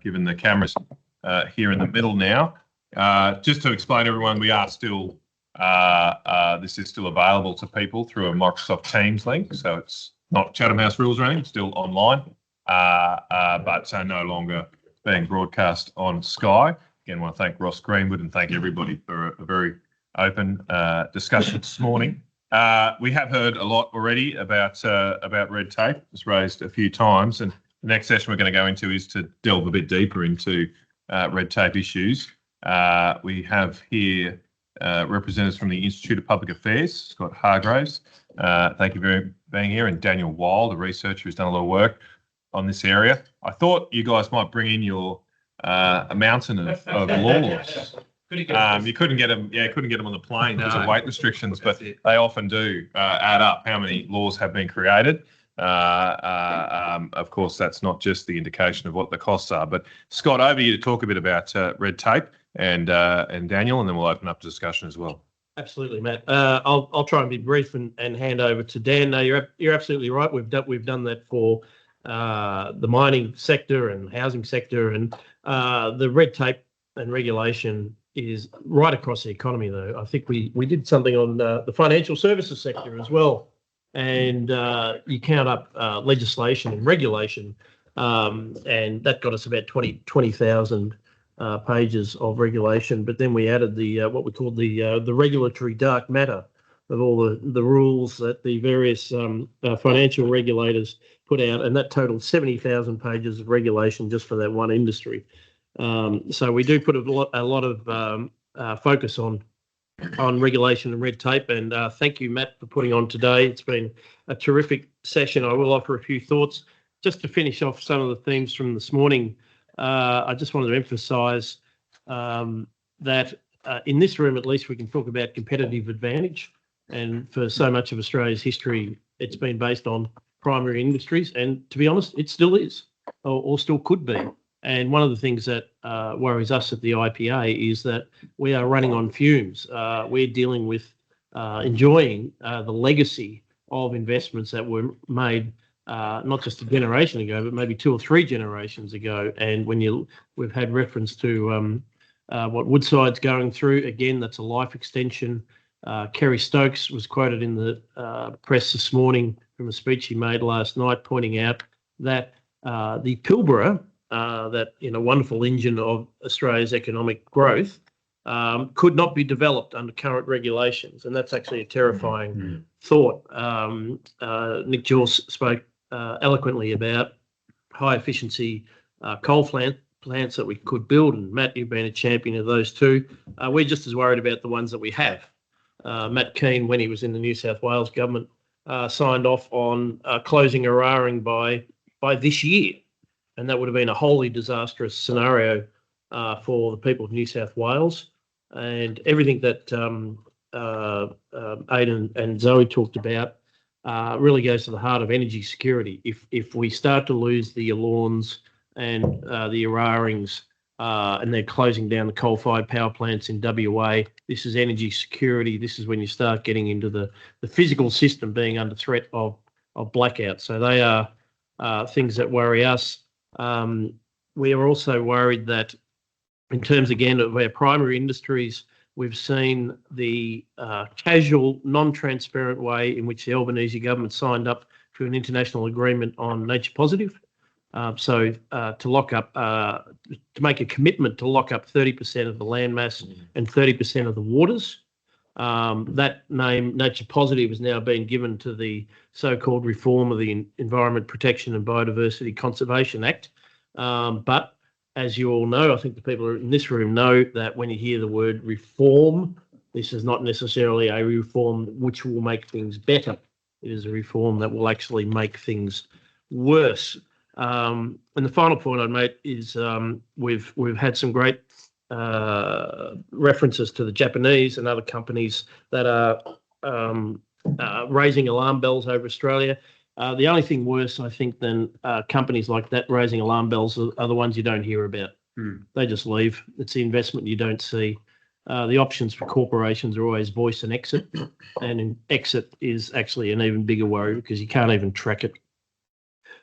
given the cameras here in the middle now. Just to explain to everyone, we are still, this is still available to people through a Microsoft Teams link. So it's not Chatham House rules or anything, still online, but no longer being broadcast on Sky. Again, I want to thank Ross Greenwood and thank everybody for a very open discussion this morning. We have heard a lot already about red tape. It's raised a few times, and the next session we're going to go into is to delve a bit deeper into red tape issues. We have here representatives from the Institute of Public Affairs, Scott Hargraves. Thank you for being here, and Daniel Wild, a researcher who's done a lot of work on this area. I thought you guys might bring in your a mountain of laws. You couldn't get them. Yeah, couldn't get them on the plane because of weight restrictions, but they often do add up. How many laws have been created? Of course, that's not just the indication of what the costs are. But Scott, over to you to talk a bit about red tape, and Daniel, and then we'll open up to discussion as well. Absolutely, Matt. I'll try and be brief and hand over to Dan. No, you're absolutely right. We've done that for the mining sector and housing sector, and the red tape and regulation is right across the economy, though. I think we did something on the financial services sector as well, and you count up legislation and regulation, and that got us about 20,000 pages of regulation. But then we added the what we called the regulatory dark matter of all the rules that the various financial regulators put out, and that totaled 70,000 pages of regulation just for that one industry. So we do put a lot of focus on regulation and red tape, and thank you, Matt, for putting on today. It's been a terrific session. I will offer a few thoughts just to finish off some of the themes from this morning. I just wanted to emphasise that in this room, at least, we can talk about competitive advantage, and for so much of Australia's history, it's been based on primary industries, and to be honest, it still is, or still could be. And one of the things that worries us at the IPA is that we are running on fumes. We're dealing with enjoying the legacy of investments that were made not just a generation ago, but maybe 2 or 3 generations ago. And when we've had reference to what Woodside's going through, again, that's a life extension. Kerry Stokes was quoted in the press this morning from a speech he made last night, pointing out that the Pilbara, that wonderful engine of Australia's economic growth, could not be developed under current regulations, and that's actually a terrifying thought. Nick Jaws spoke eloquently about high efficiency coal plants that we could build, and Matt, you've been a champion of those too. We're just as worried about the ones that we have. Matt Keane, when he was in the New South Wales government, signed off on closing Eraring by this year. And that would have been a wholly disastrous scenario for the people of New South Wales. And everything that Aidan and Zoe talked about really goes to the heart of energy security. If we start to lose the Alorns and the Erarings, and they're closing down the coal-fired power plants in WA, this is energy security. This is when you start getting into the physical system being under threat of blackout. So they are things that worry us. We are also worried that in terms, again, of our primary industries, we've seen the casual, non-transparent way in which the Albanese government signed up to an international agreement on nature positive. So to lock up, to make a commitment to lock up 30% of the landmass and 30% of the waters. That name, nature positive, has now been given to the so-called reform of the Environment Protection and Biodiversity Conservation Act. But as you all know, I think the people in this room know that when you hear the word reform, this is not necessarily a reform which will make things better. It is a reform that will actually make things worse. And the final point I'd make is we've had some great references to the Japanese and other companies that are raising alarm bells over Australia. The only thing worse, I think, than companies like that raising alarm bells are the ones you don't hear about. They just leave. It's the investment you don't see. The options for corporations are always voice and exit, and exit is actually an even bigger worry because you can't even track it.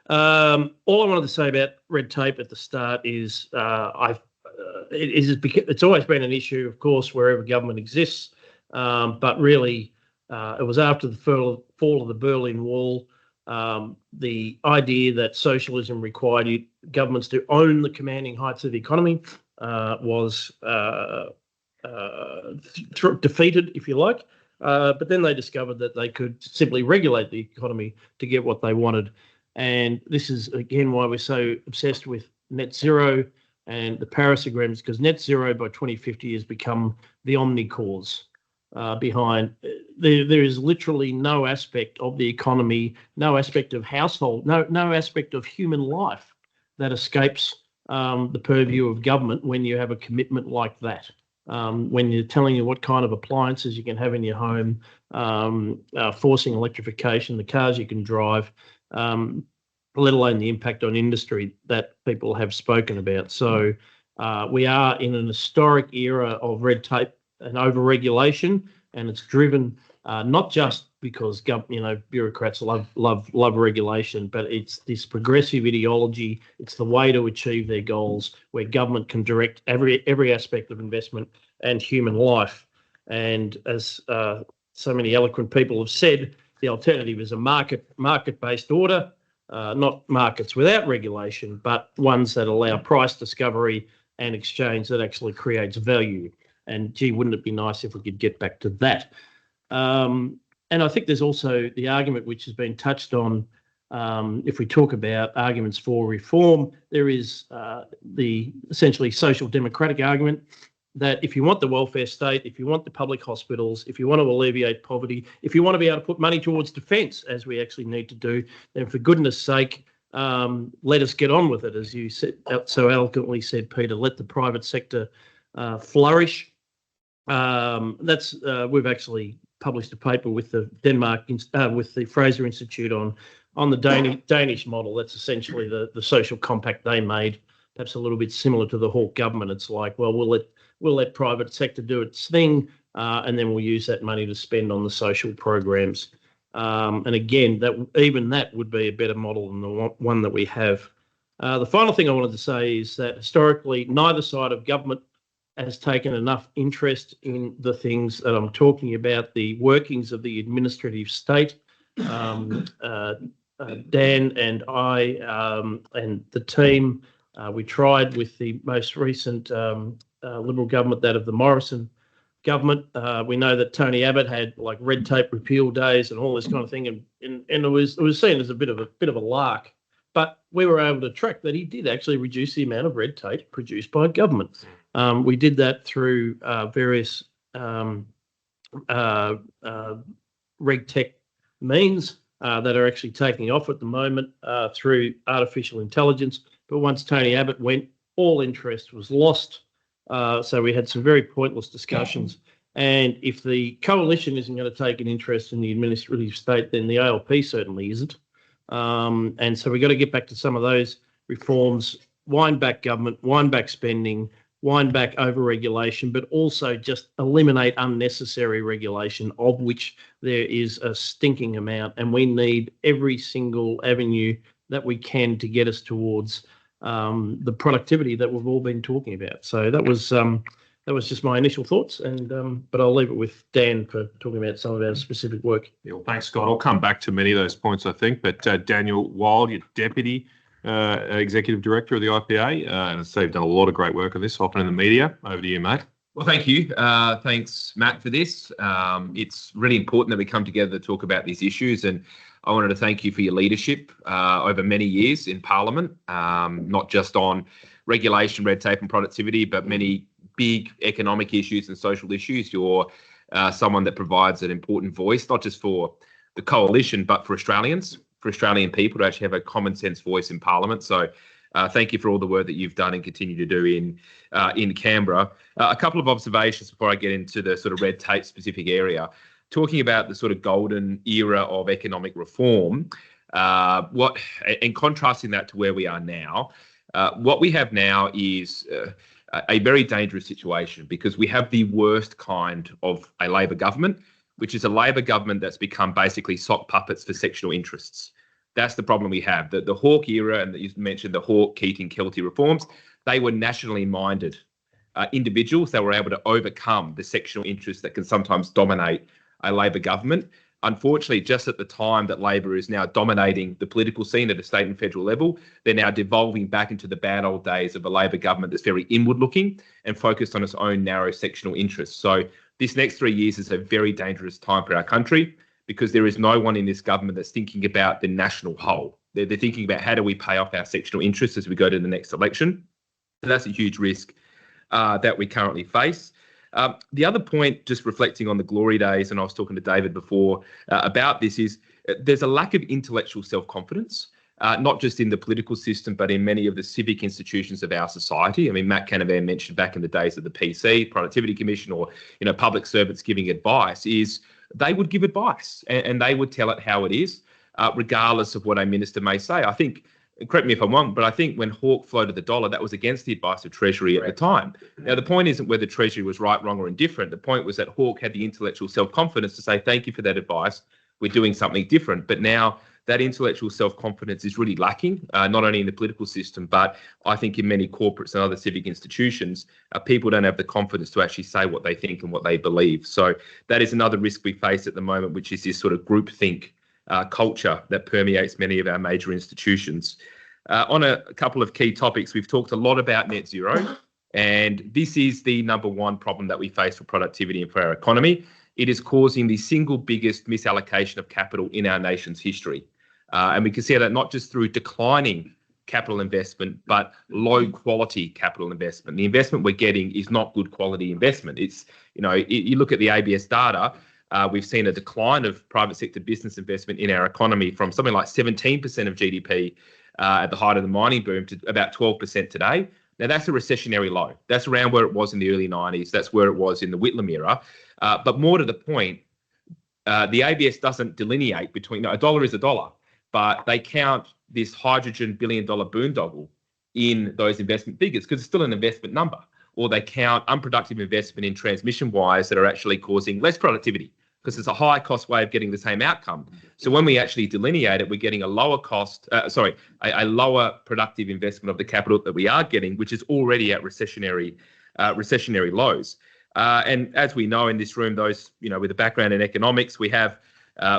All I wanted to say about red tape at the start is it's always been an issue, of course, wherever government exists. But really, it was after the fall of the Berlin Wall, the idea that socialism required governments to own the commanding heights of the economy was defeated, if you like. But then they discovered that they could simply regulate the economy to get what they wanted. And this is, again, why we're so obsessed with net zero and the Paris agreements, because net zero by 2050 has become the omni-cause behind. There is literally no aspect of the economy, no aspect of household, no aspect of human life that escapes the purview of government when you have a commitment like that. When you're telling you what kind of appliances you can have in your home, forcing electrification, the cars you can drive, let alone the impact on industry that people have spoken about. So we are in an historic era of red tape and over-regulation, and it's driven not just because bureaucrats love regulation, but it's this progressive ideology. It's the way to achieve their goals, where government can direct every aspect of investment and human life. And as so many eloquent people have said, the alternative is a market-based order, not markets without regulation, but ones that allow price discovery and exchange that actually creates value. And gee, wouldn't it be nice if we could get back to that? And I think there's also the argument which has been touched on. If we talk about arguments for reform, there is the essentially social democratic argument that if you want the welfare state, if you want the public hospitals, if you want to alleviate poverty, if you want to be able to put money towards defence, as we actually need to do, then for goodness sake, let us get on with it. As you said, so eloquently said, Peter, let the private sector flourish. We've actually published a paper with the with the Fraser Institute on the Danish model. That's essentially the social compact they made, perhaps a little bit similar to the Hawke government. It's like, well, we'll let private sector do its thing, and then we'll use that money to spend on the social programs. And again, that would be a better model than the one that we have. The final thing I wanted to say is that historically, neither side of government has taken enough interest in the things that I'm talking about, the workings of the administrative state. Dan and I and the team, we tried with the most recent Liberal government, that of the Morrison government. We know that Tony Abbott had like red tape repeal days and all this kind of thing, and it was seen as a bit of a lark. But we were able to track that he did actually reduce the amount of red tape produced by government. We did that through various RegTech means that are actually taking off at the moment through artificial intelligence. But once Tony Abbott went, all interest was lost. So we had some very pointless discussions. And if the coalition isn't going to take an interest in the administrative state, then the ALP certainly isn't. And so we've got to get back to some of those reforms, wind back government, wind back spending, wind back over-regulation, but also just eliminate unnecessary regulation, of which there is a stinking amount. And we need every single avenue that we can to get us towards the productivity that we've all been talking about. So that was just my initial thoughts, but I'll leave it with Dan for talking about some of our specific work. Yeah, well, thanks, Scott. I'll come back to many of those points, I think. But Daniel Wild, your Deputy Executive Director of the IPA, and so you've done a lot of great work on this, often in the media. Over to you, mate. Well, thank you. Thanks, Matt, for this. It's really important that we come together to talk about these issues, and I wanted to thank you for your leadership over many years in Parliament, not just on regulation, red tape and productivity, but many big economic issues and social issues. You're someone that provides an important voice, not just for the coalition, but for Australians, for Australian people to actually have a common sense voice in Parliament. So thank you for all the work that you've done and continue to do in Canberra. A couple of observations before I get into the sort of red tape specific area. Talking about the sort of golden era of economic reform, and contrasting that to where we are now, what we have now is a very dangerous situation, because we have the worst kind of a Labor government, which is a Labor government that's become basically sock puppets for sectional interests. That's the problem we have. The Hawke era, and you mentioned the Hawke, Keating, Kelty reforms, they were nationally minded individuals that were able to overcome the sectional interests that can sometimes dominate a Labor government. Unfortunately, just at the time that Labor is now dominating the political scene at a state and federal level, they're now devolving back into the bad old days of a Labor government that's very inward looking and focused on its own narrow sectional interests. So this next 3 years is a very dangerous time for our country, because there is no one in this government that's thinking about the national whole. They're thinking about how do we pay off our sectional interests as we go to the next election. So that's a huge risk that we currently face. The other point, just reflecting on the glory days, and I was talking to David before about this, is there's a lack of intellectual self-confidence, not just in the political system, but in many of the civic institutions of our society. I mean, Matt Canavan mentioned back in the days of the PC, Productivity Commission, or public servants giving advice, is they would give advice and they would tell it how it is, regardless of what a minister may say. I think, correct me if I'm wrong, but I think when Hawke floated the dollar, that was against the advice of Treasury at the time. Now, the point isn't whether Treasury was right, wrong, or indifferent. The point was that Hawke had the intellectual self-confidence to say, thank you for that advice. We're doing something different. But now that intellectual self-confidence is really lacking, not only in the political system, but I think in many corporates and other civic institutions. People don't have the confidence to actually say what they think and what they believe. So that is another risk we face at the moment, which is this sort of groupthink culture that permeates many of our major institutions. On a couple of key topics, we've talked a lot about net zero, and this is the number one problem that we face for productivity and for our economy. It is causing the single biggest misallocation of capital in our nation's history. And we can see that not just through declining capital investment, but low quality capital investment. The investment we're getting is not good quality investment. It's, you look at the ABS data, we've seen a decline of private sector business investment in our economy from something like 17% of GDP at the height of the mining boom to about 12% today. Now, that's a recessionary low. That's around where it was in the early 90s. That's where it was in the Whitlam era. But more to the point, the ABS doesn't delineate between, a dollar is a dollar, but they count this hydrogen billion-dollar boondoggle in those investment figures because it's still an investment number. Or they count unproductive investment in transmission wires that are actually causing less productivity because it's a high cost way of getting the same outcome. So when we actually delineate it, we're getting a lower cost, a lower productive investment of the capital that we are getting, which is already at recessionary lows. And as we know in this room, those, with a background in economics, we have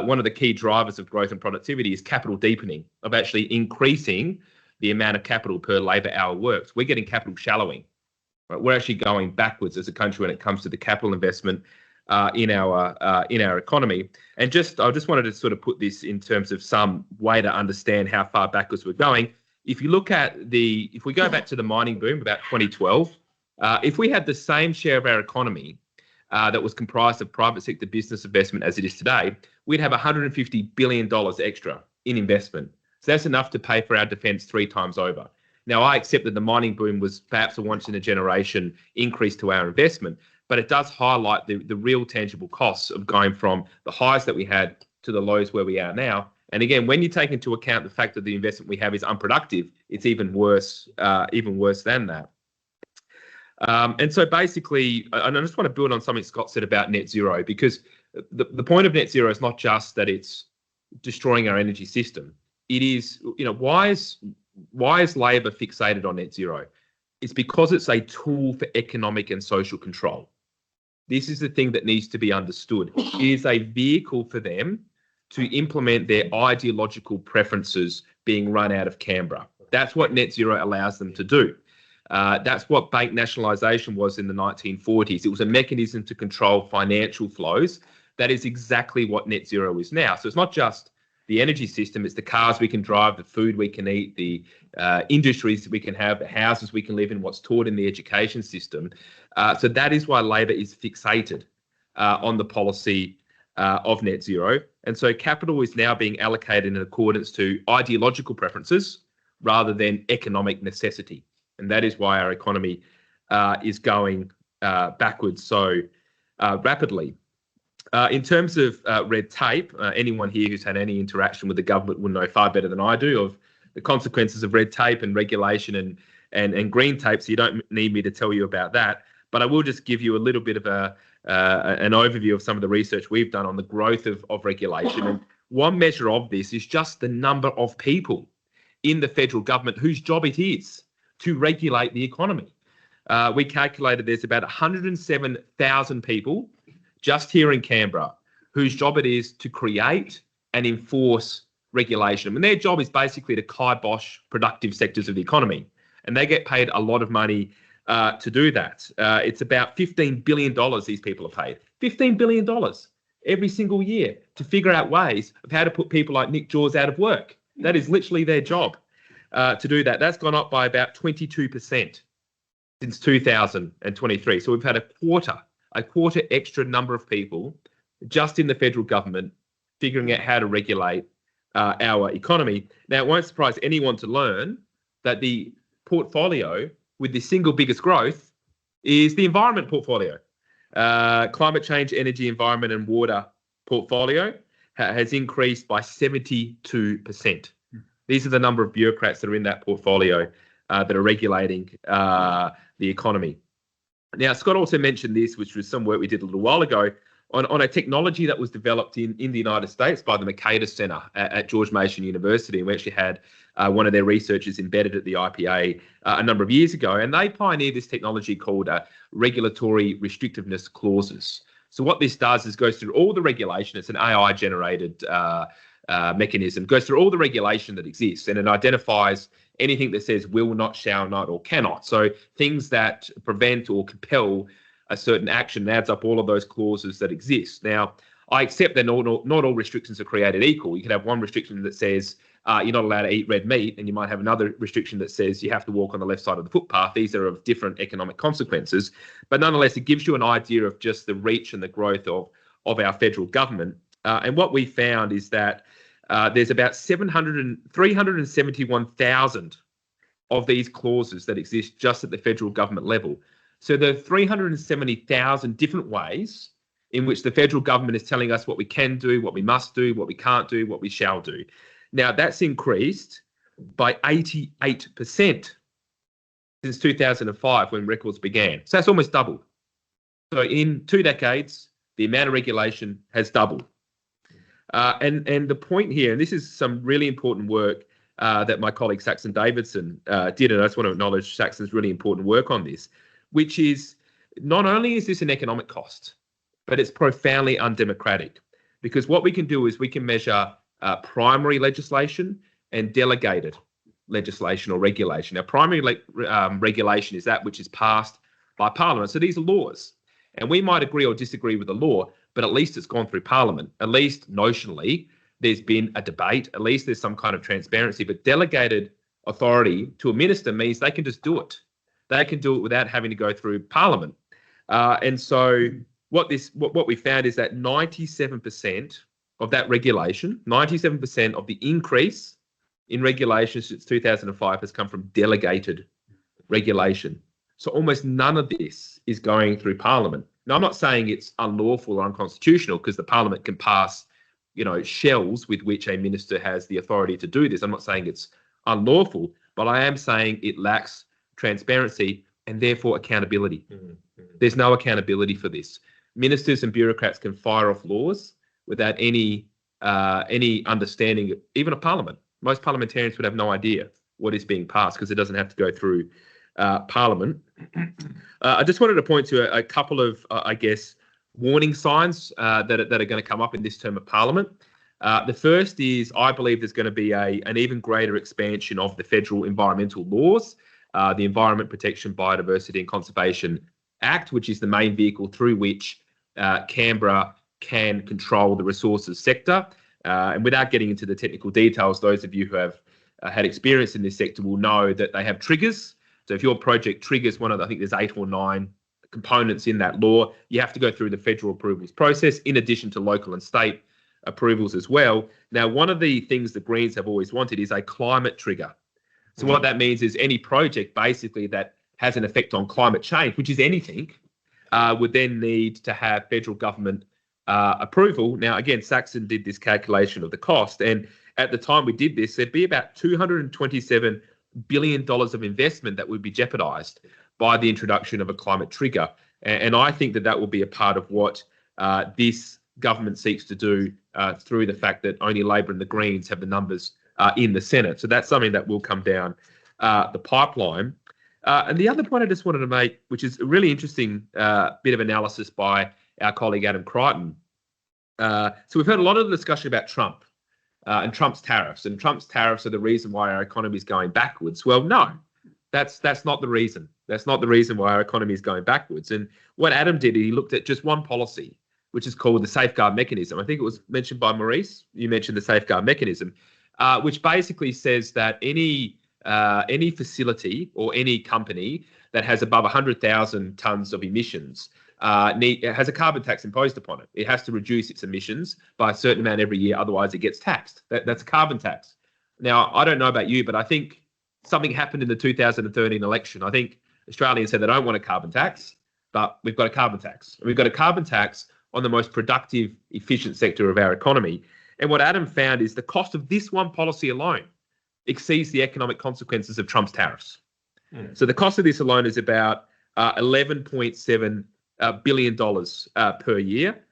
one of the key drivers of growth and productivity is capital deepening, of actually increasing the amount of capital per labour hour worked. We're getting capital shallowing. Right? We're actually going backwards as a country when it comes to the capital investment in our economy. And I just wanted to sort of put this in terms of some way to understand how far backwards we're going. If you look at if we go back to the mining boom about 2012, if we had the same share of our economy that was comprised of private sector business investment as it is today, we'd have $150 billion extra in investment. So that's enough to pay for our defence 3 times over. Now, I accept that the mining boom was perhaps a once-in-a-generation increase to our investment, but it does highlight the real tangible costs of going from the highs that we had to the lows where we are now. And again, when you take into account the fact that the investment we have is unproductive, it's even worse than that. And so basically, and I just want to build on something Scott said about net zero, because the point of net zero is not just that it's destroying our energy system. It is, why is Labor fixated on net zero? It's because it's a tool for economic and social control. This is the thing that needs to be understood. It is a vehicle for them to implement their ideological preferences being run out of Canberra. That's what net zero allows them to do. That's what bank nationalisation was in the 1940s. It was a mechanism to control financial flows. That is exactly what net zero is now. So it's not just the energy system, it's the cars we can drive, the food we can eat, the industries we can have, the houses we can live in, what's taught in the education system. So that is why Labor is fixated on the policy of net zero. And so capital is now being allocated in accordance to ideological preferences rather than economic necessity. And that is why our economy is going backwards so rapidly. In terms of red tape, anyone here who's had any interaction with the government will know far better than I do of the consequences of red tape and regulation and green tape, so you don't need me to tell you about that. But I will just give you a little bit of an overview of some of the research we've done on the growth of regulation. And one measure of this is just the number of people in the federal government whose job it is to regulate the economy. We calculated there's about 107,000 people just here in Canberra whose job it is to create and enforce regulation. And their job is basically to kibosh productive sectors of the economy. And they get paid a lot of money to do that. It's about $15 billion these people are paid. $15 billion every single year to figure out ways of how to put people like Nick Jaws out of work. That is literally their job to do that. That's gone up by about 22% since 2023. So we've had a quarter extra number of people just in the federal government figuring out how to regulate our economy. Now, it won't surprise anyone to learn that the portfolio with the single biggest growth is the environment portfolio. Climate change, energy, environment and water portfolio has increased by 72%. These are the number of bureaucrats that are in that portfolio that are regulating the economy. Now, Scott also mentioned this, which was some work we did a little while ago, on a technology that was developed in the United States by the Mercator Center at George Mason University. And we actually had one of their researchers embedded at the IPA a number of years ago. And they pioneered this technology called regulatory restrictiveness clauses. So what this does is goes through all the regulation. It's an AI-generated mechanism, goes through all the regulation that exists, and it identifies anything that says will not, shall not, or cannot. So things that prevent or compel a certain action, adds up all of those clauses that exist. Now, I accept that not all restrictions are created equal. You could have one restriction that says you're not allowed to eat red meat, and you might have another restriction that says you have to walk on the left side of the footpath. These are of different economic consequences. But nonetheless, it gives you an idea of just the reach and the growth of our federal government. And what we found is that there's about 371,000 of these clauses that exist just at the federal government level. So there are 370,000 different ways in which the federal government is telling us what we can do, what we must do, what we can't do, what we shall do. Now, that's increased by 88% since 2005 when records began. So that's almost doubled. So in 2 decades, the amount of regulation has doubled. And the point here, and this is some really important work that my colleague Saxon Davidson did, and I just want to acknowledge Saxon's really important work on this, which is not only is this an economic cost, but it's profoundly undemocratic, because what we can do is we can measure primary legislation and delegated legislation or regulation. Now, primary regulation is that which is passed by Parliament. So these are laws, and we might agree or disagree with the law, but at least it's gone through Parliament. At least notionally, there's been a debate. At least there's some kind of transparency. But delegated authority to a minister means they can just do it. They can do it without having to go through Parliament. And so what we found is that 97% of that regulation, 97% of the increase in regulation since 2005 has come from delegated regulation. So almost none of this is going through Parliament. Now, I'm not saying it's unlawful or unconstitutional, because the Parliament can pass, shells with which a minister has the authority to do this. I'm not saying it's unlawful, but I am saying it lacks transparency and therefore accountability. Mm-hmm. There's no accountability for this. Ministers and bureaucrats can fire off laws without any understanding, even of Parliament. Most parliamentarians would have no idea what is being passed because it doesn't have to go through Parliament. I just wanted to point to a couple of, warning signs that are going to come up in this term of Parliament. The first is, I believe there's going to be an even greater expansion of the federal environmental laws, the Environment Protection, Biodiversity and Conservation Act, which is the main vehicle through which Canberra can control the resources sector. And without getting into the technical details, those of you who have had experience in this sector will know that they have triggers. So if your project triggers one of, I think there's 8 or 9 components in that law, you have to go through the federal approvals process in addition to local and state approvals as well. Now, one of the things the Greens have always wanted is a climate trigger. So what that means is any project basically that has an effect on climate change, which is anything, would then need to have federal government approval. Now, again, Saxon did this calculation of the cost, and at the time we did this, there'd be about $227 billion of investment that would be jeopardised by the introduction of a climate trigger. And I think that will be a part of what this government seeks to do through the fact that only Labor and the Greens have the numbers in the Senate. So that's something that will come down the pipeline. And the other point I just wanted to make, which is a really interesting bit of analysis by our colleague Adam Crichton. So we've heard a lot of the discussion about Trump and Trump's tariffs, and Trump's tariffs are the reason why our economy is going backwards. Well, no, that's not the reason. That's not the reason why our economy is going backwards. And what Adam did, he looked at just one policy, which is called the safeguard mechanism. I think it was mentioned by Maurice. You mentioned the safeguard mechanism, which basically says that any facility or any company that has above 100,000 tonnes of emissions has a carbon tax imposed upon it. It has to reduce its emissions by a certain amount every year, otherwise it gets taxed. That's a carbon tax. Now, I don't know about you, but I think something happened in the 2013 election. I think Australians said they don't want a carbon tax, but we've got a carbon tax. And we've got a carbon tax on the most productive, efficient sector of our economy. And what Adam found is the cost of this one policy alone exceeds the economic consequences of Trump's tariffs. So the cost of this alone is about $11.7 billion per year,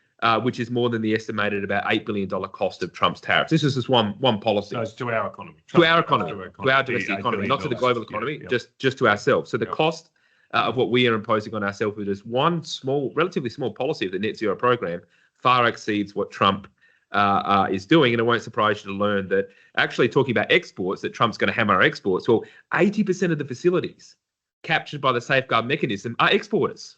which is more than the estimated about $8 billion cost of Trump's tariffs. This is just one policy. So it's to our economy. To our economy, to our domestic economy, not to the global economy, just to ourselves. So the cost of what we are imposing on ourselves with just one relatively small policy of the net zero program far exceeds what Trump is doing. And it won't surprise you to learn that actually talking about exports, that Trump's going to hammer our exports. Well, 80% of the facilities captured by the safeguard mechanism are exporters.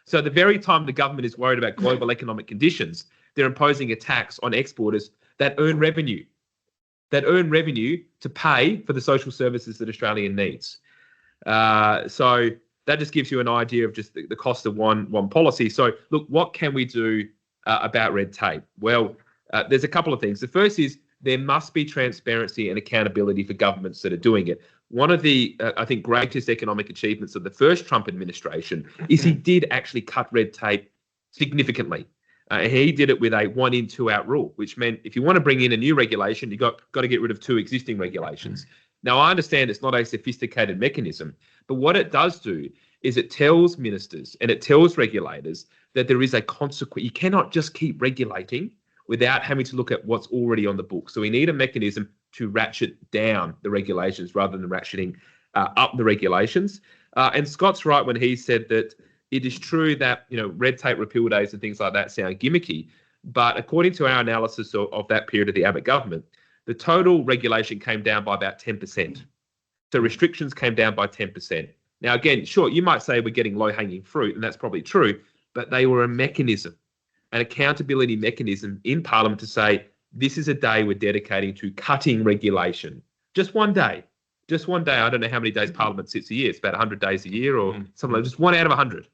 So the very time the government is worried about global economic conditions, they're imposing a tax on exporters that earn revenue to pay for the social services that Australia needs. So that just gives you an idea of just the cost of one policy. So look, what can we do about red tape? Well, there's a couple of things. The first is there must be transparency and accountability for governments that are doing it. One of the, I think, greatest economic achievements of the first Trump administration is he did actually cut red tape significantly. He did it with a 1 in, 2 out rule, which meant if you want to bring in a new regulation, you got to get rid of 2 existing regulations. Now, I understand it's not a sophisticated mechanism, but what it does do is it tells ministers and it tells regulators that there is a consequence. You cannot just keep regulating without having to look at what's already on the book. So we need a mechanism to ratchet down the regulations rather than ratcheting up the regulations. And Scott's right when he said that it is true that, red tape repeal days and things like that sound gimmicky, but according to our analysis of that period of the Abbott government, the total regulation came down by about 10%. So restrictions came down by 10%. Now, again, sure, you might say we're getting low-hanging fruit, and that's probably true, but they were a mechanism, an accountability mechanism in Parliament to say, this is a day we're dedicating to cutting regulation. Just one day. Just one day. I don't know how many days Parliament sits a year. It's about 100 days a year or something like just 1 out of 100.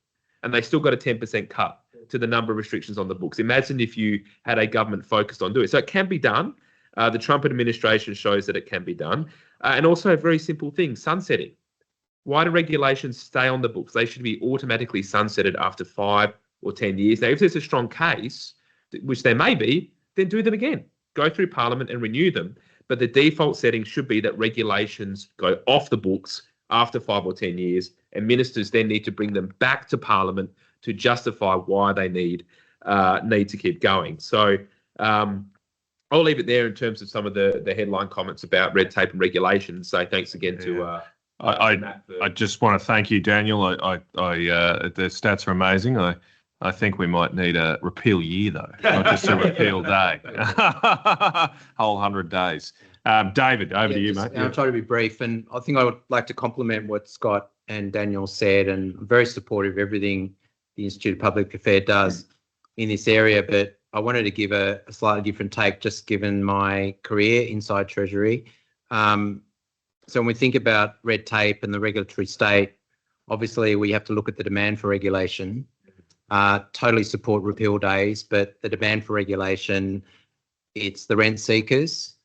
And they still got a 10% cut to the number of restrictions on the books. Imagine if you had a government focused on doing it. So it can be done. The Trump administration shows that it can be done. And also a very simple thing, sunsetting. Why do regulations stay on the books? They should be automatically sunsetted after 5 or 10 years. Now, if there's a strong case, which there may be, then do them again. Go through Parliament and renew them. But the default setting should be that regulations go off the books after 5 or 10 years, and ministers then need to bring them back to Parliament to justify why they need to keep going. So I'll leave it there in terms of some of the headline comments about red tape and regulation. So thanks again to I just want to thank you, Daniel. The stats are amazing. I think we might need a repeal year, though, not just a repeal day. Whole 100 days. David, over to you, mate. I'll try to be brief, and I think I would like to compliment what Scott and Daniel said, and I'm very supportive of everything the Institute of Public Affairs does in this area, but I wanted to give a slightly different take, just given my career inside Treasury. So when we think about red tape and the regulatory state, obviously we have to look at the demand for regulation. Totally support repeal days, but the demand for regulation, it's the rent seekers.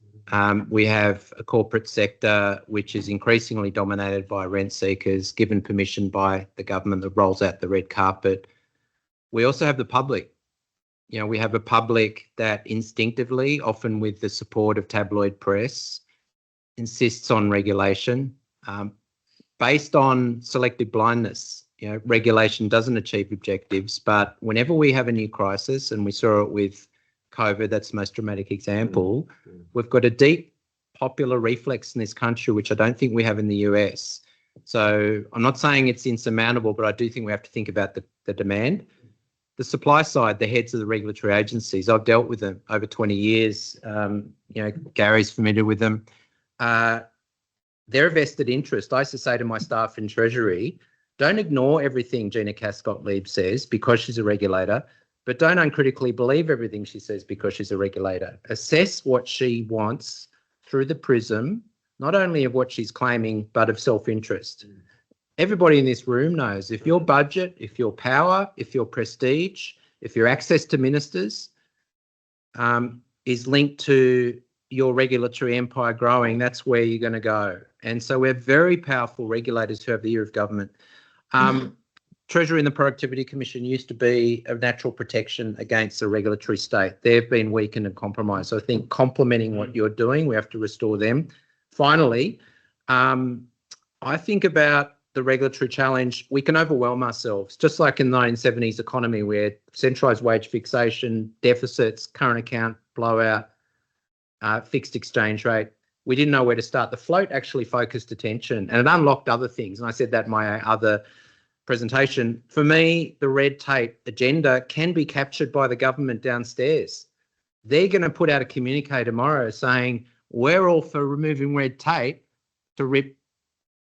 We have a corporate sector which is increasingly dominated by rent seekers, given permission by the government that rolls out the red carpet. We also have the public. We have a public that instinctively, often with the support of tabloid press, insists on regulation based on selective blindness. regulation doesn't achieve objectives, but whenever we have a new crisis, and we saw it with COVID, that's the most dramatic example, we've got a deep popular reflex in this country, which I don't think we have in the US. So I'm not saying it's insurmountable, but I do think we have to think about the demand. The supply side, the heads of the regulatory agencies, I've dealt with them over 20 years. Gary's familiar with them. They're a vested interest. I used to say to my staff in Treasury, don't ignore everything Gina Cascott-Lieb says because she's a regulator, but don't uncritically believe everything she says because she's a regulator. Assess what she wants through the prism, not only of what she's claiming, but of self-interest. Everybody in this room knows if your budget, if your power, if your prestige, if your access to ministers is linked to your regulatory empire growing, that's where you're going to go. And so we're very powerful regulators who have the ear of government. Treasury and the Productivity Commission used to be a natural protection against the regulatory state. They've been weakened and compromised. So I think complementing what you're doing, we have to restore them. Finally, I think about the regulatory challenge. We can overwhelm ourselves, just like in the 1970s economy where centralised wage fixation, deficits, current account blowout, fixed exchange rate. We didn't know where to start. The float actually focused attention and it unlocked other things. And I said that in my other presentation. For me, the red tape agenda can be captured by the government downstairs. They're going to put out a communique tomorrow saying, we're all for removing red tape to rip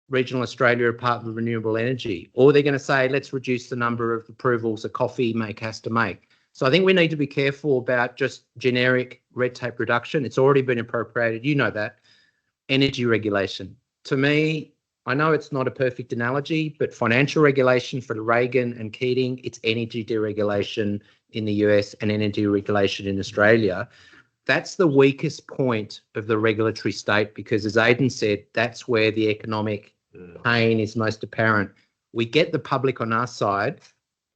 regional Australia apart with renewable energy. Or they're going to say, let's reduce the number of approvals a coffee make has to make. So I think we need to be careful about just generic red tape reduction. It's already been appropriated. You know that. Energy regulation. To me, I know it's not a perfect analogy, but financial regulation for Reagan and Keating, it's energy deregulation in the US and energy regulation in Australia. That's the weakest point of the regulatory state because, as Aidan said, that's where the economic pain is most apparent. We get the public on our side.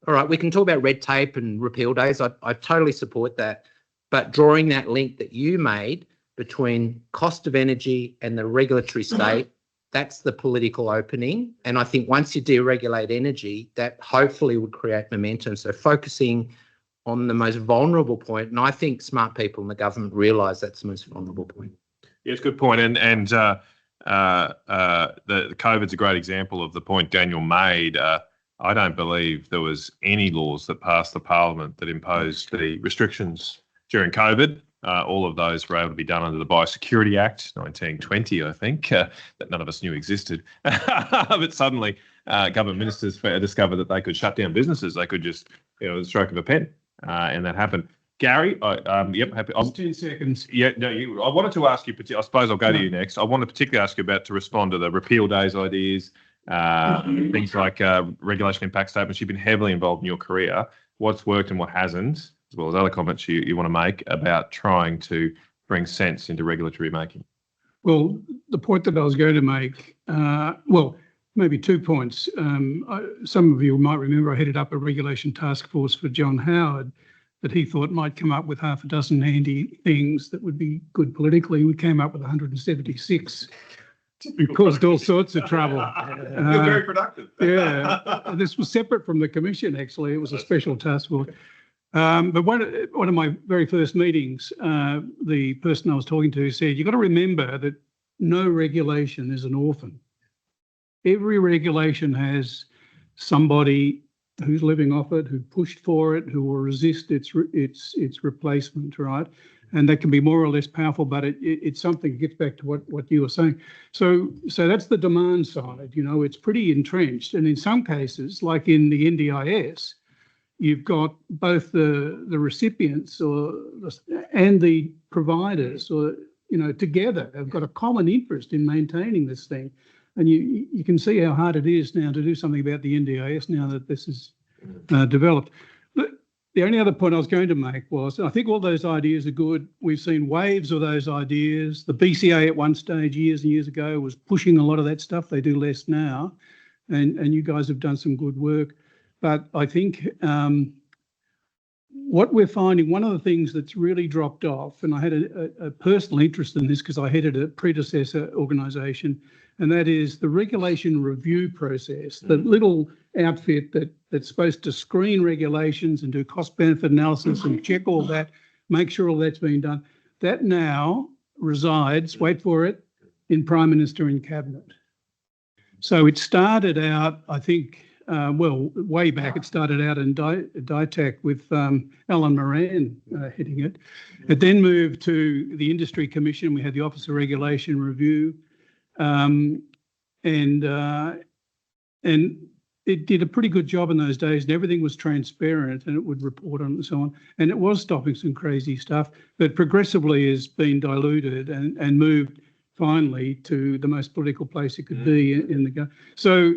All right, we can talk about red tape and repeal days. I totally support that. But drawing that link that you made between cost of energy and the regulatory state, that's the political opening. And I think once you deregulate energy, that hopefully would create momentum. So focusing on the most vulnerable point, and I think smart people in the government realise that's the most vulnerable point. Yeah, it's a good point. And the COVID's a great example of the point Daniel made. I don't believe there was any laws that passed the parliament that imposed the restrictions during COVID. All of those were able to be done under the Biosecurity Act, 1920, I think, that none of us knew existed. But suddenly, government ministers discovered that they could shut down businesses. They could just, the stroke of a pen, and that happened. Gary, yep, happy. 2 seconds. Yeah, no, I wanted to ask you. I suppose I'll go to you next. I want to particularly ask you about to respond to the repeal days ideas, things like regulation impact statements. You've been heavily involved in your career. What's worked and what hasn't, as well as other comments you want to make about trying to bring sense into regulatory making? Well, the point that I was going to make, maybe 2 points. Some of you might remember I headed up a regulation task force for John Howard that he thought might come up with half a dozen handy things that would be good politically. We came up with 176. We caused all sorts of trouble. You're very productive. Yeah, this was separate from the commission, actually. It was a special task force. But one of my very first meetings, the person I was talking to said, you've got to remember that no regulation is an orphan. Every regulation has somebody who's living off it, who pushed for it, who will resist its replacement, right? And that can be more or less powerful, but it's something that gets back to what you were saying. So that's the demand side, it's pretty entrenched. And in some cases, like in the NDIS, you've got both the recipients and the providers, together have got a common interest in maintaining this thing. And you can see how hard it is now to do something about the NDIS now that this is developed. The only other point I was going to make was, I think all those ideas are good. We've seen waves of those ideas. The BCA at one stage years and years ago was pushing a lot of that stuff. They do less now. And you guys have done some good work. But I think what we're finding, one of the things that's really dropped off, and I had a personal interest in this because I headed a predecessor organisation, and that is the regulation review process, the little outfit that's supposed to screen regulations and do cost-benefit analysis and check all that, make sure all that's being done. That now resides, wait for it, in Prime Minister and Cabinet. So it started out, I think, way back, it started out in DITAC with Alan Moran heading it. It then moved to the Industry Commission. We had the Office of Regulation Review, and it did a pretty good job in those days, and everything was transparent, and it would report on it and so on. And it was stopping some crazy stuff, but progressively has been diluted and moved finally to the most political place it could be in the go. So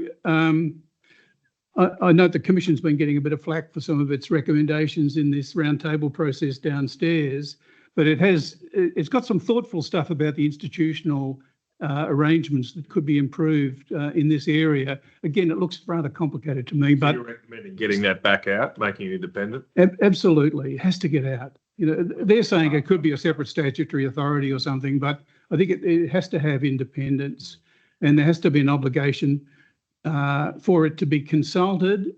I note the Commission's been getting a bit of flack for some of its recommendations in this roundtable process downstairs, but it's got some thoughtful stuff about the institutional arrangements that could be improved in this area. Again, it looks rather complicated to me, but you're recommending getting that back out, making it independent? Absolutely, it has to get out. You know, they're saying it could be a separate statutory authority or something, but I think it has to have independence, and there has to be an obligation for it to be consulted,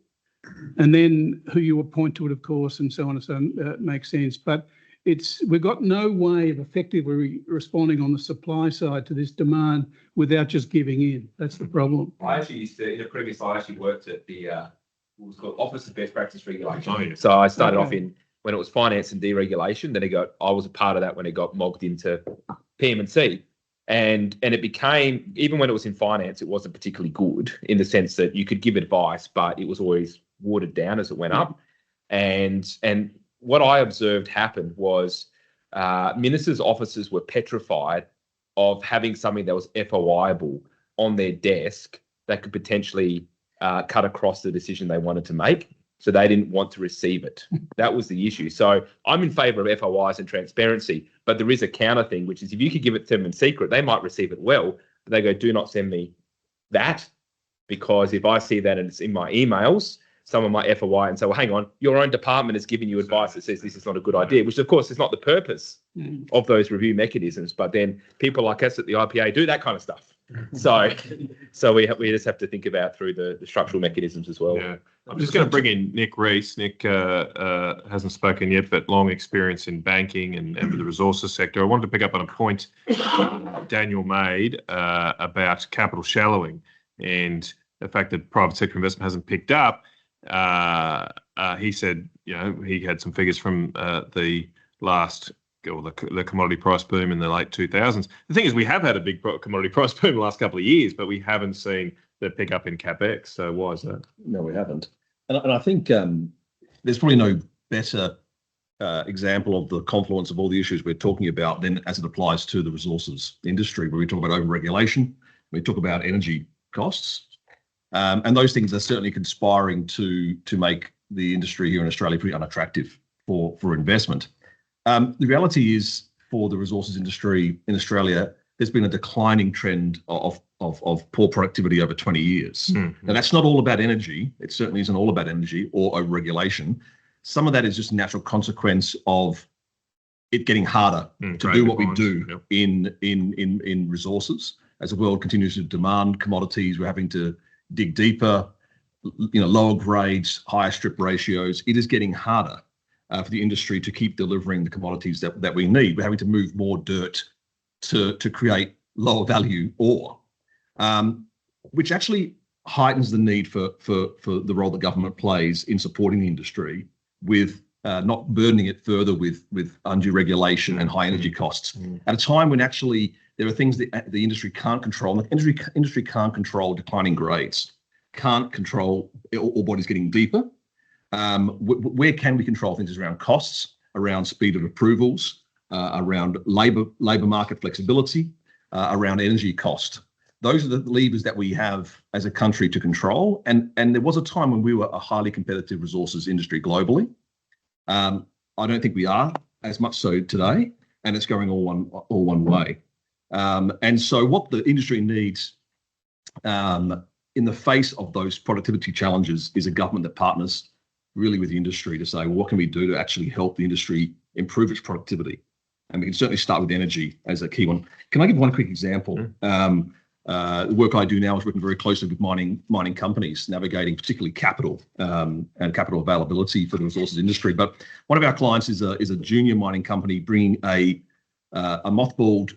and then who you appoint to it, of course, and so on and so on, makes sense. But we've got no way of effectively responding on the supply side to this demand without just giving in. That's the problem. I actually used to, in a previous life, I actually worked at the what was called Office of Best Practice Regulation. Oh, yeah. So I started off when it was finance and deregulation. Then I was a part of that when it got mogged into PM&C. And it became, even when it was in finance, it wasn't particularly good in the sense that you could give advice, but it was always watered down as it went up. And what I observed happen was ministers' offices were petrified of having something that was FOIable on their desk that could potentially cut across the decision they wanted to make. So they didn't want to receive it. That was the issue. So I'm in favour of FOIs and transparency, but there is a counter thing, which is if you could give it to them in secret, they might receive it well, but they go, do not send me that, because if I see that and it's in my emails, someone might FOI and say, well, hang on, your own department has given you advice that says this is not a good idea, which of course is not the purpose of those review mechanisms. But then people like us at the IPA do that kind of stuff. So we just have to think about through the structural mechanisms as well. Yeah, I'm just going to bring in Nick Rees. Nick hasn't spoken yet, but long experience in banking and with the resources sector. I wanted to pick up on a point Daniel made about capital shallowing and the fact that private sector investment hasn't picked up. He said, he had some figures from the commodity price boom in the late 2000s. The thing is, we have had a big commodity price boom in the last couple of years, but we haven't seen the pickup in capex. So why is that? No, we haven't. And I think there's probably no better example of the confluence of all the issues we're talking about than as it applies to the resources industry, where we talk about overregulation, we talk about energy costs, and those things are certainly conspiring to make the industry here in Australia pretty unattractive for investment. The reality is, for the resources industry in Australia, there's been a declining trend of poor productivity over 20 years. Now, that's not all about energy. It certainly isn't all about energy or overregulation. Some of that is just a natural consequence of it getting harder to do what we do in resources. As the world continues to demand commodities, we're having to dig deeper, lower grades, higher strip ratios. It is getting harder for the industry to keep delivering the commodities that we need. We're having to move more dirt to create lower value ore, which actually heightens the need for the role that government plays in supporting the industry with not burdening it further with undue regulation and high energy costs. At a time when actually there are things that the industry can't control. The industry can't control declining grades, can't control ore bodies getting deeper. Where can we control things around costs, around speed of approvals, around labour market flexibility, around energy cost. Those are the levers that we have as a country to control. And there was a time when we were a highly competitive resources industry globally. I don't think we are as much so today, and it's going all one way. And so what the industry needs in the face of those productivity challenges is a government that partners really with the industry to say, well, what can we do to actually help the industry improve its productivity? And we can certainly start with energy as a key one. Can I give one quick example? The work I do now is working very closely with mining companies, navigating particularly capital and capital availability for the resources industry. But one of our clients is a junior mining company bringing a mothballed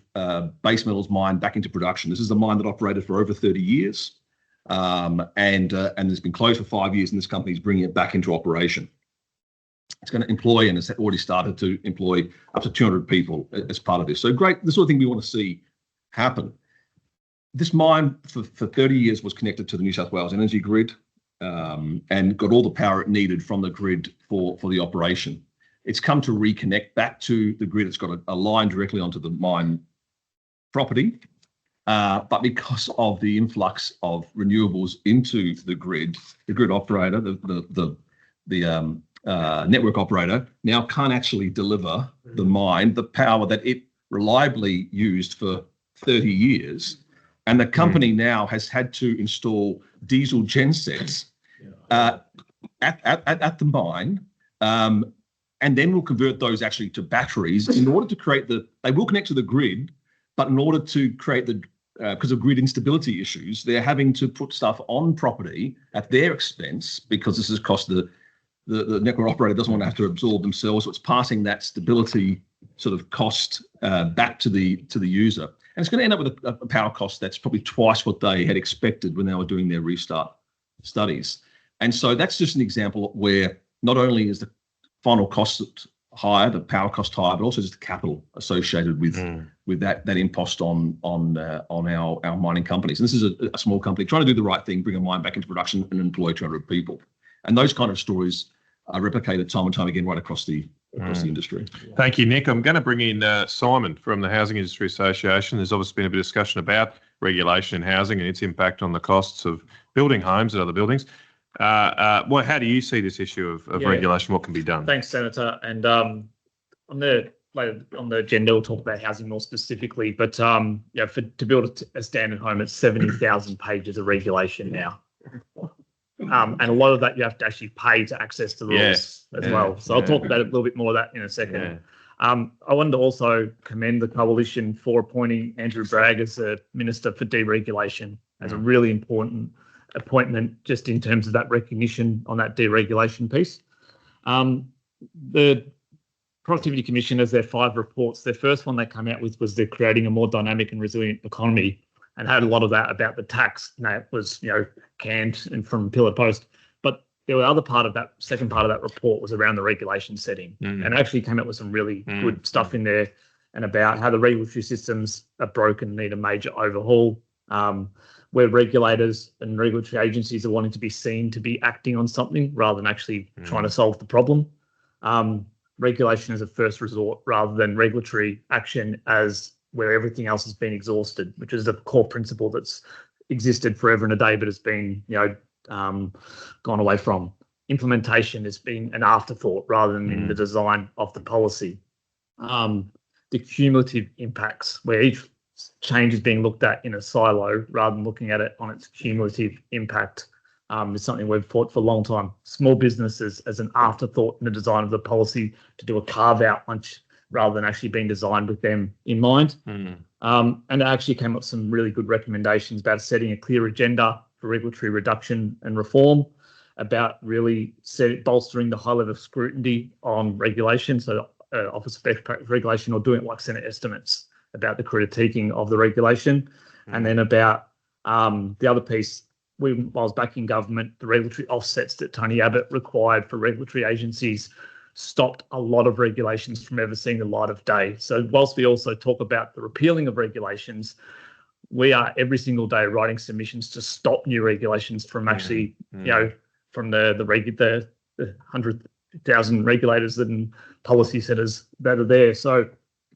base metals mine back into production. This is a mine that operated for over 30 years and has been closed for 5 years, and this company is bringing it back into operation. It's going to employ and has already started to employ up to 200 people as part of this. So great, the sort of thing we want to see happen. This mine for 30 years was connected to the New South Wales energy grid and got all the power it needed from the grid for the operation. It's come to reconnect back to the grid. It's got a line directly onto the mine property. But because of the influx of renewables into the grid operator, the network operator now can't actually deliver the mine the power that it reliably used for 30 years. And the company now has had to install diesel gensets at the mine, and then we'll convert those actually to batteries in order to create they will connect to the grid, but in order to create because of grid instability issues, they're having to put stuff on property at their expense because this has cost the network operator doesn't want to have to absorb themselves. So it's passing that stability sort of cost back to the user. And it's going to end up with a power cost that's probably twice what they had expected when they were doing their restart studies. And so that's just an example where not only is the final cost higher, the power cost higher, but also just the capital associated with that impost on our mining companies. And this is a small company trying to do the right thing, bring a mine back into production and employ 200 people. And those kind of stories are replicated time and time again right across the industry. Thank you, Nick. I'm going to bring in Simon from the Housing Industry Association. There's obviously been a bit of discussion about regulation in housing and its impact on the costs of building homes and other buildings. How do you see this issue of regulation? What can be done? Thanks, Senator. And on the agenda, we'll talk about housing more specifically. But to build a standard home, it's 70,000 pages of regulation now. And a lot of that you have to actually pay to access the rules as well. So I'll talk about a little bit more of that in a second. Yeah. I wanted to also commend the Coalition for appointing Andrew Bragg as a Minister for Deregulation as a really important appointment just in terms of that recognition on that deregulation piece. The Productivity Commission has their 5 reports. Their first one they came out with was they're creating a more dynamic and resilient economy, and had a lot of that about the tax. And that was, canned and from pillar post. But there were second part of that report was around the regulation setting, and actually came up with some really good stuff in there, and about how the regulatory systems are broken, need a major overhaul, where regulators and regulatory agencies are wanting to be seen to be acting on something rather than actually trying to solve the problem. Regulation as a first resort rather than regulatory action as where everything else has been exhausted, which is a core principle that's existed forever and a day, but has been, gone away from. Implementation has been an afterthought rather than in the design of the policy. The cumulative impacts, where each change is being looked at in a silo rather than looking at it on its cumulative impact, is something we've fought for a long time. Small businesses as an afterthought in the design of the policy to do a carve-out once, rather than actually being designed with them in mind. And it actually came up with some really good recommendations about setting a clear agenda for regulatory reduction and reform, about really bolstering the high level of scrutiny on regulation, so Office of Best Practice Regulation, or doing it like Senate estimates about the critiquing of the regulation. And then about the other piece, while I was back in government, the regulatory offsets that Tony Abbott required for regulatory agencies stopped a lot of regulations from ever seeing the light of day. So whilst we also talk about the repealing of regulations, we are every single day writing submissions to stop new regulations from actually, from the 100,000 regulators and policy setters that are there. So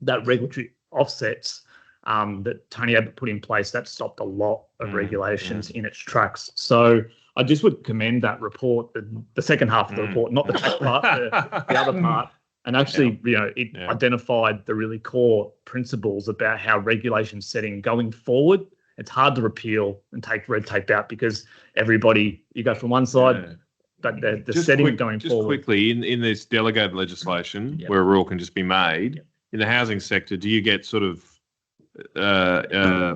that regulatory offsets that Tony Abbott put in place, that stopped a lot of regulations in its tracks. So I just would commend that report, the second half of the report, not the tax part, the other part. And actually, it identified the really core principles about how regulation setting going forward. It's hard to repeal and take red tape out because you go from one side, but the setting going forward. Just quickly, in this delegated legislation where a rule can just be made, in the housing sector, do you get sort of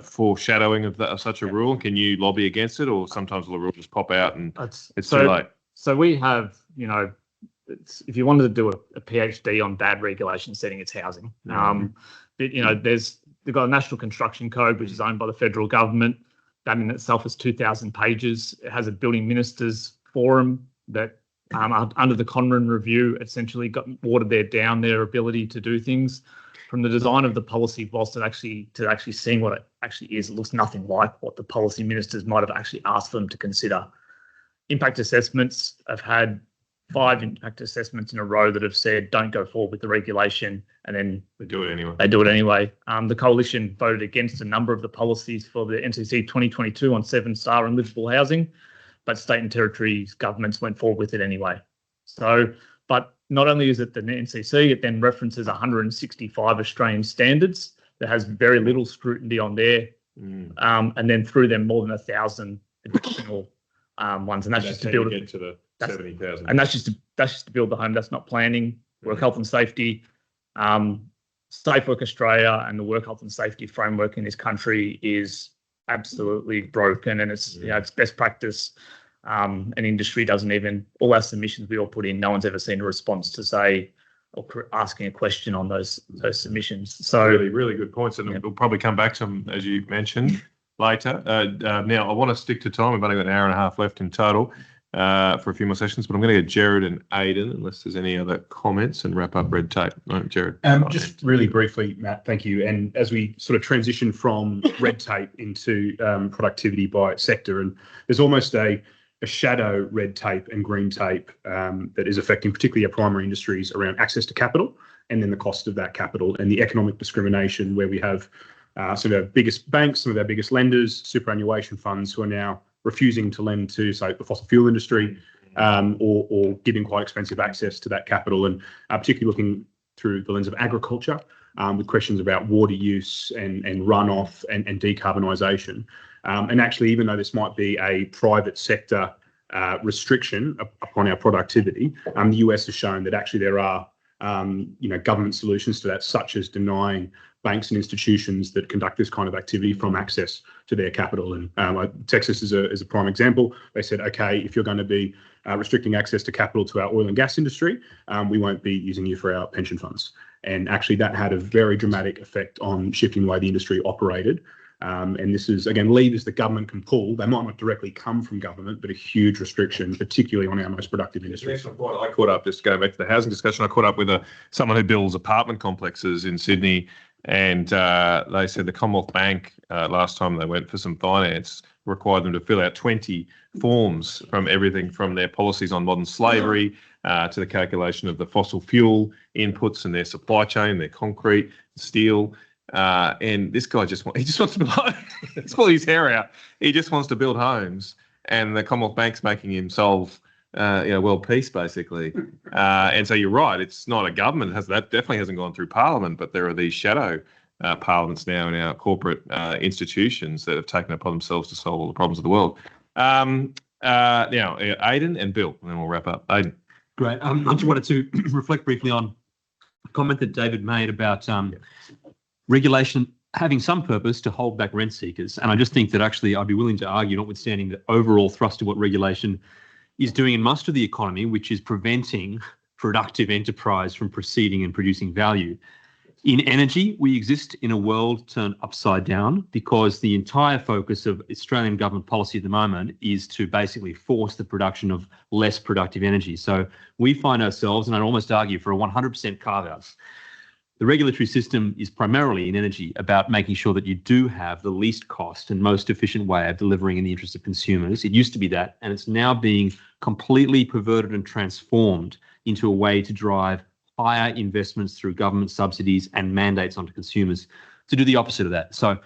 foreshadowing of such a rule? Can you lobby against it, or sometimes the rule just pop out and it's so, too late? So we have, if you wanted to do a PhD on bad regulation setting, it's housing. But, they've got a national construction code, which is owned by the federal government. That in itself is 2,000 pages. It has a building ministers forum that under the Conran review essentially got watered down their ability to do things. From the design of the policy, whilst it actually seeing what it actually is, it looks nothing like what the policy ministers might have actually asked them to consider. Impact assessments have had 5 impact assessments in a row that have said don't go forward with the regulation, and then They do it anyway. The coalition voted against a number of the policies for the NCC 2022 on 7-star and livable housing, but state and territory governments went forward with it anyway. So, but not only is it the NCC, it then references 165 Australian standards that has very little scrutiny on there, and then through them more than 1,000 additional ones, and that's just to build it to the 70,000. and that's just to build the home. That's not planning, work health and safety. Safe Work Australia and the work health and safety framework in this country is absolutely broken, and it's it's best practice. And industry doesn't even, all our submissions we all put in, no one's ever seen a response to say or asking a question on those submissions. So really good points, and we'll probably come back to them as you mentioned later. Now I want to stick to time. We've only got an hour and a half left in total for a few more sessions, but I'm going to get Jared and Aidan, unless there's any other comments, and wrap up red tape. Right, Jared. Just really briefly, Matt, thank you. And as we sort of transition from red tape into productivity by sector, and there's almost a shadow red tape and green tape that is affecting particularly our primary industries around access to capital, and then the cost of that capital, and the economic discrimination where we have some of our biggest banks, some of our biggest lenders, superannuation funds who are now refusing to lend to, say, the fossil fuel industry, or giving quite expensive access to that capital, and particularly looking through the lens of agriculture with questions about water use and runoff and decarbonisation. And actually, even though this might be a private sector restriction upon our productivity, the US has shown that actually there are government solutions to that, such as denying banks and institutions that conduct this kind of activity from access to their capital. And Texas is a prime example. They said, okay, if you're going to be restricting access to capital to our oil and gas industry, we won't be using you for our pension funds. And actually that had a very dramatic effect on shifting the way the industry operated. And this is, again, levers the government can pull. They might not directly come from government, but a huge restriction, particularly on our most productive industries. I caught up, just going back to the housing discussion, I caught up with someone who builds apartment complexes in Sydney, and they said the Commonwealth Bank, last time they went for some finance, required them to fill out 20 forms from everything from their policies on modern slavery to the calculation of the fossil fuel inputs in their supply chain, their concrete, steel. And this guy just wants to build homes. Let's pull his hair out. He just wants to build homes, and the Commonwealth Bank's making him solve, world peace basically. And so you're right. It's not a government. That definitely hasn't gone through Parliament, but there are these shadow parliaments now in our corporate institutions that have taken it upon themselves to solve all the problems of the world. Now, Aidan and Bill, and then we'll wrap up. Aidan. Great. I just wanted to reflect briefly on a comment that David made about regulation having some purpose to hold back rent seekers. And I just think that actually I'd be willing to argue, notwithstanding the overall thrust of what regulation is doing in most of the economy, which is preventing productive enterprise from proceeding and producing value. In energy, we exist in a world turned upside down because the entire focus of Australian government policy at the moment is to basically force the production of less productive energy. So we find ourselves, and I'd almost argue for a 100% carve-out. The regulatory system is primarily in energy about making sure that you do have the least cost and most efficient way of delivering in the interest of consumers. It used to be that, and it's now being completely perverted and transformed into a way to drive higher investments through government subsidies and mandates onto consumers to do the opposite of that. So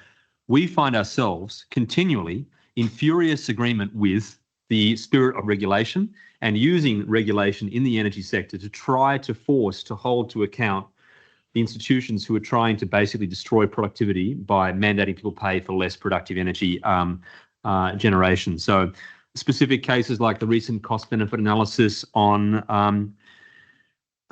we find ourselves continually in furious agreement with the spirit of regulation and using regulation in the energy sector to try to force to hold to account the institutions who are trying to basically destroy productivity by mandating people pay for less productive energy generation. So specific cases like the recent cost benefit analysis on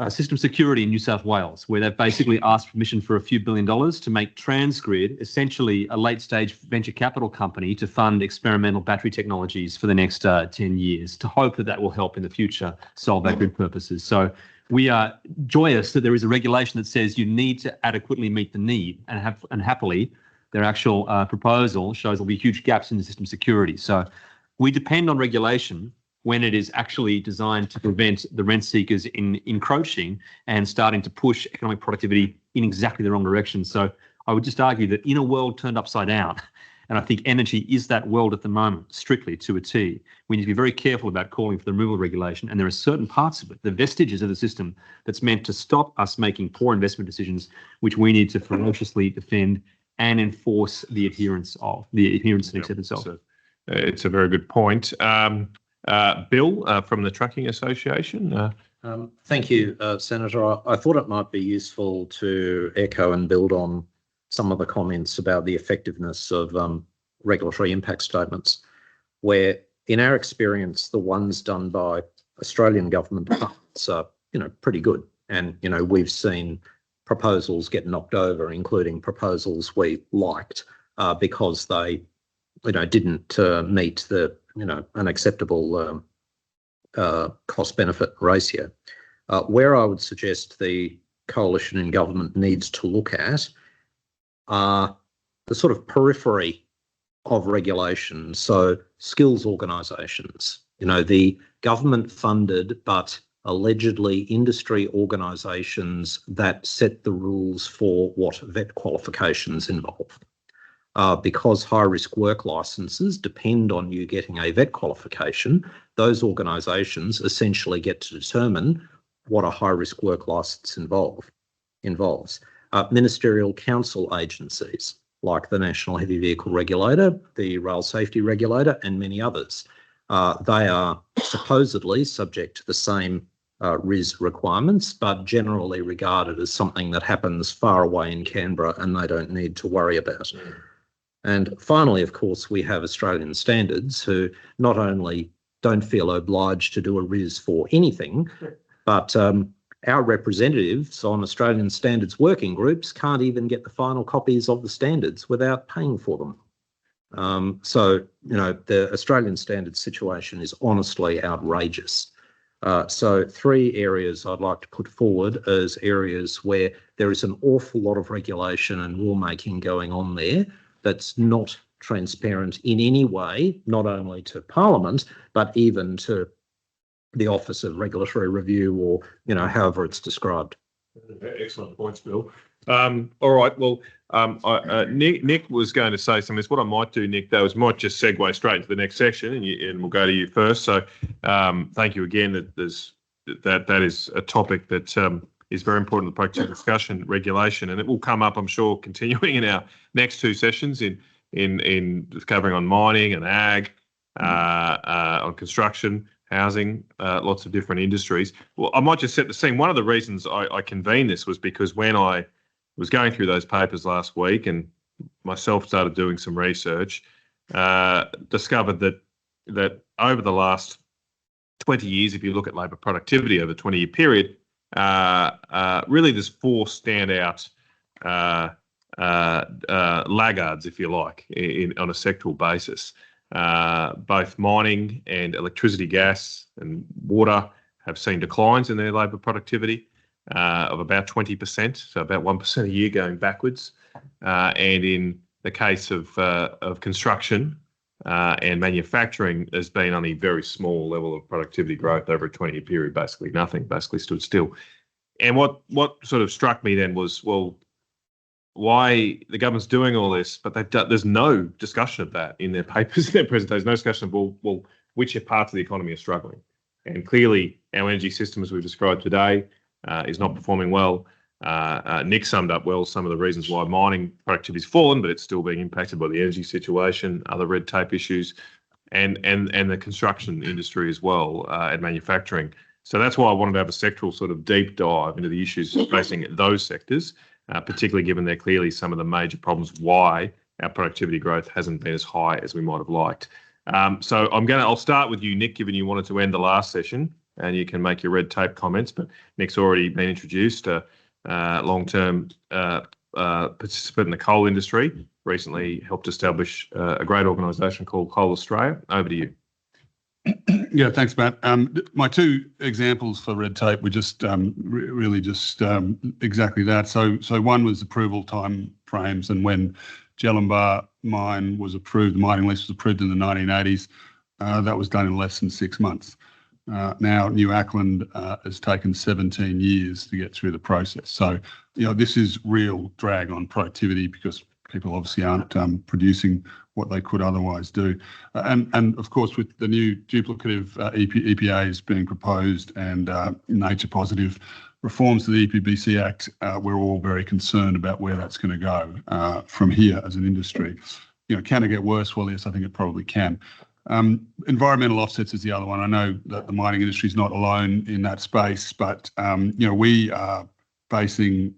system security in New South Wales, where they've basically asked permission for a few $1 billion to make Transgrid essentially a late-stage venture capital company to fund experimental battery technologies for the next 10 years, to hope that that will help in the future solve our grid purposes. So we are joyous that there is a regulation that says you need to adequately meet the need, and happily, their actual proposal shows there'll be huge gaps in the system security. So we depend on regulation when it is actually designed to prevent the rent seekers in encroaching and starting to push economic productivity in exactly the wrong direction. So I would just argue that in a world turned upside down, and I think energy is that world at the moment, strictly to a T, we need to be very careful about calling for the removal of regulation. And there are certain parts of it, the vestiges of the system, that's meant to stop us making poor investment decisions, which we need to ferociously defend and enforce the adherence and acceptance of. It's a very good point. Bill from the Trucking Association. Thank you, Senator. I thought it might be useful to echo and build on some of the comments about the effectiveness of regulatory impact statements, where in our experience, the ones done by Australian government departments are, pretty good. And, we've seen proposals get knocked over, including proposals we liked because they, didn't meet the, an acceptable cost-benefit ratio. Where I would suggest the coalition in government needs to look at are the sort of periphery of regulation. So skills organisations, the government-funded but allegedly industry organisations that set the rules for what vet qualifications involve. Because high-risk work licences depend on you getting a vet qualification, those organisations essentially get to determine what a high-risk work licence involves. Ministerial council agencies like the National Heavy Vehicle Regulator, the Rail Safety Regulator, and many others. They are supposedly subject to the same RIS requirements, but generally regarded as something that happens far away in Canberra and they don't need to worry about. And finally, of course, we have Australian standards who not only don't feel obliged to do a RIS for anything, but our representatives on Australian standards working groups can't even get the final copies of the standards without paying for them. So, the Australian standards situation is honestly outrageous. So 3 areas I'd like to put forward as areas where there is an awful lot of regulation and rulemaking going on there that's not transparent in any way, not only to Parliament, but even to the Office of Regulatory Review or, however it's described. Excellent points, Bill. All right. Well, Nick was going to say something. What I might do, Nick, though, is might just segue straight into the next section, and we'll go to you first. So, thank you again. That is a topic that is very important in the productivity discussion, regulation, and it will come up, I'm sure, continuing in our next 2 sessions in covering on mining and ag, on construction, housing, lots of different industries. Well, I might just set the scene. One of the reasons I convened this was because when I was going through those papers last week and myself started doing some research, discovered that over the last 20 years, if you look at labour productivity over a 20-year period, really there's 4 standout laggards, if you like, on a sectoral basis. Both mining and electricity, gas and water have seen declines in their labour productivity of about 20%, so about 1% a year going backwards. And in the case of construction and manufacturing, there's been only very small level of productivity growth over a 20-year period, basically nothing, basically stood still. And what sort of struck me then was, well, why the government's doing all this, but there's no discussion of that in their papers, in their presentations, no discussion of, well, which parts of the economy are struggling. And clearly, our energy system, as we've described today, is not performing well. Nick summed up well some of the reasons why mining productivity has fallen, but it's still being impacted by the energy situation, other red tape issues, and the construction industry as well, and manufacturing. So that's why I wanted to have a sectoral sort of deep dive into the issues facing those sectors, particularly given they're clearly some of the major problems why our productivity growth hasn't been as high as we might have liked. So I'll start with you, Nick, given you wanted to end the last session. and you can make your red tape comments. But Nick's already been introduced, a long-term participant in the coal industry, recently helped establish a great organisation called Coal Australia. Over to you. Yeah, thanks, Matt. My two examples for red tape were just really just exactly that. So one was approval time frames, and when Jellinbah mine was approved, the mining lease was approved in the 1980s. That was done in less than 6 months. Now New Auckland has taken 17 years to get through the process. So this is real drag on productivity because people obviously aren't producing what they could otherwise do. And of course, with the new duplicative EPAs being proposed and nature positive reforms to the EPBC Act, we're all very concerned about where that's going to go from here as an industry. Can it get worse? Well, yes, I think it probably can. Environmental offsets is the other one. I know that the mining industry is not alone in that space, but we are facing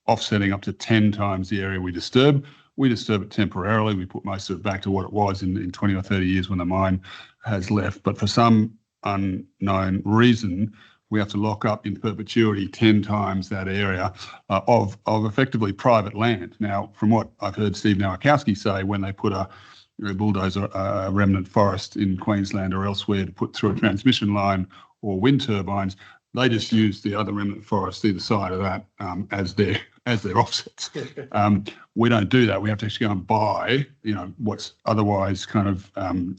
offsetting up to 10 times the area we disturb. We disturb it temporarily. We put most of it back to what it was in 20 or 30 years when the mine has left. But for some unknown reason, we have to lock up in perpetuity 10 times that area of effectively private land. Now, from what I've heard Steve Nowakowski say, when they put a bulldozer, a remnant forest in Queensland or elsewhere to put through a transmission line or wind turbines, they just use the other remnant forest either side of that as their offsets. We don't do that. We have to actually go and buy, what's otherwise kind of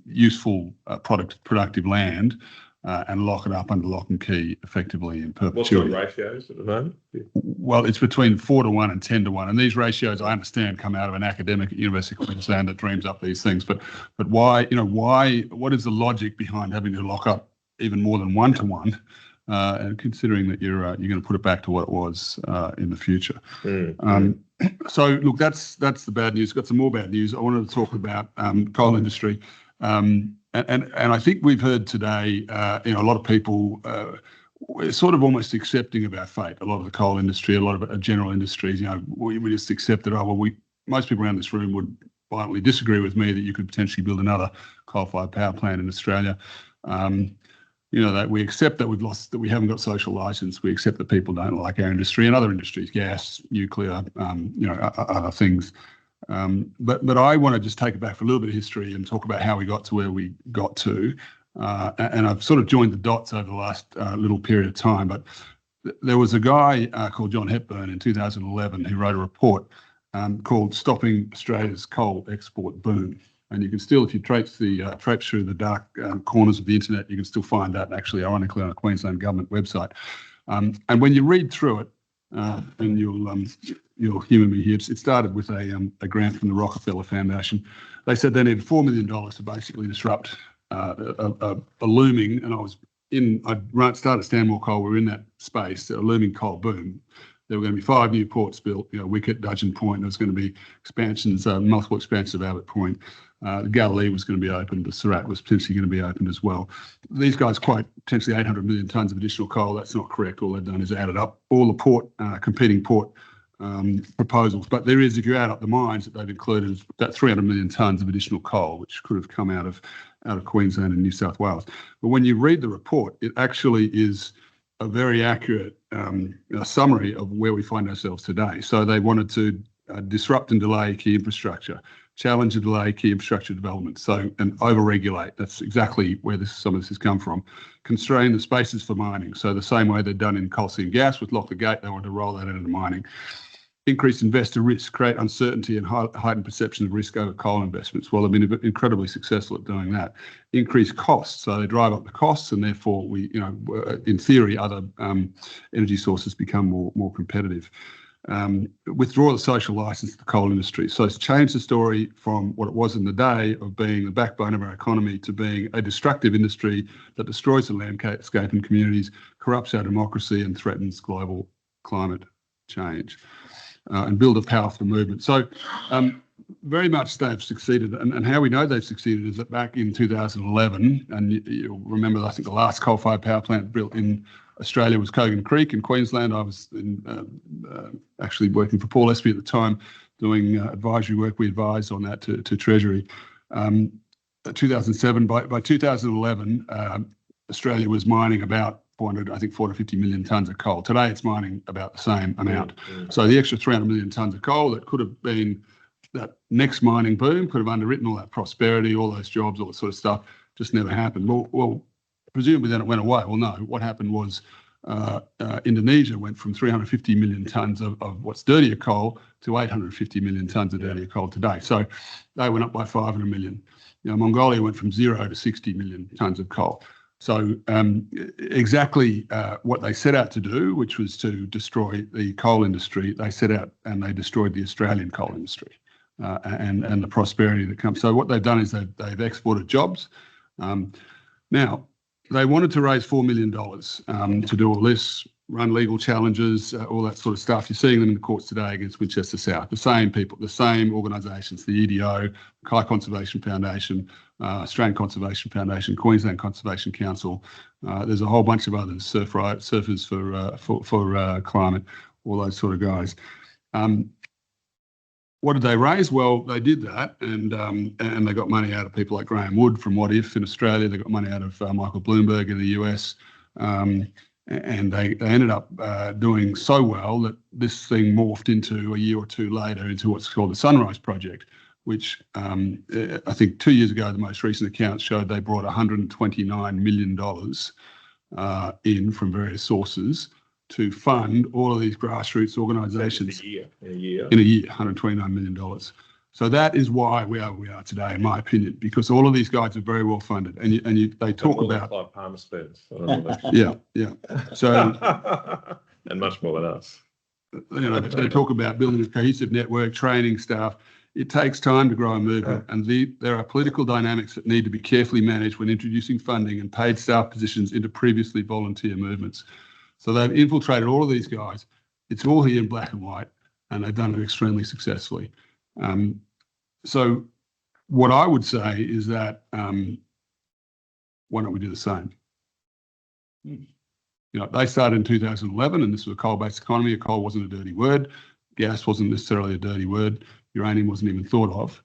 useful productive land and lock it up under lock and key effectively in perpetuity. What's the ratios at the moment? Well, it's between 4-1 and 10-1, and these ratios, I understand, come out of an academic at University of Queensland that dreams up these things. But why? What is the logic behind having to lock up even more than 1-to-1? And considering that you're going to put it back to what it was in the future. So look, that's the bad news. Got some more bad news. I wanted to talk about coal industry, and I think we've heard today, a lot of people sort of almost accepting of our fate. A lot of the coal industry, a lot of general industries, we just accept that. Most people around this room would violently disagree with me that you could potentially build another coal-fired power plant in Australia. That we accept that we haven't got social license. We accept that people don't like our industry and other industries, gas, nuclear, other things. But I want to just take it back for a little bit of history and talk about how we got to where we got to. And I've sort of joined the dots over the last little period of time. But there was a guy called John Hepburn in 2011 who wrote a report called "Stopping Australia's Coal Export Boom." And you can still, if you traipse through the dark corners of the internet, you can still find that actually, ironically, on a Queensland government website. And when you read through it, and you'll humour me here, it started with a grant from the Rockefeller Foundation. They said they needed $4 million to basically disrupt a looming, and I started Stanmore Coal, we were in that space, a looming coal boom. There were going to be 5 new ports built, Wicket, Dudgeon Point. There was going to be expansions, multiple expansions of Albert Point. The Galilee was going to be opened. The Surat was potentially going to be opened as well. These guys quite potentially 800 million tonnes of additional coal. That's not correct. All they've done is added up all the competing port proposals. But there is, if you add up the mines that they've included, that 300 million tonnes of additional coal, which could have come out of Queensland and New South Wales. But when you read the report, it actually is a very accurate summary of where we find ourselves today. So they wanted to disrupt and delay key infrastructure, challenge and delay key infrastructure development, and over-regulate. That's exactly where some of this has come from. Constrain the spaces for mining. So the same way they've done in coal seam gas with Lock the Gate, they want to roll that into mining. Increase investor risk, create uncertainty and heightened perception of risk over coal investments. Well, they've been incredibly successful at doing that. Increase costs, so they drive up the costs, and therefore in theory, other energy sources become more competitive. Withdraw the social license to the coal industry. So it's changed the story from what it was in the day of being the backbone of our economy to being a destructive industry that destroys the landscape and communities, corrupts our democracy, and threatens global climate change. And build a powerful movement. So very much they've succeeded. And how we know they've succeeded is that back in 2011, and you'll remember, I think the last coal-fired power plant built in Australia was Kogan Creek in Queensland. I was actually working for Paul Espy at the time, doing advisory work. We advised on that to Treasury. 2007, by 2011, Australia was mining about 450 million tonnes of coal. Today it's mining about the same amount. So the extra 300 million tonnes of coal that could have been that next mining boom could have underwritten all that prosperity, all those jobs, all that sort of stuff, just never happened. Well, presumably then it went away. Well, no, what happened was Indonesia went from 350 million tonnes of what's dirtier coal to 850 million tonnes of dirtier coal today. So they went up by 500 million. Mongolia went from 0 to 60 million tonnes of coal. So exactly what they set out to do, which was to destroy the coal industry, they set out and they destroyed the Australian coal industry and the prosperity that comes. So what they've done is they've exported jobs. Now, they wanted to raise $4 million to do all this, run legal challenges, all that sort of stuff. You're seeing them in the courts today against Winchester South. The same people, the same organisations, the EDO, Kai Conservation Foundation, Australian Conservation Foundation, Queensland Conservation Council. There's a whole bunch of others, Surfers for Climate, all those sort of guys. What did they raise? Well, they did that, and they got money out of people like Graham Wood from What If in Australia. They got money out of Michael Bloomberg in the US, and they ended up doing so well that this thing morphed into a year or two later into what's called the Sunrise Project, which I think 2 years ago, the most recent accounts showed they brought $129 million in from various sources to fund all of these grassroots organisations In a year. $129 million. So that is why we are where we are today, in my opinion, because all of these guys are very well funded, and they talk about Clive Palmer spends. I don't know that. yeah. So and much more than us. they talk about building a cohesive network, training staff. It takes time to grow a movement, and there are political dynamics that need to be carefully managed when introducing funding and paid staff positions into previously volunteer movements. So they've infiltrated all of these guys. It's all here in black and white, and they've done it extremely successfully. So what I would say is that why don't we do the same? They started in 2011, and this was a coal-based economy. Coal wasn't a dirty word. Gas wasn't necessarily a dirty word. Uranium wasn't even thought of.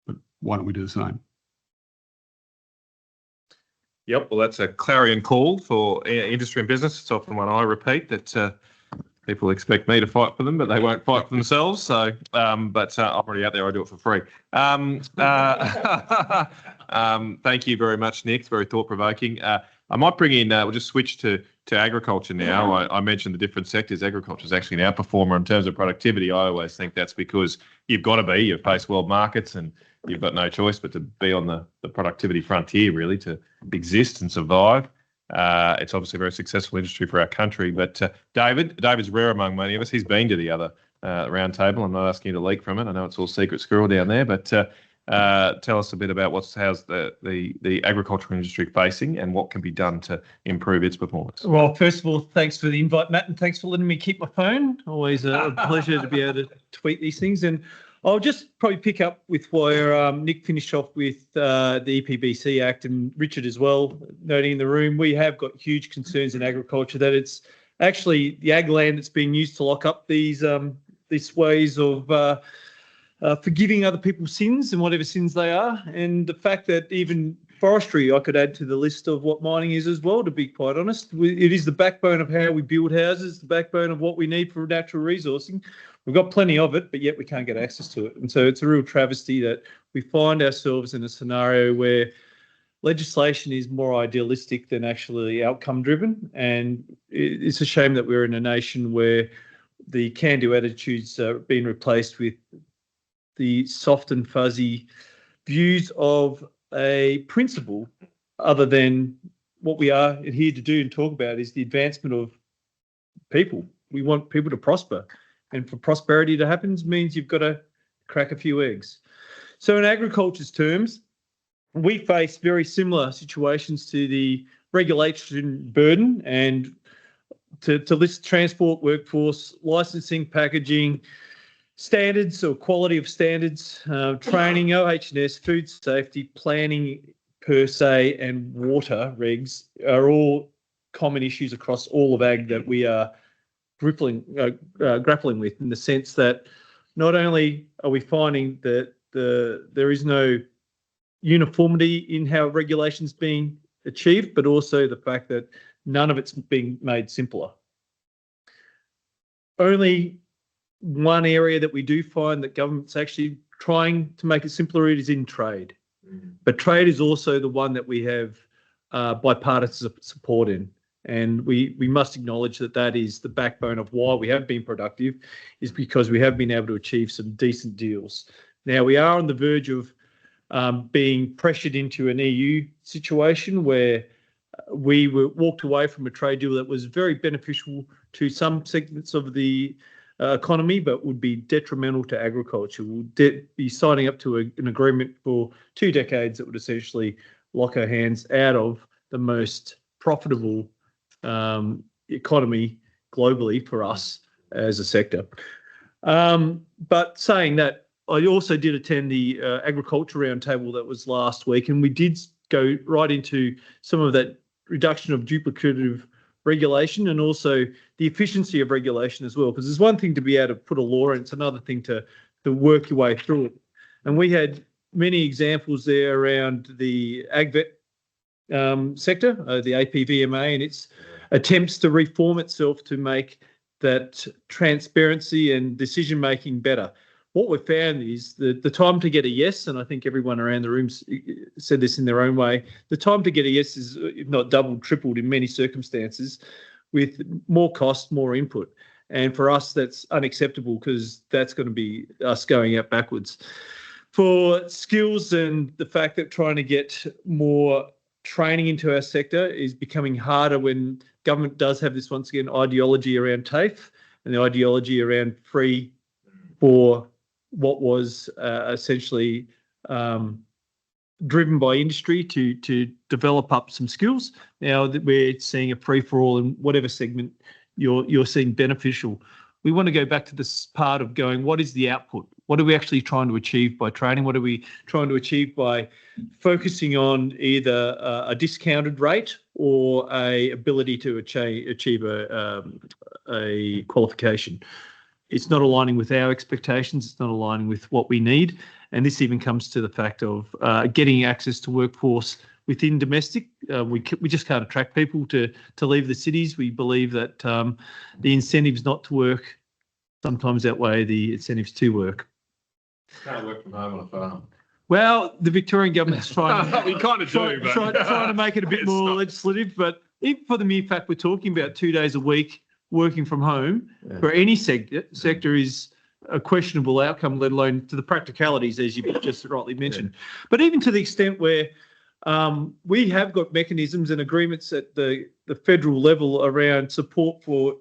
But why don't we do the same? Yep, well, that's a clarion call for industry and business. It's often one I repeat that people expect me to fight for them, but they won't fight for themselves. So, but I'm already out there. I do it for free. Thank you very much, Nick. It's very thought-provoking. I might bring in, we'll just switch to agriculture now. I mentioned the different sectors. Agriculture is actually an outperformer in terms of productivity. I always think that's because you've got to be. You face world markets and you've got no choice but to be on the productivity frontier, really, to exist and survive. It's obviously a very successful industry for our country. But David's rare among many of us. He's been to the other roundtable. I'm not asking you to leak from it. I know it's all secret squirrel down there, but tell us a bit about how's the agricultural industry facing and what can be done to improve its performance. Well, first of all, thanks for the invite, Matt, and thanks for letting me keep my phone. Always a pleasure to be able to tweet these things. And I'll just probably pick up with where Nick finished off with the EPBC Act, and Richard as well, noting in the room, we have got huge concerns in agriculture that it's actually the ag land that's being used to lock up these ways of forgiving other people's sins and whatever sins they are. And the fact that even forestry, I could add to the list of what mining is as well, to be quite honest. It is the backbone of how we build houses, the backbone of what we need for natural resourcing. We've got plenty of it, but yet we can't get access to it. And so it's a real travesty that we find ourselves in a scenario where legislation is more idealistic than actually outcome driven. And it's a shame that we're in a nation where the can-do attitudes are being replaced with the soft and fuzzy views of a principle, other than what we are here to do and talk about is the advancement of people. We want people to prosper. And for prosperity to happen means you've got to crack a few eggs. So in agriculture's terms, we face very similar situations to the regulation burden, and to list transport, workforce, licensing, packaging, standards or quality of standards, training, OH&S, food safety, planning per se, and water regs are all common issues across all of ag that we are grappling with, in the sense that not only are we finding that there is no uniformity in how regulations being achieved, but also the fact that none of it's being made simpler. Only one area that we do find that government's actually trying to make it simpler is in trade. But trade is also the one that we have bipartisan support in. And we must acknowledge that that is the backbone of why we have been productive, is because we have been able to achieve some decent deals. Now, we are on the verge of being pressured into an EU situation where we walked away from a trade deal that was very beneficial to some segments of the economy, but would be detrimental to agriculture. We'll be signing up to an agreement for 2 decades that would essentially lock our hands out of the most profitable economy globally for us as a sector. But saying that, I also did attend the agriculture roundtable that was last week, and we did go right into some of that reduction of duplicative regulation and also the efficiency of regulation as well. Because there's one thing to be able to put a law in, it's another thing to work your way through it. And we had many examples there around the AgVet sector, the APVMA, and its attempts to reform itself to make that transparency and decision making better. What we've found is the time to get a yes, and I think everyone around the room said this in their own way, the time to get a yes is, if not doubled, tripled in many circumstances, with more cost, more input. And for us, that's unacceptable, because that's going to be us going out backwards. For skills and the fact that trying to get more training into our sector is becoming harder when government does have this, once again, ideology around TAFE and the ideology around free for what was essentially driven by industry to develop up some skills. Now that we're seeing a free-for-all in whatever segment you're seeing beneficial. We want to go back to this part of going, what is the output? What are we actually trying to achieve by training? What are we trying to achieve by focusing on either a discounted rate or a ability to achieve a qualification? It's not aligning with our expectations. It's not aligning with what we need. And this even comes to the fact of getting access to workforce within domestic. We just can't attract people to leave the cities. We believe that the incentives not to work sometimes outweigh the incentives to work. Can't work from home on a farm. Well, the Victorian government's trying We kind of do, but trying to make it a bit more legislative. But even for the mere fact we're talking about 2 days a week working from home for any sector is a questionable outcome, let alone to the practicalities, as you just rightly mentioned. But even to the extent where we have got mechanisms and agreements at the federal level around support for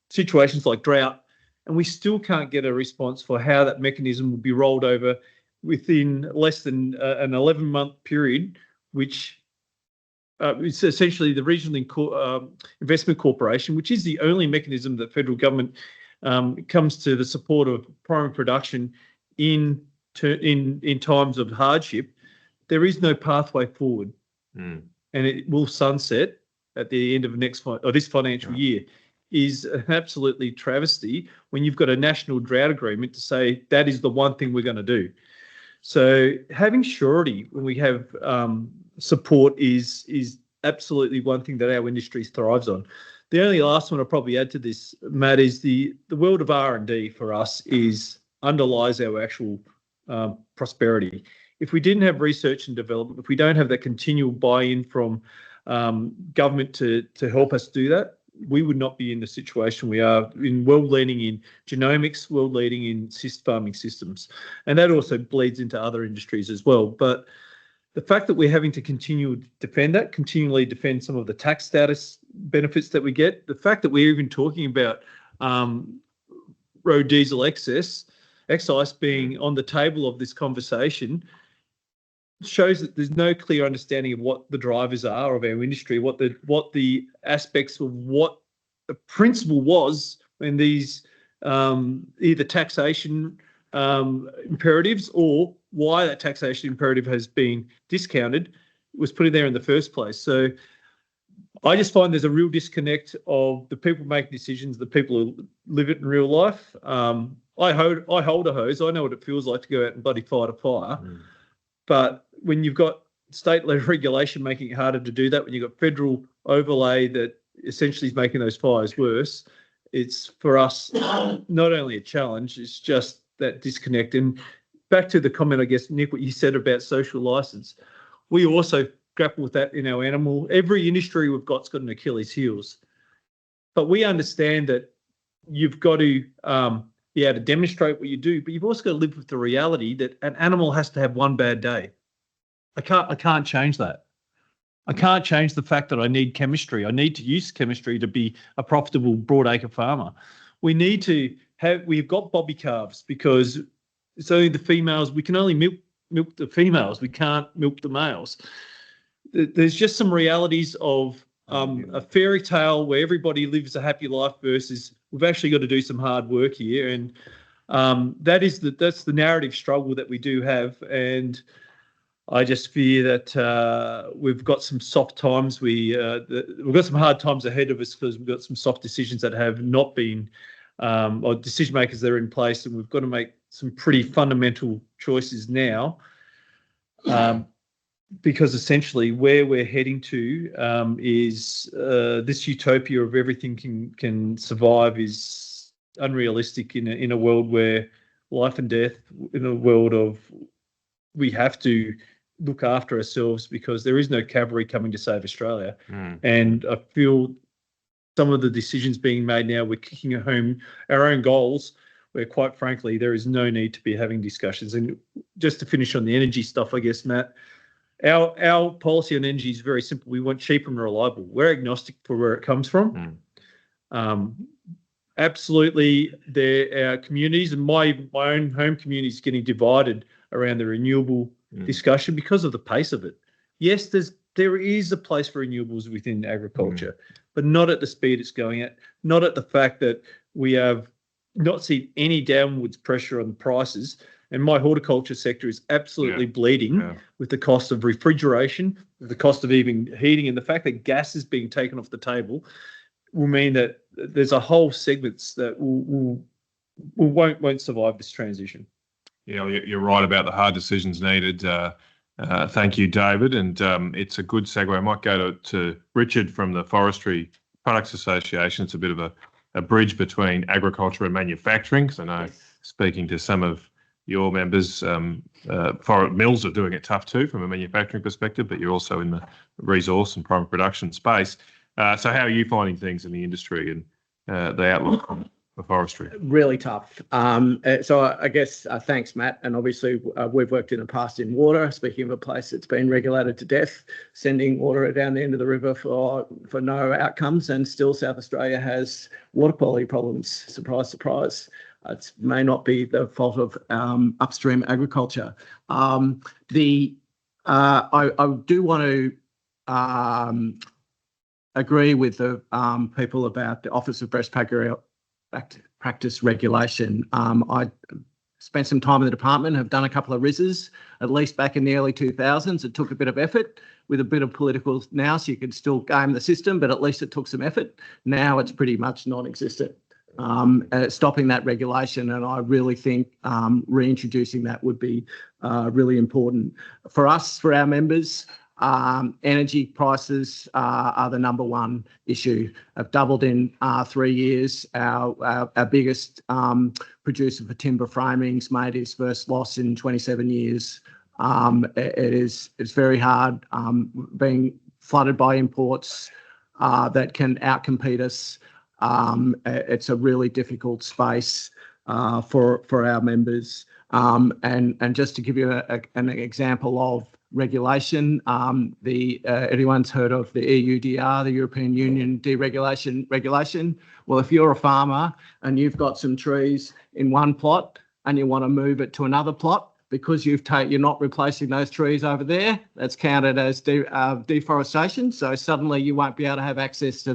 situations like drought, and we still can't get a response for how that mechanism will be rolled over within less than an 11-month period, which it's essentially the Regional Investment Corporation, which is the only mechanism that federal government comes to the support of primary production in times of hardship. There is no pathway forward, and it will sunset at the end of this financial year. Is an absolutely travesty when you've got a national drought agreement to say that is the one thing we're going to do. So having surety when we have support is absolutely one thing that our industry thrives on. The only last one I'll probably add to this, Matt, is the world of R&D for us underlies our actual prosperity. If we didn't have research and development, if we don't have that continual buy-in from government to help us do that, we would not be in the situation we are in, world leading in genomics, world leading in farming systems. And that also bleeds into other industries as well. But the fact that we're having to continually defend some of the tax status benefits that we get, the fact that we're even talking about road diesel excise being on the table of this conversation shows that there's no clear understanding of what the drivers are of our industry, what the aspects of what the principle was when these either taxation imperatives or why that taxation imperative has been discounted was put in there in the first place. So I just find there's a real disconnect of the people making decisions, the people who live it in real life. I hold a hose. I know what it feels like to go out and bloody fight a fire. But when you've got state-led regulation making it harder to do that, when you've got federal overlay that essentially is making those fires worse, it's for us not only a challenge, it's just that disconnect. And back to the comment, I guess, Nick, what you said about social license, we also grapple with that in our animal. Every industry we've got's got an Achilles heels, but we understand that you've got to be able to demonstrate what you do, but you've also got to live with the reality that an animal has to have one bad day. I can't change that. I can't change the fact that I need chemistry. I need to use chemistry to be a profitable broadacre farmer. We've got bobby calves because it's only the females. We can only milk the females. We can't milk the males. There's just some realities of a fairy tale where everybody lives a happy life versus we've actually got to do some hard work here. And that's the narrative struggle that we do have. And I just fear that we've got some soft times. We've got some hard times ahead of us because we've got some soft decisions that have not been, or decision makers that are in place, and we've got to make some pretty fundamental choices now. Because essentially where we're heading to is this utopia of everything can survive is unrealistic in a world where life and death, in a world of we have to look after ourselves because there is no cavalry coming to save Australia. And I feel some of the decisions being made now, we're kicking home our own goals, where quite frankly, there is no need to be having discussions. And just to finish on the energy stuff, I guess, Matt, our policy on energy is very simple. We want cheap and reliable. We're agnostic for where it comes from. Absolutely, our communities, and my own home community is getting divided around the renewable discussion because of the pace of it. Yes, there is a place for renewables within agriculture, but not at the speed it's going at, not at the fact that we have not seen any downwards pressure on the prices. And my horticulture sector is absolutely bleeding with the cost of refrigeration, with the cost of even heating, and the fact that gas is being taken off the table will mean that there's a whole segments that won't survive this transition. Yeah, you're right about the hard decisions needed. Thank you, David. And it's a good segue. I might go to Richard from the Forestry Products Association. It's a bit of a bridge between agriculture and manufacturing, because I know speaking to some of your members, forest mills are doing it tough too from a manufacturing perspective, but you're also in the resource and primary production space. So how are you finding things in the industry and the outlook for forestry? Really tough. So I guess thanks, Matt. And obviously we've worked in the past in water, speaking of a place that's been regulated to death, sending water down the end of the river for no outcomes. And still South Australia has water quality problems. Surprise, surprise. It may not be the fault of upstream agriculture. I do want to agree with the people about the Office of Best Practice Regulation. I spent some time in the department, have done a couple of RISs, at least back in the early 2000s. It took a bit of effort with a bit of political now, so you could still game the system, but at least it took some effort. Now it's pretty much non-existent. Stopping that regulation, and I really think reintroducing that would be really important for us, for our members. Energy prices are the number one issue. Have doubled in 3 years. Our biggest producer for timber framings made his first loss in 27 years. It's very hard being flooded by imports that can outcompete us. It's a really difficult space for our members. And just to give you an example of regulation, everyone's heard of the EUDR, the European Union Deregulation Regulation. Well, if you're a farmer and you've got some trees in one plot and you want to move it to another plot, because you're not replacing those trees over there, that's counted as deforestation. So suddenly you won't be able to have access to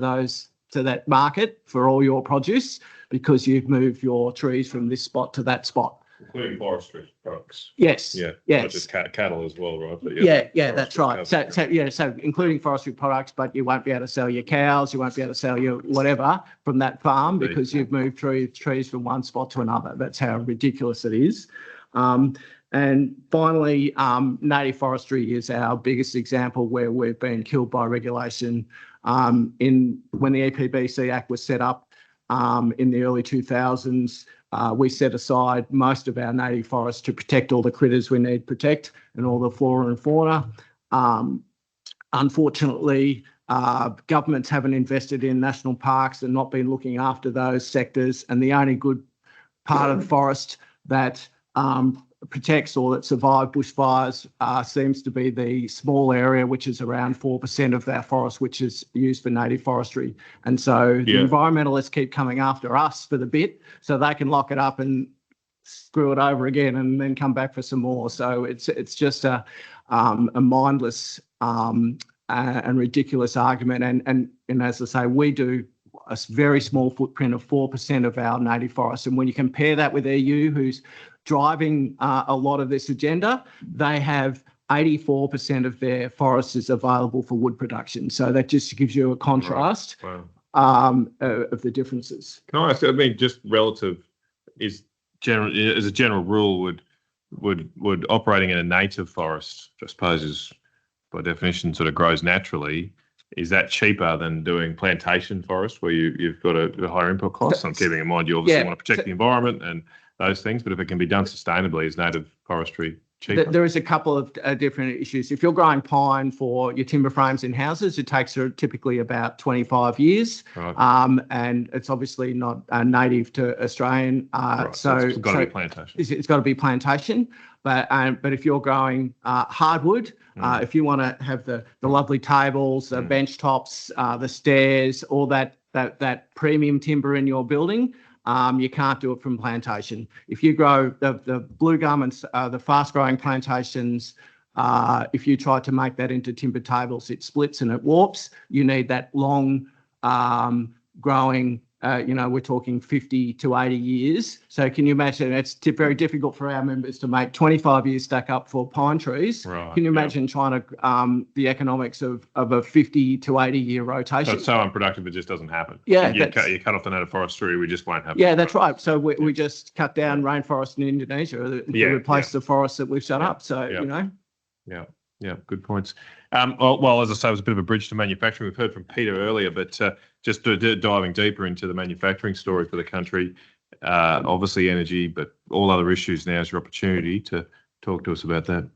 that market for all your produce because you've moved your trees from this spot to that spot. Including forestry products. Yes. Yeah. Yes. Not just cattle as well, right? But yeah, that's right. So including forestry products, but you won't be able to sell your cows, you won't be able to sell your whatever from that farm because you've moved trees from one spot to another. That's how ridiculous it is. And finally, native forestry is our biggest example where we've been killed by regulation. When the EPBC Act was set up in the early 2000s, we set aside most of our native forests to protect all the critters we need to protect and all the flora and fauna. Unfortunately, governments haven't invested in national parks and not been looking after those sectors. And the only good part of the forest that protects or that survive bushfires seems to be the small area, which is around 4% of that forest, which is used for native forestry. And so the environmentalists keep coming after us for the bit so they can lock it up and screw it over again and then come back for some more. So it's just a mindless and ridiculous argument. And as I say, we do a very small footprint of 4% of our native forests. And when you compare that with EU, who's driving a lot of this agenda, they have 84% of their forests is available for wood production. So that just gives you a contrast of the differences. Can I ask, I mean, just relative is general as a general rule, would operating in a native forest, which I suppose is by definition sort of grows naturally, is that cheaper than doing plantation forest where you've got a higher input cost? I'm keeping in mind you obviously want to protect the environment and those things, but if it can be done sustainably, is native forestry cheaper? There is a couple of different issues. If you're growing pine for your timber frames in houses, it takes typically about 25 years, and it's obviously not native to Australian. So it's got to be plantation. It's got to be plantation. But if you're growing hardwood, if you want to have the lovely tables, the bench tops, the stairs, all that premium timber in your building, you can't do it from plantation. If you grow the blue gum and the fast-growing plantations, if you try to make that into timber tables, it splits and it warps. You need that long growing. We're talking 50 to 80 years. So can you imagine? It's very difficult for our members to make 25 years stack up for pine trees. Right, can you imagine trying to the economics of a 50 to 80 year rotation? So it's so unproductive, it just doesn't happen. Yeah, you cut off the native forestry, we just won't have. Yeah, that's right. So we just cut down rainforest in Indonesia to replace the forests that we've shut up. So Yeah, good points. Well, as I say, it was a bit of a bridge to manufacturing. We've heard from Peter earlier, but just diving deeper into the manufacturing story for the country, obviously energy, but all other issues. Now is your opportunity to talk to us about that.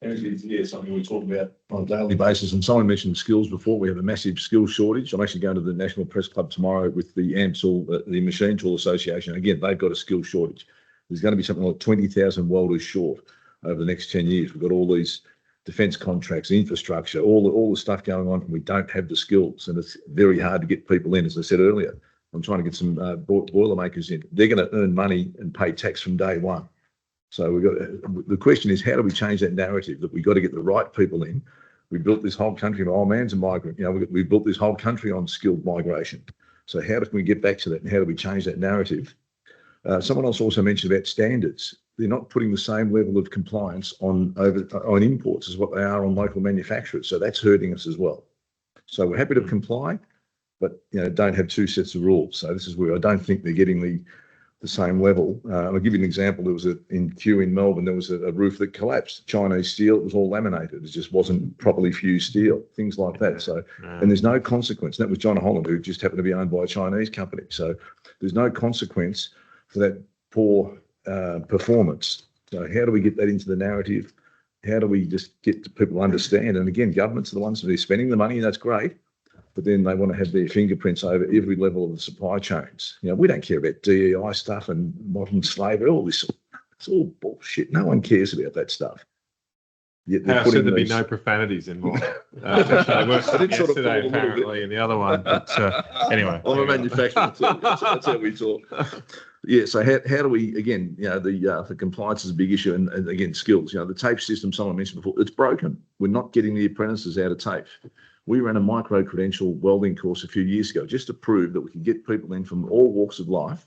Energy is something we talk about on a daily basis. And someone mentioned skills before. We have a massive skills shortage. I'm actually going to the National Press Club tomorrow with the AMTOOL, the Machine Tool Association. Again, they've got a skills shortage. There's going to be something like 20,000 welders short over the next 10 years. We've got all these defence contracts, infrastructure, all the stuff going on, and we don't have the skills, and it's very hard to get people in. As I said earlier, I'm trying to get some boiler makers in. They're going to earn money and pay tax from day one. So the question is, how do we change that narrative that we've got to get the right people in? We built this whole country, old man's a migrant. We built this whole country on skilled migration. So how do we get back to that, and how do we change that narrative? Someone else also mentioned about standards. They're not putting the same level of compliance on imports as what they are on local manufacturers. So that's hurting us as well. So we're happy to comply, but don't have two sets of rules. So this is where I don't think they're getting the same level. I'll give you an example. There was in Kew in Melbourne, there was a roof that collapsed. Chinese steel, it was all laminated. It just wasn't properly fused steel, things like that. So, and there's no consequence. That was John Holland, who just happened to be owned by a Chinese company. So there's no consequence for that poor performance. So how do we get that into the narrative? How do we just get people to understand? And again, governments are the ones that are spending the money, and that's great, but then they want to have their fingerprints over every level of the supply chains. We don't care about DEI stuff and modern slavery, all this. It's all bullshit. No one cares about that stuff. How should there be no profanities involved? They were yesterday, apparently, in the other one. But anyway. I'm a manufacturer, too. That's how we talk. Yeah, so how do we, again, the compliance is a big issue, and again, skills. The TAFE system, someone mentioned before, it's broken. We're not getting the apprentices out of TAFE. We ran a micro-credential welding course a few years ago just to prove that we could get people in from all walks of life.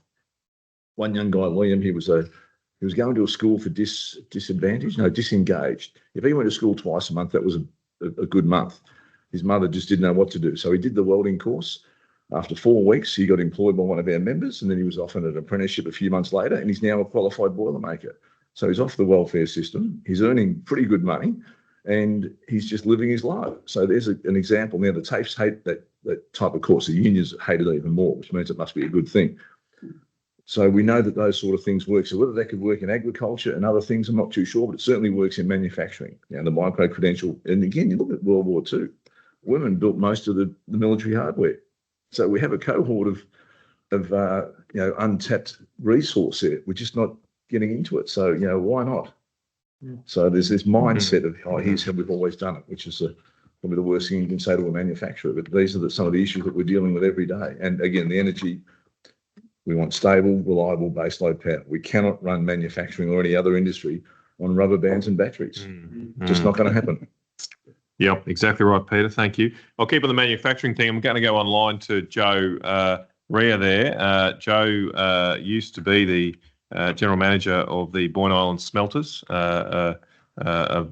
One young guy, Liam, he was going to a school for disengaged. If he went to school twice a month, that was a good month. His mother just didn't know what to do. So he did the welding course. After 4 weeks, he got employed by one of our members, and then he was offered an apprenticeship a few months later, and he's now a qualified Boilermaker. So he's off the welfare system. He's earning pretty good money, and he's just living his life. So there's an example. Now the TAFEs hate that type of course. The unions hate it even more, which means it must be a good thing. So we know that those sort of things work. So whether that could work in agriculture and other things, I'm not too sure, but it certainly works in manufacturing. You know, the micro-credential. And again, you look at World War II. Women built most of the military hardware. So we have a cohort of untapped resource there. We're just not getting into it. So, why not? So there's this mindset of, here's how we've always done it, which is probably the worst thing you can say to a manufacturer. But these are some of the issues that we're dealing with every day. And again, the energy, we want stable, reliable baseload power. We cannot run manufacturing or any other industry on rubber bands and batteries. Just not going to happen. Yep, exactly right, Peter. Thank you. I'll keep on the manufacturing thing. I'm going to go online to Joe Rea there. Joe used to be the general manager of the Boyne Island Smelters, a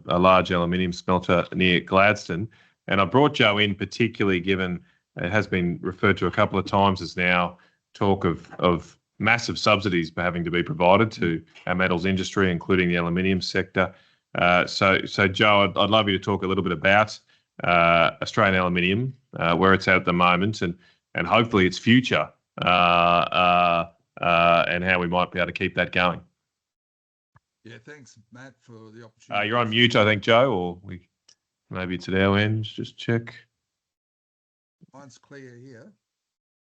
large aluminium smelter near Gladstone. And I brought Joe in particularly given it has been referred to a couple of times as now talk of massive subsidies having to be provided to our metals industry, including the aluminium sector. So Joe, I'd love you to talk a little bit about Australian aluminium, where it's at the moment, and hopefully its future, and how we might be able to keep that going. Yeah, thanks, Matt, for the opportunity. You're on mute, I think, Joe, or maybe it's at our end. Just check. Mine's clear here.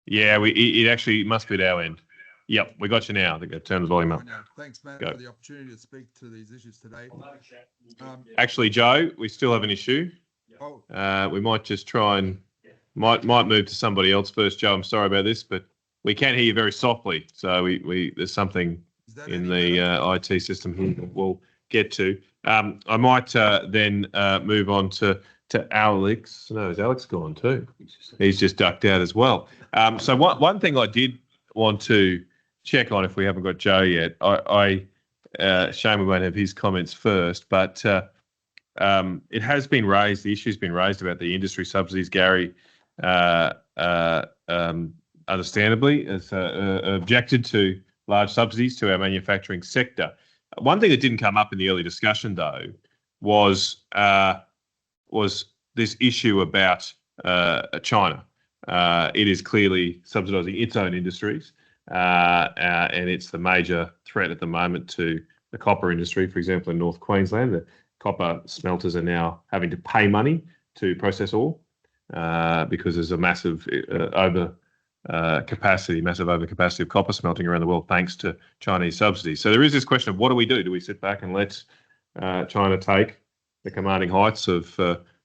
Yeah, it actually must be at our end. Yep, we got you now. I think I turned the volume up. Thanks, Matt, Go. for the opportunity to speak to these issues today. Actually, Joe, we still have an issue. We might just try and might move to somebody else first. Joe, I'm sorry about this, but we can hear you very softly. So there's something in the IT system here we'll get to. I might then move on to Alex. No, is Alex gone too? He's just ducked out as well. So one thing I did want to check on, if we haven't got Joe yet, shame we won't have his comments first, but it has been raised, the issue's been raised about the industry subsidies. Gary understandably has objected to large subsidies to our manufacturing sector. One thing that didn't come up in the early discussion, though, was this issue about China. It is clearly subsidising its own industries, and it's the major threat at the moment to the copper industry. For example, in North Queensland, the copper smelters are now having to pay money to process ore because there's a massive overcapacity of copper smelting around the world thanks to Chinese subsidies. So there is this question of what do we do? Do we sit back and let China take the commanding heights of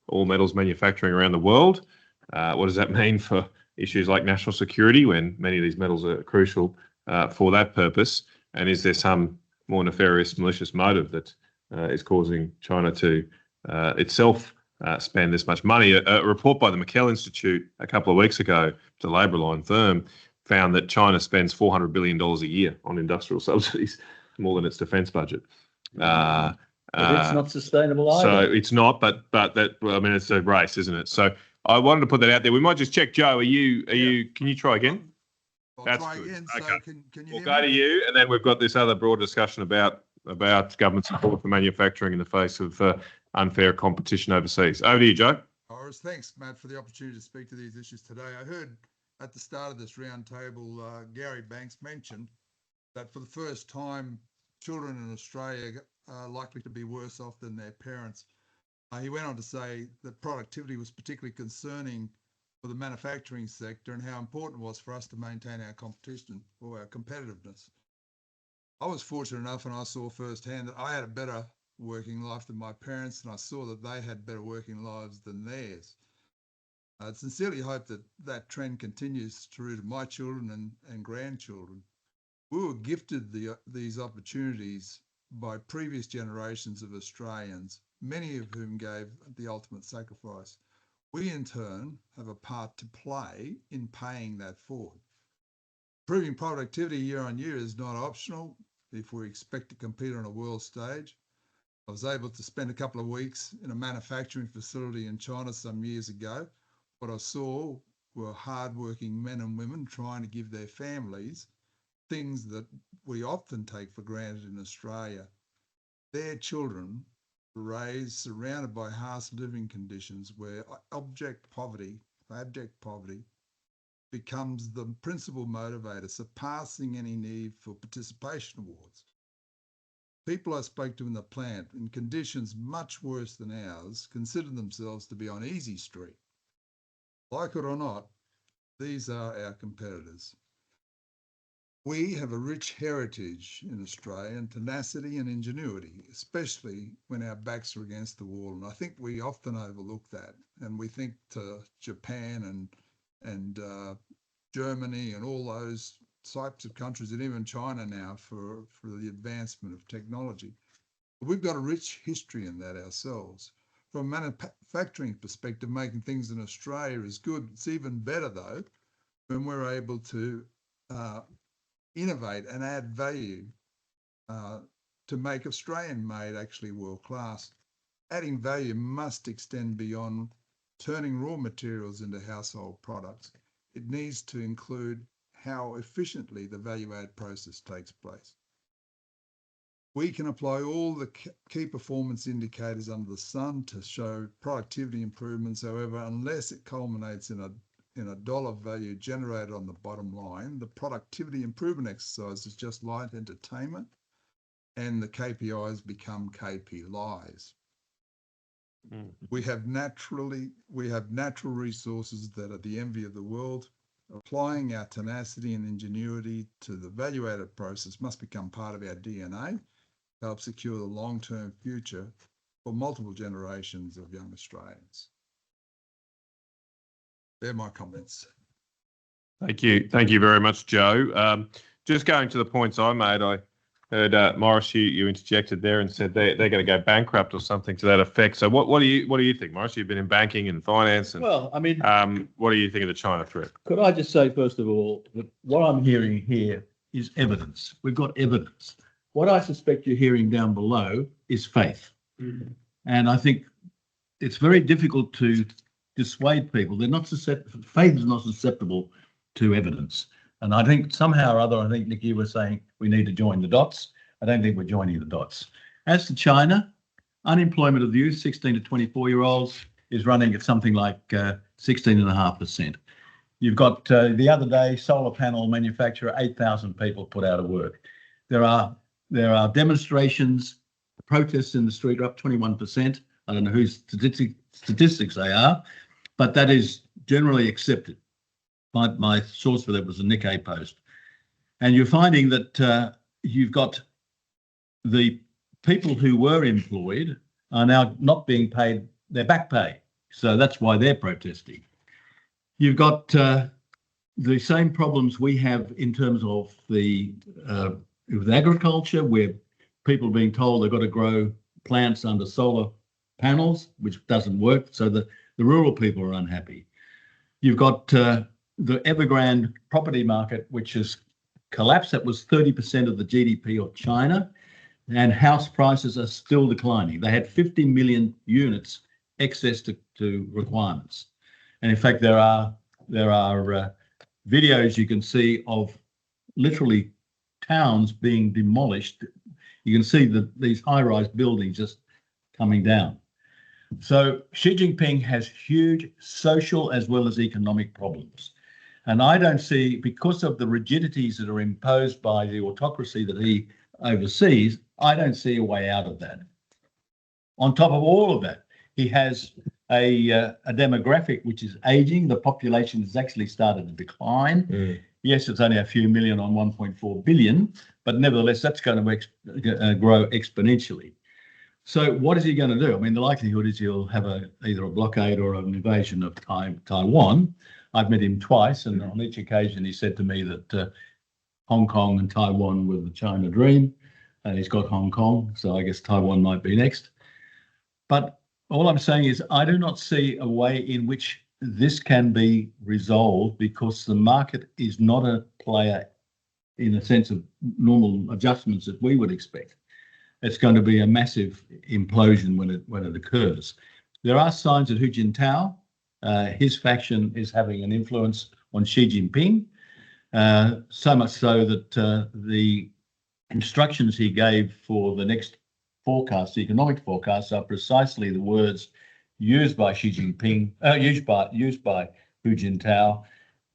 all metals manufacturing around the world? What does that mean for issues like national security when many of these metals are crucial for that purpose? And is there some more nefarious, malicious motive that is causing China to itself spend this much money? A report by the McKell Institute a couple of weeks ago, the labour line firm, found that China spends $400 billion a year on industrial subsidies, more than its defence budget. But it's not sustainable either. So it's not, but that, I mean, it's a race, isn't it? So I wanted to put that out there. We might just check, Joe. Can you try again? I'll try again. Okay. So can you We'll hear go me? to you, and then we've got this other broad discussion about government support for manufacturing in the face of unfair competition overseas. Over to you, Joe. Horace, thanks, Matt, for the opportunity to speak to these issues today. I heard at the start of this roundtable, Gary Banks mentioned that for the first time, children in Australia are likely to be worse off than their parents. He went on to say that productivity was particularly concerning for the manufacturing sector and how important it was for us to maintain our competition or our competitiveness. I was fortunate enough and I saw firsthand that I had a better working life than my parents, and I saw that they had better working lives than theirs. I sincerely hope that that trend continues through to my children and grandchildren. We were gifted these opportunities by previous generations of Australians, many of whom gave the ultimate sacrifice. We, in turn, have a part to play in paying that forward. Improving productivity year on year is not optional if we expect to compete on a world stage. I was able to spend a couple of weeks in a manufacturing facility in China some years ago. What I saw were hardworking men and women trying to give their families things that we often take for granted in Australia. their children raised surrounded by harsh living conditions where abject poverty becomes the principal motivator, surpassing any need for participation awards. People I spoke to in the plant, in conditions much worse than ours, consider themselves to be on easy street. Like it or not, these are our competitors. We have a rich heritage in Australia and tenacity and ingenuity, especially when our backs are against the wall. And I think we often overlook that. And we think to Japan and Germany and all those types of countries, and even China now for the advancement of technology. But we've got a rich history in that ourselves. From a manufacturing perspective, making things in Australia is good. It's even better, though, when we're able to innovate and add value to make Australian-made actually world-class. Adding value must extend beyond turning raw materials into household products. It needs to include how efficiently the value-add process takes place. We can apply all the key performance indicators under the sun to show productivity improvements. However, unless it culminates in a dollar value generated on the bottom line, the productivity improvement exercise is just light entertainment, and the KPIs become KPIs. We have natural resources that are the envy of the world. Applying our tenacity and ingenuity to the value-added process must become part of our DNA to help secure the long-term future for multiple generations of young Australians. They're my comments. Thank you. Thank you very much, Joe. Just going to the points I made, I heard Morris, you interjected there and said they're going to go bankrupt or something to that effect. So what do you think, Morris? You've been in banking and finance, and Well, I mean, what do you think of the China threat? could I just say, first of all, that what I'm hearing here is evidence. We've got evidence. What I suspect you're hearing down below is faith. And I think it's very difficult to dissuade people. They're not susceptible. Faith is not susceptible to evidence. And I think somehow or other, I think, Nick, you were saying we need to join the dots. I don't think we're joining the dots. As to China, unemployment of the youth, 16 to 24-year-olds, is running at something like 16.5%. You've got the other day, solar panel manufacturer, 8,000 people put out of work. There are demonstrations, protests in the street are up 21%. I don't know whose statistics they are, but that is generally accepted. My source for that was a Nikkei post. And you're finding that you've got the people who were employed are now not being paid their back pay. So that's why they're protesting. You've got the same problems we have in terms of with agriculture, where people are being told they've got to grow plants under solar panels, which doesn't work. So the rural people are unhappy. You've got the Evergrande property market, which has collapsed. That was 30% of the GDP of China, and house prices are still declining. They had 50 million units excess to requirements. And in fact, there are videos you can see of literally towns being demolished. You can see these high-rise buildings just coming down. So Xi Jinping has huge social as well as economic problems. And I don't see, because of the rigidities that are imposed by the autocracy that he oversees, I don't see a way out of that. On top of all of that, he has a demographic which is aging. The population has actually started to decline. Yes, it's only a few million on 1.4 billion, but nevertheless, that's going to grow exponentially. So what is he going to do? I mean, the likelihood is he'll have either a blockade or an invasion of Taiwan. I've met him twice, and on each occasion he said to me that Hong Kong and Taiwan were the China dream, and he's got Hong Kong, so I guess Taiwan might be next. But all I'm saying is I do not see a way in which this can be resolved, because the market is not a player in the sense of normal adjustments that we would expect. It's going to be a massive implosion when it occurs. There are signs that Hu Jintao, his faction, is having an influence on Xi Jinping, so much so that the instructions he gave for the next forecasts, the economic forecasts, are precisely the words used by Xi Jinping, used by Hu Jintao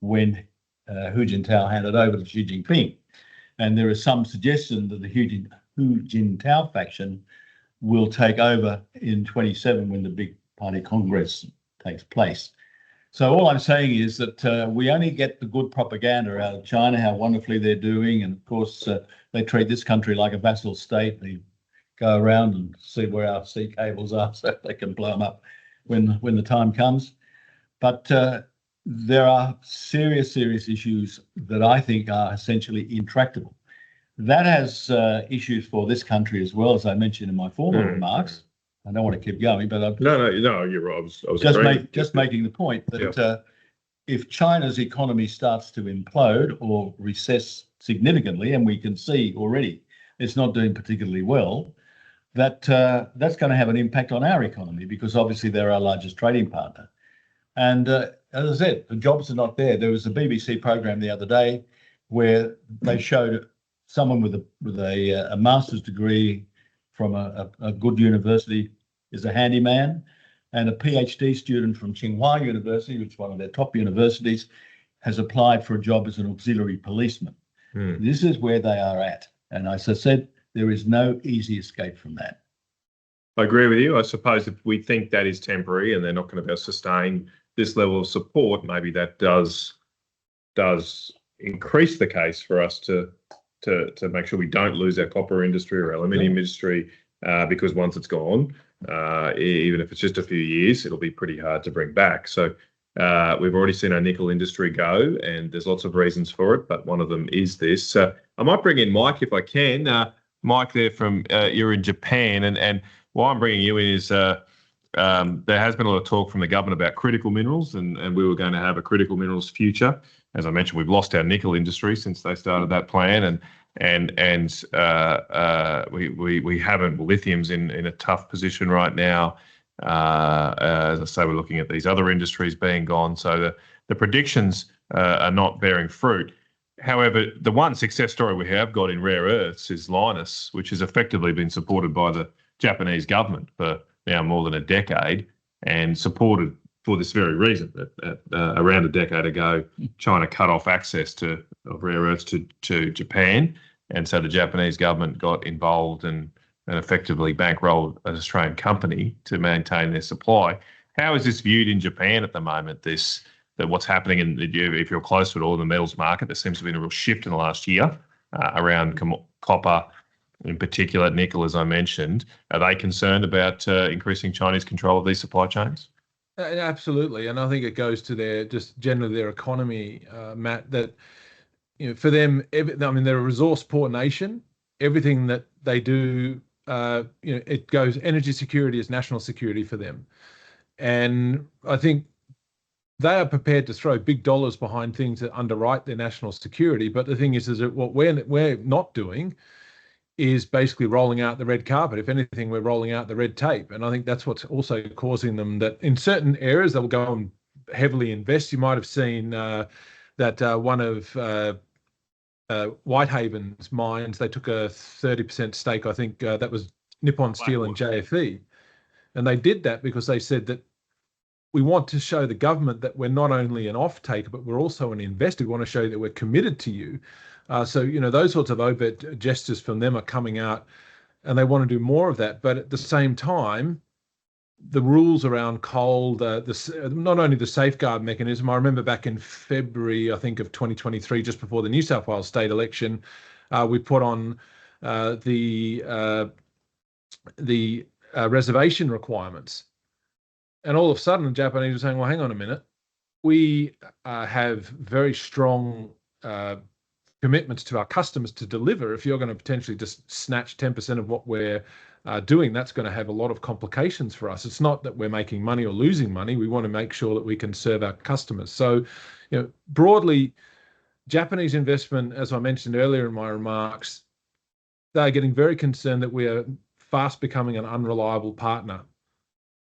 when Hu Jintao handed over to Xi Jinping. And there is some suggestion that the Hu Jintao faction will take over in 27 when the big party congress takes place. So all I'm saying is that we only get the good propaganda out of China, how wonderfully they're doing. And of course, they treat this country like a vassal state. They go around and see where our sea cables are so they can blow them up when the time comes. But there are serious issues that I think are essentially intractable. That has issues for this country as well, as I mentioned in my former remarks. I don't want to keep going, but I've No, you're right. I was just making the point that if China's economy starts to implode or recess significantly, and we can see already it's not doing particularly well, that's going to have an impact on our economy because obviously they're our largest trading partner. And as I said, the jobs are not there. There was a BBC program the other day where they showed someone with a master's degree from a good university is a handyman, and a PhD student from Tsinghua University, which is one of their top universities, has applied for a job as an auxiliary policeman. This is where they are at. And as I said, there is no easy escape from that. I agree with you. I suppose if we think that is temporary and they're not going to be able to sustain this level of support, maybe that does increase the case for us to make sure we don't lose our copper industry or aluminium industry, because once it's gone, even if it's just a few years, it'll be pretty hard to bring back. So we've already seen our nickel industry go, and there's lots of reasons for it, but one of them is this. So I might bring in Mike if I can. Mike, there from you're in Japan, and why I'm bringing you in is there has been a lot of talk from the government about critical minerals, and we were going to have a critical minerals future. As I mentioned, we've lost our nickel industry since they started that plan, and we haven't. Lithium's in a tough position right now. As I say, we're looking at these other industries being gone, so the predictions are not bearing fruit. However, the one success story we have got in rare earths is Lynas, which has effectively been supported by the Japanese government for now more than a decade, and supported for this very reason that around a decade ago, China cut off access of rare earths to Japan. And so the Japanese government got involved and effectively bankrolled an Australian company to maintain their supply. How is this viewed in Japan at the moment, that what's happening if you're close to it all in the metals market? There seems to have been a real shift in the last year around copper, in particular nickel, as I mentioned. Are they concerned about increasing Chinese control of these supply chains? Absolutely, and I think it goes to generally their economy, Matt. That for them, they're a resource poor nation. Everything that they do, it goes. Energy security is national security for them, and I think they are prepared to throw big dollars behind things that underwrite their national security. But the thing is that what we're not doing is basically rolling out the red carpet. If anything, we're rolling out the red tape. And I think that's what's also causing them that in certain areas they'll go and heavily invest. You might have seen that one of Whitehaven's mines, they took a 30% stake. I think that was Nippon Steel and JFE. And they did that because they said that we want to show the government that we're not only an off-taker, but we're also an investor. We want to show that we're committed to you. So, those sorts of overt gestures from them are coming out, and they want to do more of that. But at the same time, the rules around coal, not only the safeguard mechanism, I remember back in February, I think, of 2023, just before the New South Wales state election, we put on the reservation requirements. And all of a sudden, the Japanese were saying, well, hang on a minute, we have very strong commitments to our customers to deliver. If you're going to potentially just snatch 10% of what we're doing, that's going to have a lot of complications for us. It's not that we're making money or losing money. We want to make sure that we can serve our customers. So, broadly, Japanese investment, as I mentioned earlier in my remarks, they're getting very concerned that we are fast becoming an unreliable partner.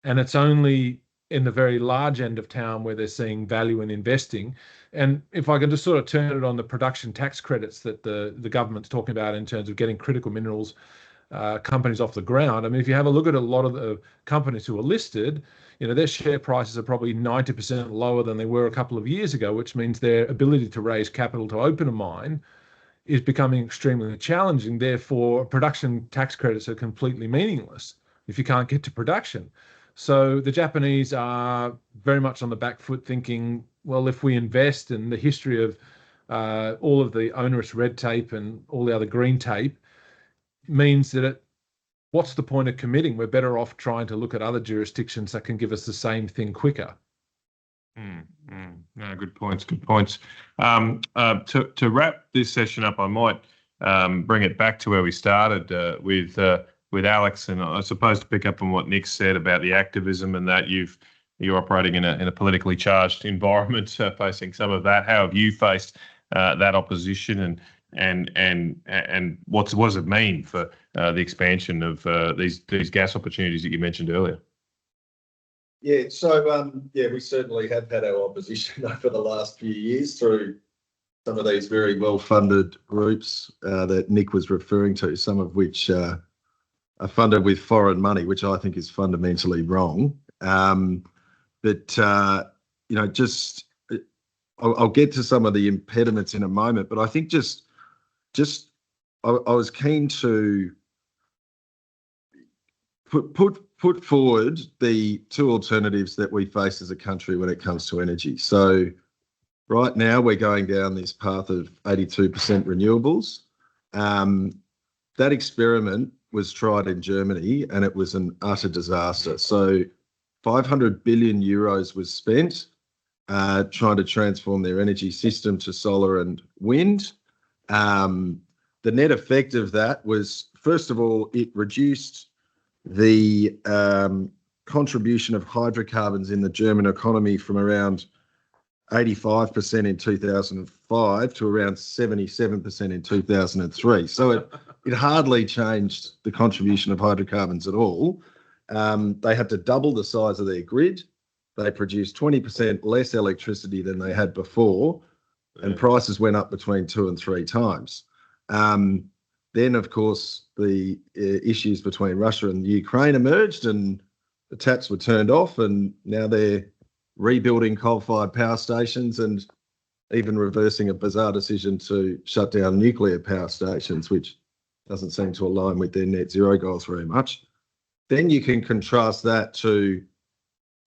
And it's only in the very large end of town where they're seeing value in investing. And if I can just sort of turn it on the production tax credits that the government's talking about in terms of getting critical minerals companies off the ground. I mean, if you have a look at a lot of the companies who are listed, their share prices are probably 90% lower than they were a couple of years ago, which means their ability to raise capital to open a mine is becoming extremely challenging. Therefore, production tax credits are completely meaningless if you can't get to production. So the Japanese are very much on the back foot thinking, well, if we invest in the history of all of the onerous red tape and all the other green tape means that what's the point of committing? We're better off trying to look at other jurisdictions that can give us the same thing quicker. No, good points. Good points. To wrap this session up, I might bring it back to where we started with Alex, and I suppose to pick up on what Nick said about the activism and that you're operating in a politically charged environment, facing some of that. How have you faced that opposition, and what does it mean for the expansion of these gas opportunities that you mentioned earlier? Yeah, so we certainly have had our opposition over the last few years through some of these very well-funded groups that Nick was referring to, some of which are funded with foreign money, which I think is fundamentally wrong. I'll get to some of the impediments in a moment, but I think I was keen to put forward the two alternatives that we face as a country when it comes to energy. So right now we're going down this path of 82% renewables. That experiment was tried in Germany and it was an utter disaster. So 500 billion euros was spent trying to transform their energy system to solar and wind. The net effect of that was, first of all, it reduced the contribution of hydrocarbons in the German economy from around 85% in 2005 to around 77% in 2003. So it hardly changed the contribution of hydrocarbons at all. They had to double the size of their grid. They produced 20% less electricity than they had before, and prices went up between 2 and 3 times. Then, of course, the issues between Russia and Ukraine emerged and the taps were turned off, and now they're rebuilding coal-fired power stations and even reversing a bizarre decision to shut down nuclear power stations, which doesn't seem to align with their net zero goals very much. Then you can contrast that to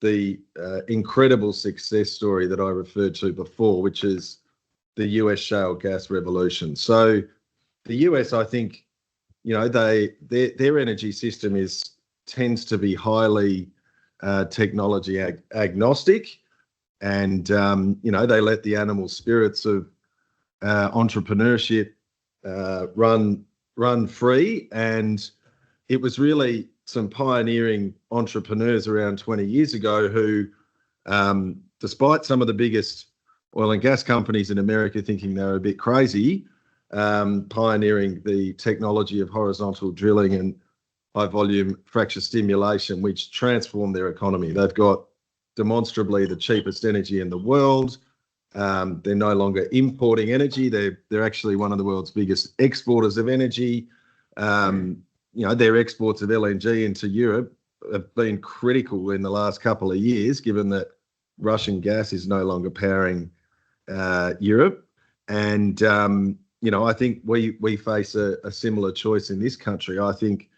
the incredible success story that I referred to before, which is the US shale gas revolution. So the US, I think, their energy system tends to be highly technology agnostic, and they let the animal spirits of entrepreneurship run free. And it was really some pioneering entrepreneurs around 20 years ago who, despite some of the biggest oil and gas companies in America thinking they were a bit crazy, pioneering the technology of horizontal drilling and high volume fracture stimulation, which transformed their economy. They've got demonstrably the cheapest energy in the world. They're no longer importing energy. They're actually one of the world's biggest exporters of energy. Their exports of LNG into Europe have been critical in the last couple of years, given that Russian gas is no longer powering Europe. And I think we face a similar choice in this country. I think,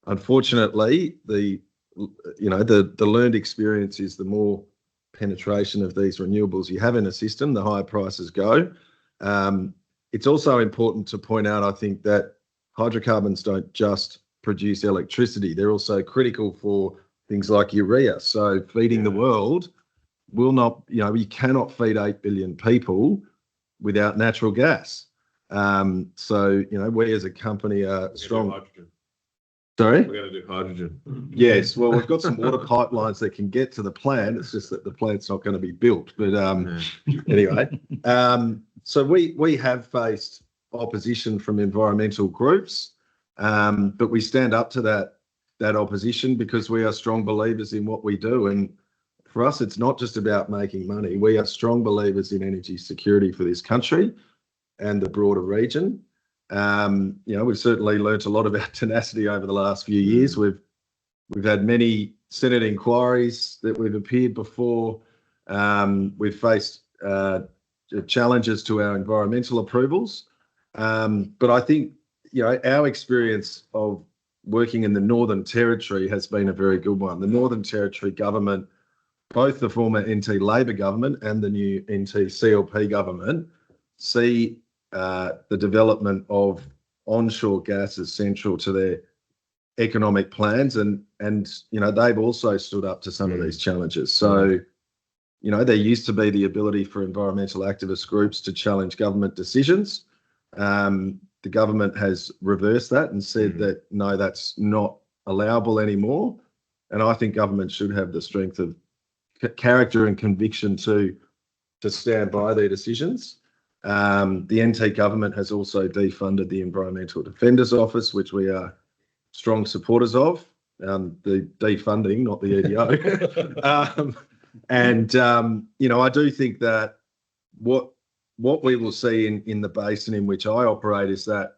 unfortunately, the learned experience is the more penetration of these renewables you have in a system, the higher prices go. It's also important to point out, I think, that hydrocarbons don't just produce electricity. They're also critical for things like urea. So feeding the world will not, you cannot feed 8 billion people without natural gas. We as a company are strong. Hydrogen. Sorry? We're going to do hydrogen. Yes, well, we've got some water pipelines that can get to the plant. It's just that the plant's not going to be built. But anyway, so we have faced opposition from environmental groups, but we stand up to that opposition because we are strong believers in what we do. And for us, it's not just about making money. We are strong believers in energy security for this country and the broader region. We've certainly learnt a lot about tenacity over the last few years. We've had many Senate inquiries that we've appeared before. We've faced challenges to our environmental approvals. But I think, our experience of working in the Northern Territory has been a very good one. The Northern Territory government, both the former NT Labor government and the new NT CLP government, see the development of onshore gas as central to their economic plans, and they've also stood up to some of these challenges. So, there used to be the ability for environmental activist groups to challenge government decisions. The government has reversed that and said that no, that's not allowable anymore. And I think government should have the strength of character and conviction to stand by their decisions. The NT government has also defunded the Environmental Defenders Office, which we are strong supporters of. The defunding, not the EDO. I do think that what we will see in the basin in which I operate is that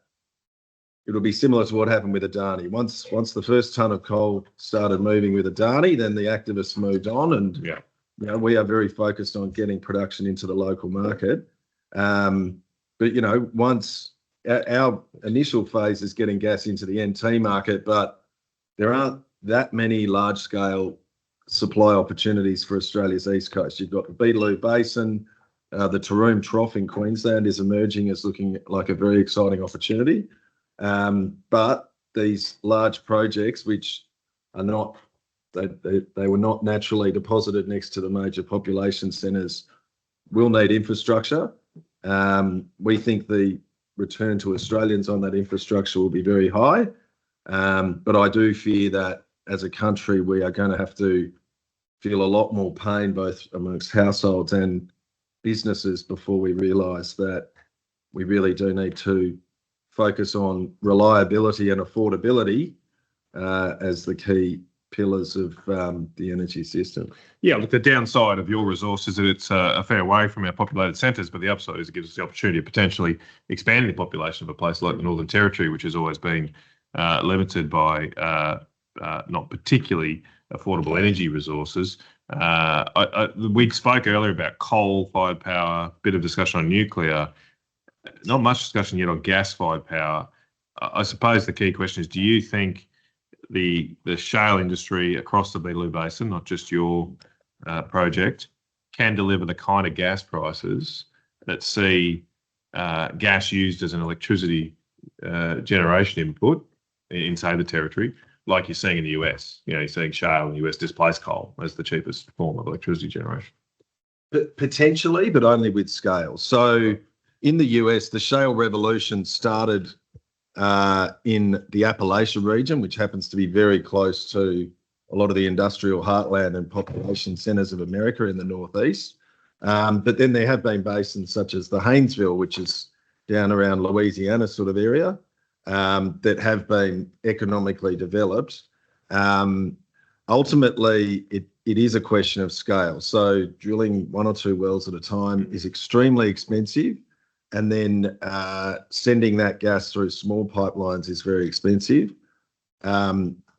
it'll be similar to what happened with Adani. Once the first ton of coal started moving with Adani, then the activists moved on, and we are very focused on getting production into the local market. Once our initial phase is getting gas into the NT market, but there aren't that many large-scale supply opportunities for Australia's east coast. You've got the Beetaloo Basin, the Taroom Trough in Queensland is emerging as looking like a very exciting opportunity. But these large projects, which are not, they were not naturally deposited next to the major population centres, will need infrastructure. We think the return to Australians on that infrastructure will be very high. But I do fear that as a country, we are going to have to feel a lot more pain, both amongst households and businesses, before we realise that we really do need to focus on reliability and affordability as the key pillars of the energy system. Yeah, look, the downside of your resource is that it's a fair way from our populated centres, but the upside is it gives us the opportunity of potentially expanding the population of a place like the Northern Territory, which has always been limited by not particularly affordable energy resources. We spoke earlier about coal-fired power, bit of discussion on nuclear, not much discussion yet on gas-fired power. I suppose the key question is, do you think the shale industry across the Beetaloo Basin, not just your project, can deliver the kind of gas prices that see gas used as an electricity generation input in, say, the Territory, like you're seeing in the US? You're seeing shale in the US displace coal as the cheapest form of electricity generation. Potentially, but only with scale. So in the US, the shale revolution started in the Appalachian region, which happens to be very close to a lot of the industrial heartland and population centres of America in the Northeast. But then there have been basins such as the Haynesville, which is down around Louisiana sort of area, that have been economically developed. Ultimately, it is a question of scale. So drilling 1 or 2 wells at a time is extremely expensive. And then sending that gas through small pipelines is very expensive.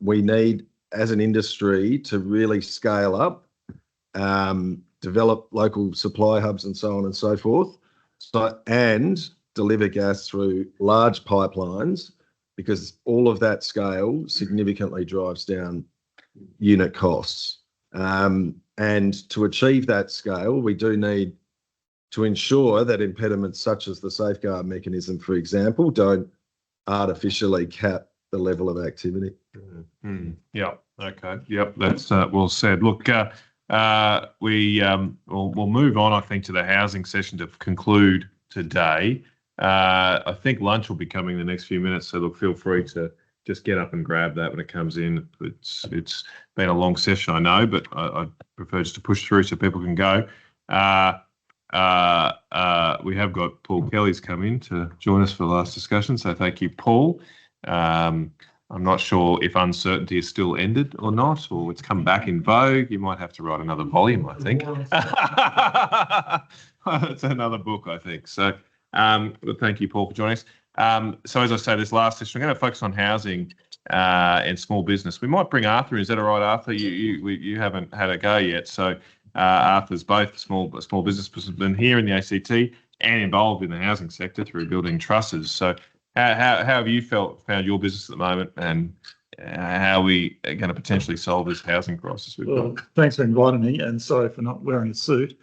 We need, as an industry, to really scale up, develop local supply hubs and so on and so forth, and deliver gas through large pipelines, because all of that scale significantly drives down unit costs. And to achieve that scale, we do need to ensure that impediments such as the safeguard mechanism, for example, don't artificially cap the level of activity. Yeah. Okay. Yep. That's well said. Look, we'll move on, I think, to the housing session to conclude today. I think lunch will be coming in the next few minutes, so look, feel free to just get up and grab that when it comes in. It's been a long session, I know, but I prefer just to push through so people can go. We have got Paul Kelly's come in to join us for the last discussion, so thank you, Paul. I'm not sure if uncertainty is still ended or not, or it's come back in vogue. You might have to write another volume, I think. It's another book, I think. So, but thank you, Paul, for joining us. So as I say, this last session, we're going to focus on housing and small business. We might bring Arthur. Is that all right, Arthur? You haven't had a go yet. So Arthur's both small business person here in the ACT and involved in the housing sector through building trusses. So how have you found your business at the moment, and how are we going to potentially solve this housing crisis we've got? Well, thanks for inviting me, and sorry for not wearing a suit.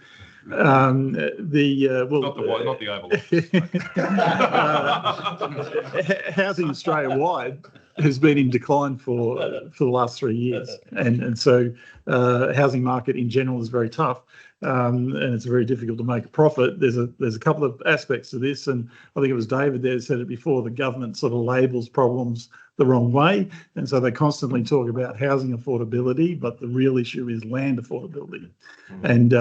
Well, not the Oval Office. Housing Australia wide has been in decline for the last 3 years, and so housing market in general is very tough, and it's very difficult to make a profit. There's a couple of aspects to this, and I think it was David there who said it before. The government sort of labels problems the wrong way, and so they constantly talk about housing affordability, but the real issue is land affordability and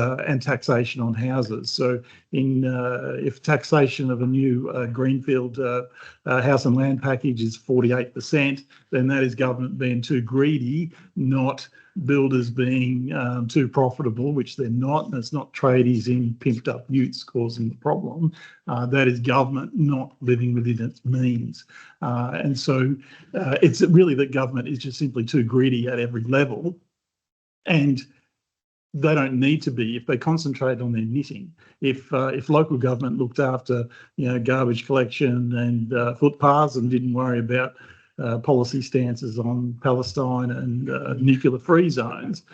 taxation on houses. So if taxation of a new greenfield house and land package is 48%, then that is government being too greedy, not builders being too profitable, which they're not, and it's not tradies in pimped up utes causing the problem. That is government not living within its means. And so it's really that government is just simply too greedy at every level, and they don't need to be if they concentrate on their knitting. If local government looked after garbage collection and footpaths and didn't worry about policy stances on Palestine and nuclear-free zones,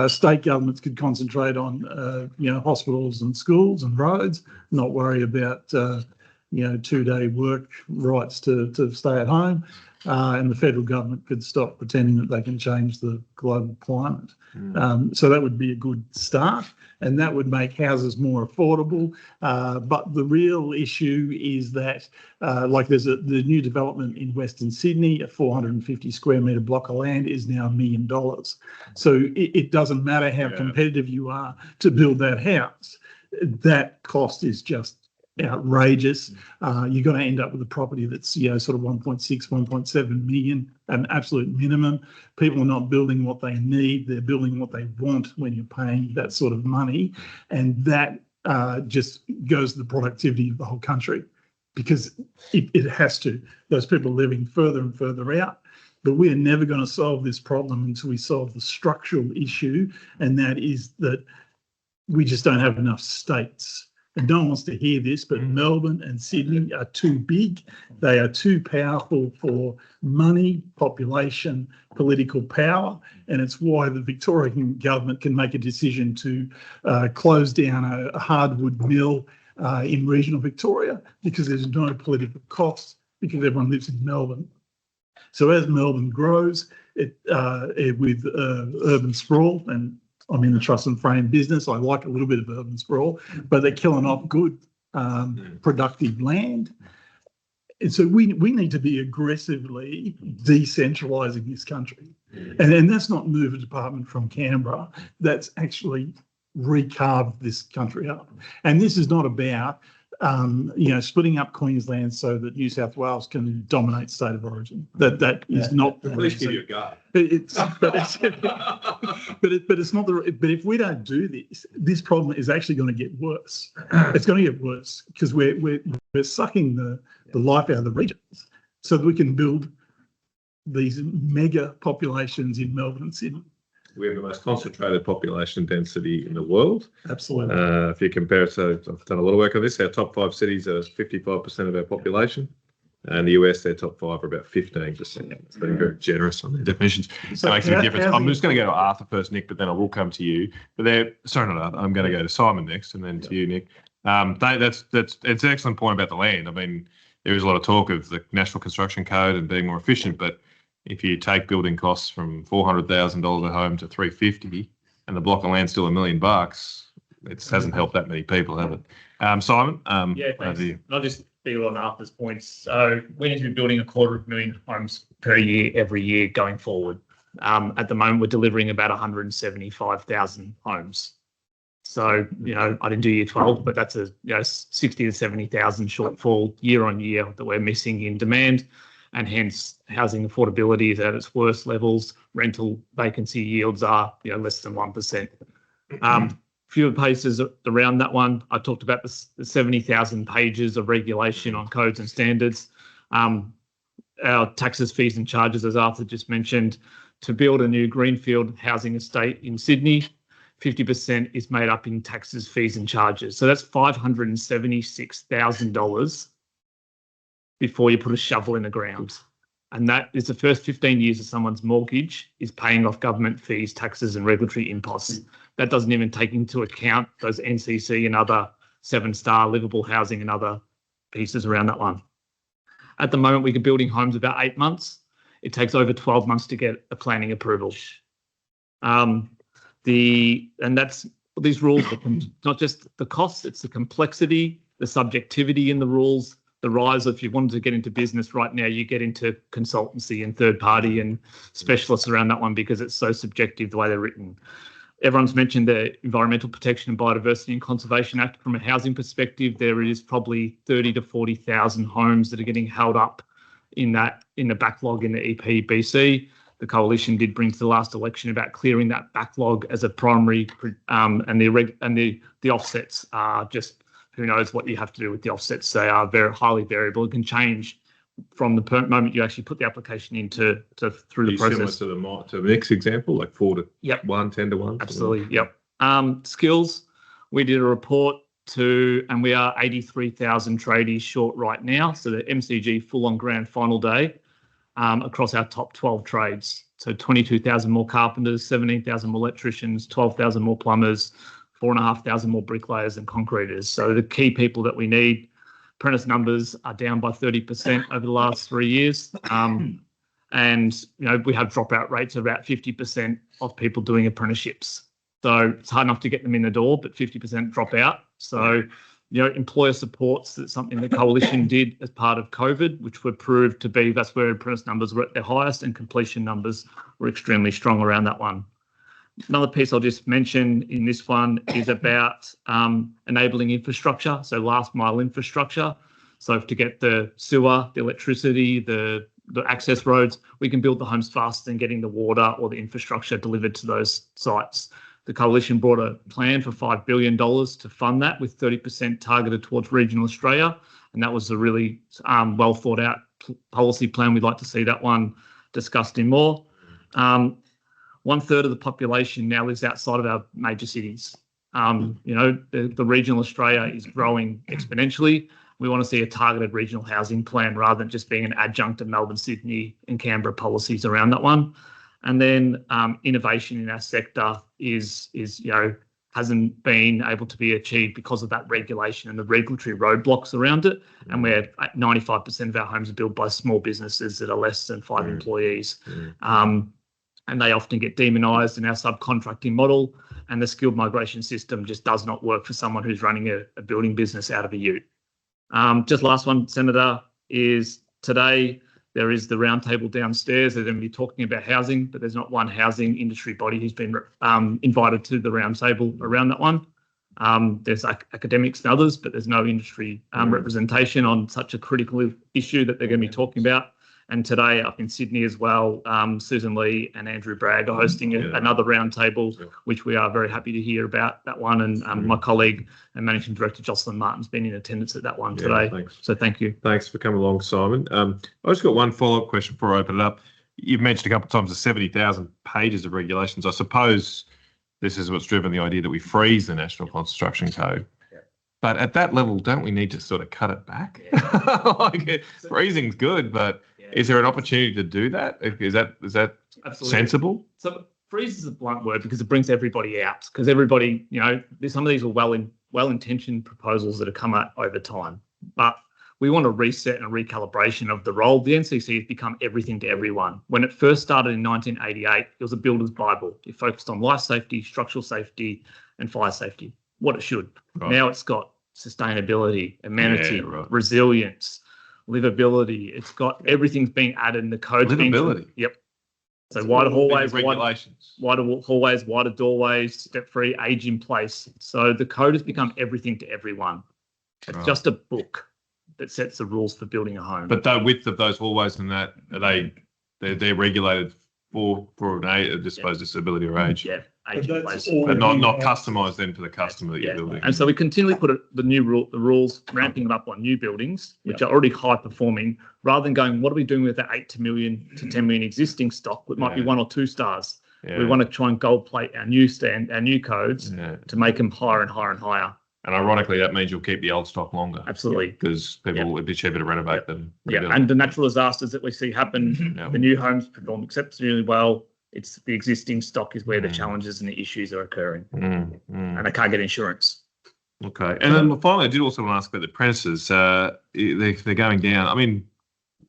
state governments could concentrate on hospitals and schools and roads, not worry about 2-day work rights to stay at home, and the federal government could stop pretending that they can change the global climate. So that would be a good start, and that would make houses more affordable. But the real issue is that, like the new development in Western Sydney, a 450 square metre block of land is now $1 million. So it doesn't matter how competitive you are to build that house. That cost is just outrageous. You're going to end up with a property that's sort of 1.6, 1.7 million, an absolute minimum. People are not building what they need, they're building what they want when you're paying that sort of money, and that just goes to the productivity of the whole country, because it has to. Those people are living further and further out. But we are never going to solve this problem until we solve the structural issue, and that is that we just don't have enough states. And no one wants to hear this, but Melbourne and Sydney are too big. They are too powerful for money, population, political power. And it's why the Victorian government can make a decision to close down a hardwood mill in regional Victoria, because there's no political cost, because everyone lives in Melbourne. So as Melbourne grows, with urban sprawl, and I'm in the truss and frame business, I like a little bit of urban sprawl, but they're killing off good, productive land. And so we need to be aggressively decentralising this country. And that's not move a department from Canberra, that's actually recarve this country up. And this is not about splitting up Queensland so that New South Wales can dominate state of origin. That is not the reason. Give you a go. But it's not the. But if we don't do this, this problem is actually going to get worse. It's going to get worse because we're sucking the life out of the regions so that we can build these mega populations in Melbourne and Sydney. We have the most concentrated population density in the world. Absolutely. If you compare it to, I've done a lot of work on this, our top 5 cities are 55% of our population. And the US, their top 5 are about 15%. It's being very generous on their definitions. So that makes a difference. I'm just going to go to Arthur first, Nick, but then I will come to you. But sorry, not Arthur. I'm going to go to Simon next, and then to you, Nick. It's an excellent point about the land. I mean, there is a lot of talk of the National Construction Code and being more efficient, but if you take building costs from $400,000 a home to $350,000, and the block of land's still $1 million, it hasn't helped that many people, have it? Simon, thanks. I'll just build on Arthur's points. So we need to be building 250,000 homes per year, every year going forward. At the moment, we're delivering about 175,000 homes. So, I didn't do year 12, but that's a 60 to 70,000 shortfall year on year that we're missing in demand. And hence housing affordability is at its worst levels. Rental vacancy yields are less than 1%. Few places around that one. I talked about the 70,000 pages of regulation on codes and standards. Our taxes, fees and charges, as Arthur just mentioned, to build a new greenfield housing estate in Sydney, 50% is made up in taxes, fees and charges. So that's $576,000 before you put a shovel in the ground. And that is the first 15 years of someone's mortgage is paying off government fees, taxes and regulatory imposts. That doesn't even take into account those NCC and other 7-star livable housing and other pieces around that one. At the moment, we're building homes about 8 months. It takes over 12 months to get a planning approval. And that's these rules, not just the costs, it's the complexity, the subjectivity in the rules, the rise of, if you wanted to get into business right now, you get into consultancy and third party and specialists around that one because it's so subjective the way they're written. Everyone's mentioned the Environmental Protection and Biodiversity and Conservation Act. From a housing perspective, there is probably 30 to 40,000 homes that are getting held up in the backlog in the EPBC. The coalition did bring to the last election about clearing that backlog as a primary, and the offsets are just, who knows what you have to do with the offsets. They are very highly variable. It can change from the moment you actually put the application into through the process. Similar to the next example, like 4 to 1, 10 to 1. Absolutely. Yep. Skills. We did a report and we are 83,000 tradies short right now. So the MCG full on grand final day across our top 12 trades. So 22,000 more carpenters, 17,000 more electricians, 12,000 more plumbers, 4,500 more bricklayers and concreters. So the key people that we need. Apprentice numbers are down by 30% over the last 3 years. And, we have dropout rates of about 50% of people doing apprenticeships. So it's hard enough to get them in the door, but 50% drop out. So, employer supports, that's something the coalition did as part of COVID, which were proved to be, that's where apprentice numbers were at their highest and completion numbers were extremely strong around that one. Another piece I'll just mention in this one is about enabling infrastructure, so last mile infrastructure. So to get the sewer, the electricity, the access roads, we can build the homes faster than getting the water or the infrastructure delivered to those sites. The coalition brought a plan for $5 billion to fund that, with 30% targeted towards regional Australia. And that was a really well thought out policy plan. We'd like to see that one discussed in more. 1/3 of the population now lives outside of our major cities. The regional Australia is growing exponentially. We want to see a targeted regional housing plan rather than just being an adjunct to Melbourne, Sydney and Canberra policies around that one. And then innovation in our sector hasn't been able to be achieved because of that regulation and the regulatory roadblocks around it. And where 95% of our homes are built by small businesses that are less than 5 employees. And they often get demonised in our subcontracting model, and the skilled migration system just does not work for someone who's running a building business out of a ute. Just last one, Senator, is today there is the roundtable downstairs. They're going to be talking about housing, but there's not one housing industry body who's been invited to the roundtable around that one. There's academics and others, but there's no industry representation on such a critical issue that they're going to be talking about. And today up in Sydney as well, Susan Lee and Andrew Bragg are hosting another roundtable, which we are very happy to hear about that one. And my colleague and Managing Director Jocelyn Martin's been in attendance at that one today. Thanks. So thank you. Thanks for coming along, Simon. I've just got one follow-up question before I open it up. You've mentioned a couple of times the 70,000 pages of regulations. I suppose this is what's driven the idea that we freeze the National Construction Code. But at that level, don't we need to sort of cut it back? Freezing's good, but is there an opportunity to do that? Is that sensible? So freeze is a blunt word because it brings everybody out. Because everybody, some of these are well-intentioned proposals that have come out over time. But we want a reset and a recalibration of the role. The NCC has become everything to everyone. When it first started in 1988, it was a builder's Bible. It focused on life safety, structural safety, and fire safety. What it should. Right. Now it's got sustainability, amenity, resilience, livability. It's got everything's being added in the code. Livability. Yep. So wider hallways, wider doorways, step-free, age in place. So the code has become everything to everyone. It's just a book that sets the rules for building a home. But the width of those hallways and that, they're regulated for a disposed disability or age. Yeah, age in place. But not customised then for the customer that you're building. And so we continually put the rules, ramping it up on new buildings, which are already high performing, rather than going, what are we doing with that 8 to 10 million existing stock? It might be 1 or 2 stars. Yeah. We want to try and gold plate our new codes to make them higher and higher and higher. And ironically, that means you'll keep the old stock longer. Absolutely. Because people would be cheaper to renovate than Yeah, rebuild. and the natural disasters that we see happen, the new homes perform exceptionally well. It's the existing stock is where the challenges and the issues are occurring, and they can't get insurance. Okay, and then finally, I did also want to ask about the apprentices. They're going down. I mean,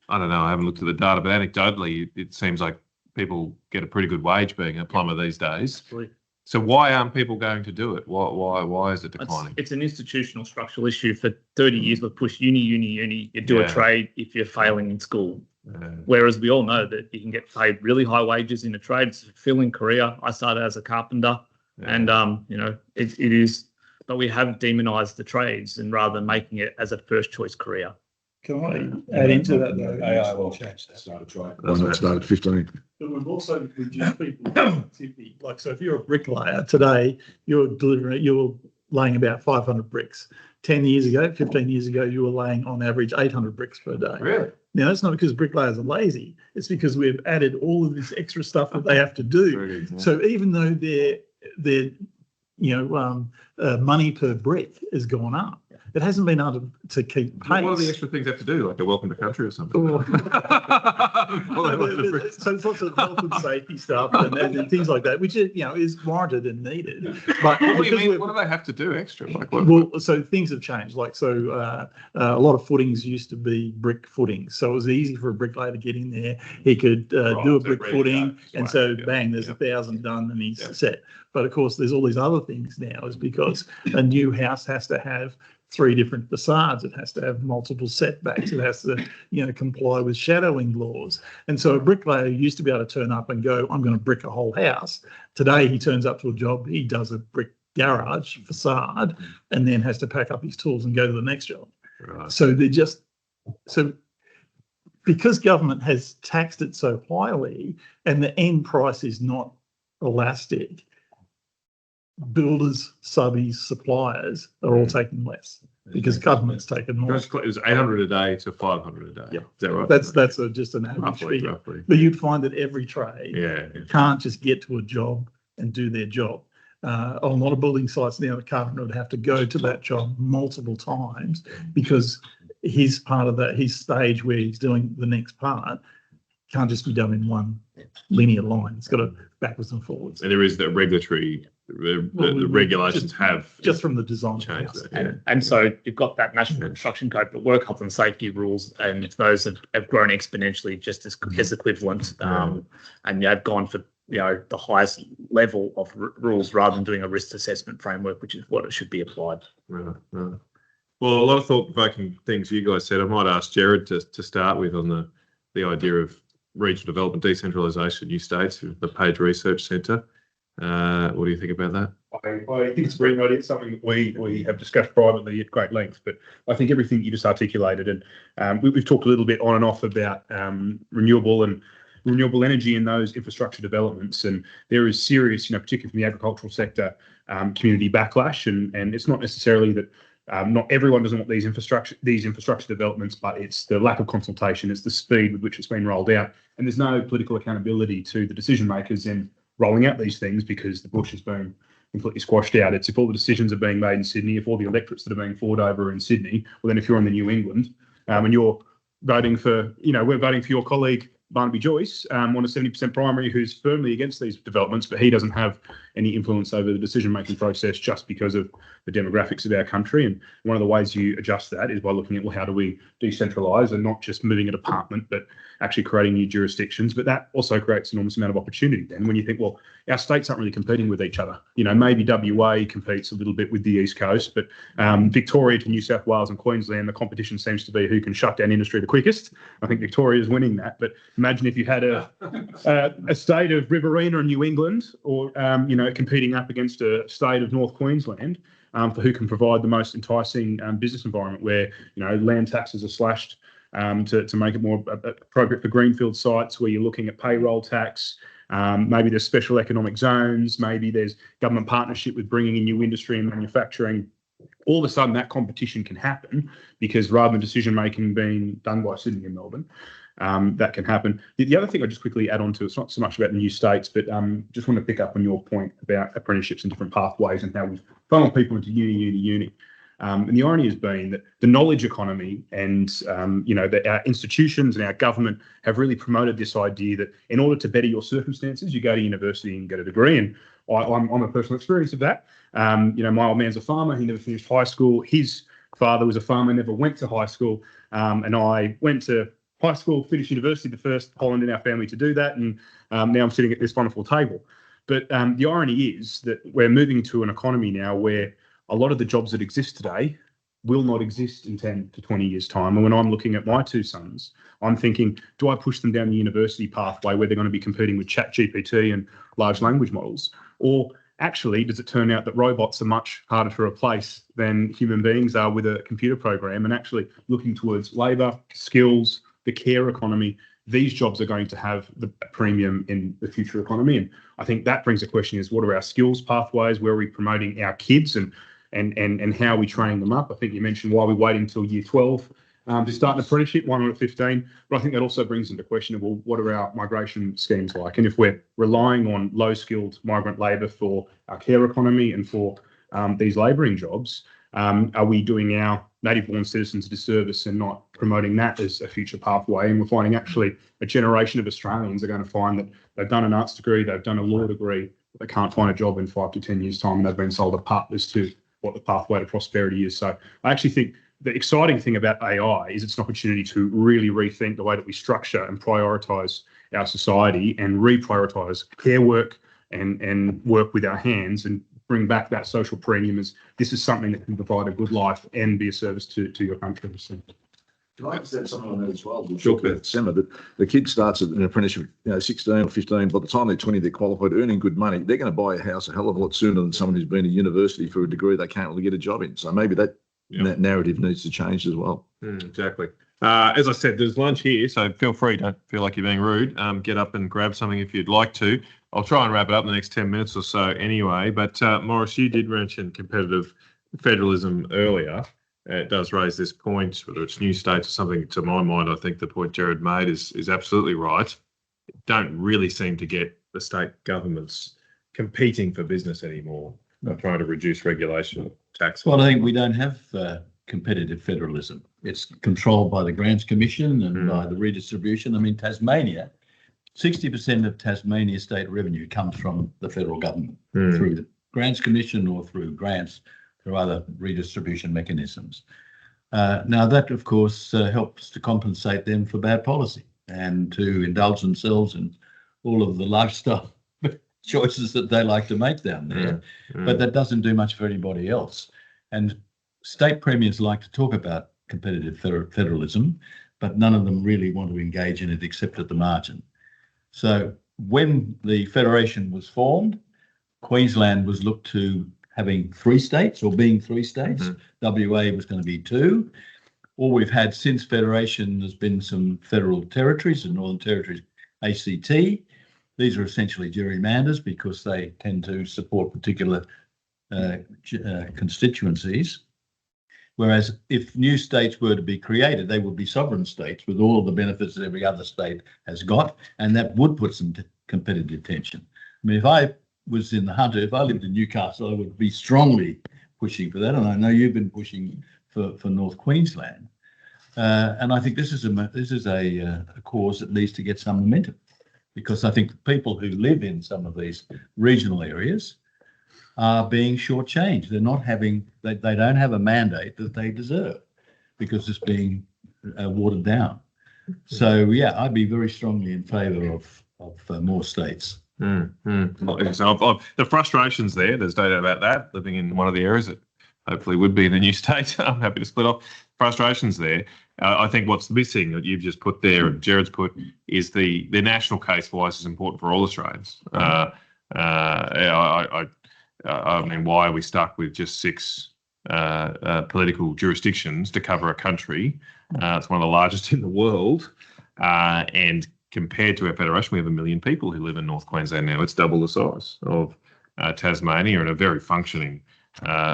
I don't know. I haven't looked at the data, but anecdotally, it seems like people get a pretty good wage being a plumber these days. Absolutely. So why aren't people going to do it? Why is it declining? It's an institutional structural issue. For 30 years, we've pushed uni. You do a trade if you're failing in school. Whereas we all know that you can get paid really high wages in a trade. It's a fulfilling career. I started as a carpenter, and it is. But we have demonised the trades, and rather than making it as a first choice career. Can I add into that though? AI will change that. Start a try. Why not start at 15? But we've also reduced people's activity. Like, so if you're a bricklayer today, you're laying about 500 bricks. 10 years ago, 15 years ago, you were laying on average 800 bricks per day. Really? Now, that's not because bricklayers are lazy. It's because we've added all of this extra stuff that they have to do. So even though their money per brick has gone up, it hasn't been able to keep pace. What are the extra things they have to do, like a welcome to country or something? So it's lots of health and safety stuff and things like that, which is warranted and needed. But what do you mean? What do they have to do extra? Like what? Well, so things have changed. Like, a lot of footings used to be brick footings, so it was easy for a bricklayer to get in there. He could do a brick footing, and so bang, there's 1,000 done, and he's set. But of course, there's all these other things now, is because a new house has to have 3 different facades. It has to have multiple setbacks. It has to, comply with shadowing laws. And so a bricklayer used to be able to turn up and go, I'm going to brick a whole house. Today, he turns up to a job, he does a brick garage facade, and then has to pack up his tools and go to the next job. Right. So because government has taxed it so highly, and the end price is not elastic, builders, subbies, suppliers are all taking less because government's taken more. It was 800 a day to 500 a day. Yeah, is that right? That's just an average figure. Roughly. But you'd find that every trade can't just get to a job and do their job. On a lot of building sites now, the carpenter would have to go to that job multiple times because his part of his stage where he's doing the next part can't just be done in one linear line. It's got to backwards and forwards. And there is the regulatory. The regulations have just from the design changed that, and so you've got that National Construction Code, but work health and safety rules, and those have grown exponentially just as equivalent, and they've gone for the highest level of rules rather than doing a risk assessment framework, which is what it should be applied. Right. Well, a lot of thought-provoking things you guys said. I might ask Jared to start with on the idea of regional development, decentralisation, new states, the Page Research Centre. What do you think about that? I think it's a brilliant idea. It's something that we have discussed privately at great length. But I think everything you just articulated, and we've talked a little bit on and off about renewable energy in those infrastructure developments, and there is serious, particularly from the agricultural sector, community backlash, and it's not necessarily that. Not everyone doesn't want these infrastructure developments, but it's the lack of consultation, it's the speed with which it's been rolled out, and there's no political accountability to the decision makers in rolling out these things because the bush has been completely squashed out. It's if all the decisions are being made in Sydney, if all the electorates that are being fought over are in Sydney, well, then if you're in the New England and you're voting for, we're voting for your colleague Barnaby Joyce on a 70% primary who's firmly against these developments, but he doesn't have any influence over the decision-making process just because of the demographics of our country. And one of the ways you adjust that is by looking at, well, how do we decentralise and not just moving a department, but actually creating new jurisdictions. But that also creates an enormous amount of opportunity then when you think, well, our states aren't really competing with each other. Maybe WA competes a little bit with the East Coast, but Victoria to New South Wales and Queensland, the competition seems to be who can shut down industry the quickest. I think Victoria is winning that. But imagine if you had a state of Riverina and New England, or competing up against a state of North Queensland for who can provide the most enticing business environment where land taxes are slashed, to make it more appropriate for greenfield sites where you're looking at payroll tax. Maybe there's special economic zones. Maybe there's government partnership with bringing in new industry and manufacturing. All of a sudden, that competition can happen because rather than decision making being done by Sydney and Melbourne, that can happen. The other thing I just quickly add on to, it's not so much about the new states, but just want to pick up on your point about apprenticeships and different pathways and how we've funneled people into uni. And the irony has been that the knowledge economy and that our institutions and our government have really promoted this idea that in order to better your circumstances, you go to university and get a degree. And I'm a personal experience of that. My old man's a farmer. He never finished high school. His father was a farmer, never went to high school. And I went to high school, finished university, the first Holland in our family to do that. And now I'm sitting at this wonderful table. But the irony is that we're moving to an economy now where a lot of the jobs that exist today will not exist in 10 to 20 years' time. And when I'm looking at my two sons, I'm thinking, do I push them down the university pathway where they're going to be competing with ChatGPT and large language models? Or actually, does it turn out that robots are much harder to replace than human beings are with a computer program? And actually looking towards labour, skills, the care economy, these jobs are going to have the premium in the future economy. And I think that brings the question is, what are our skills pathways? Where are we promoting our kids and how are we training them up? I think you mentioned why we wait until year 12 to start an apprenticeship, why not at 15? But I think that also brings into question of, well, what are our migration schemes like? And if we're relying on low-skilled migrant labour for our care economy and for these labouring jobs, are we doing our native-born citizens a disservice and not promoting that as a future pathway? And we're finding actually a generation of Australians are going to find that they've done an arts degree, they've done a law degree, but they can't find a job in 5 to 10 years' time, and they've been sold a pup as to what the pathway to prosperity is. So I actually think the exciting thing about AI is it's an opportunity to really rethink the way that we structure and prioritise our society and reprioritise care work and work with our hands and bring back that social premium as this is something that can provide a good life and be a service to your country. So. Can I just add something on that as well? We'll talk about December, that the kid starts at an apprenticeship, 16 or 15. By the time they're 20, they're qualified, earning good money. They're going to buy a house a hell of a lot sooner than someone who's been to university for a degree they can't really get a job in. So maybe that narrative needs to change as well. Exactly. As I said, there's lunch here, so feel free. Don't feel like you're being rude. Get up and grab something if you'd like to. I'll try and wrap it up in the next 10 minutes or so anyway. But Morris, you did mention competitive federalism earlier. It does raise this point, whether it's new states or something. To my mind, I think the point Jared made is absolutely right. Don't really seem to get the state governments competing for business anymore. They're trying to reduce regulation, tax. Well, I think we don't have competitive federalism. It's controlled by the Grants Commission and by the redistribution. I mean, Tasmania, 60% of Tasmania state revenue comes from the federal government through the Grants Commission or through grants or other redistribution mechanisms. Now that, of course, helps to compensate them for bad policy and to indulge themselves in all of the lifestyle choices that they like to make down there. But that doesn't do much for anybody else. And state premiers like to talk about competitive federalism, but none of them really want to engage in it except at the margin. So when the federation was formed, Queensland was looked to having 3 states or being 3 states. WA was going to be 2. All we've had since federation has been some federal territories, the Northern Territories, ACT. These are essentially gerrymanders because they tend to support particular constituencies. Whereas if new states were to be created, they would be sovereign states with all of the benefits that every other state has got, and that would put some competitive tension. I mean, if I was in the Hunter, if I lived in Newcastle, I would be strongly pushing for that, and I know you've been pushing for North Queensland. And I think this is a cause that needs to get some momentum, because I think the people who live in some of these regional areas are being shortchanged. They're not having, they don't have a mandate that they deserve because it's being watered down. So yeah, I'd be very strongly in favour of more states. So the frustrations there's no doubt about that. Living in one of the areas that hopefully would be in the new state, I'm happy to split off. Frustrations there. I think what's missing that you've just put there, and Jared's put, is the national case for why this is important for all Australians. I mean, why are we stuck with just 6 political jurisdictions to cover a country. It's one of the largest in the world. And compared to our federation, we have 1 million people who live in North Queensland now. It's double the size of Tasmania, and a very functioning,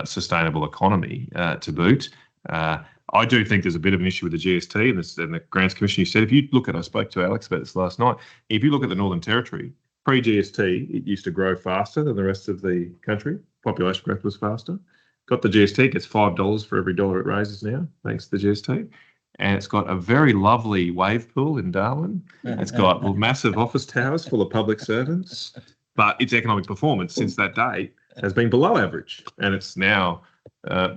sustainable economy to boot. I do think there's a bit of an issue with the GST and the Grants Commission. You said, if you look at, I spoke to Alex about this last night, if you look at the Northern Territory, pre-GST, it used to grow faster than the rest of the country. Population growth was faster. Got the GST, it gets $5 for every dollar it raises now, thanks to the GST. And it's got a very lovely wave pool in Darwin. It's got massive office towers full of public servants. But its economic performance since that day has been below average. And it's now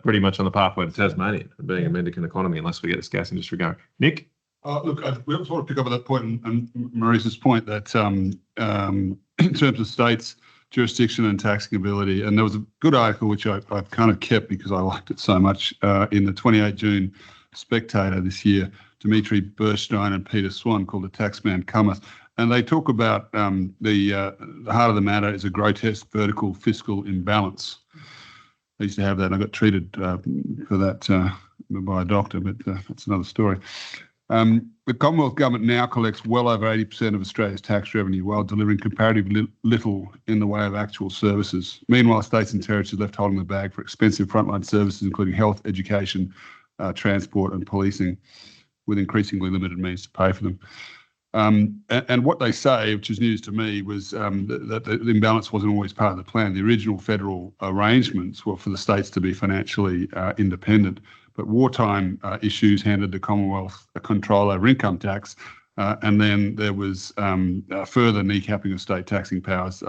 pretty much on the pathway to Tasmania, being a mendicant economy, unless we get this gas industry going. Nick? Look, we just want to pick up on that point and Maurice's point that in terms of states, jurisdiction and taxing ability, and there was a good article which I've kind of kept because I liked it so much in the 28 June Spectator this year, Dimitri Burstein and Peter Swan, called The Taxman Cometh. And they talk about the heart of the matter is a grotesque vertical fiscal imbalance. I used to have that and I got treated for that by a doctor, but that's another story. The Commonwealth Government now collects well over 80% of Australia's tax revenue while delivering comparatively little in the way of actual services. Meanwhile, states and territories are left holding the bag for expensive frontline services, including health, education, transport and policing, with increasingly limited means to pay for them. And what they say, which is news to me, was that the imbalance wasn't always part of the plan. The original federal arrangements were for the states to be financially independent, but wartime issues handed the Commonwealth a control over income tax, and then there was further kneecapping of state taxing powers,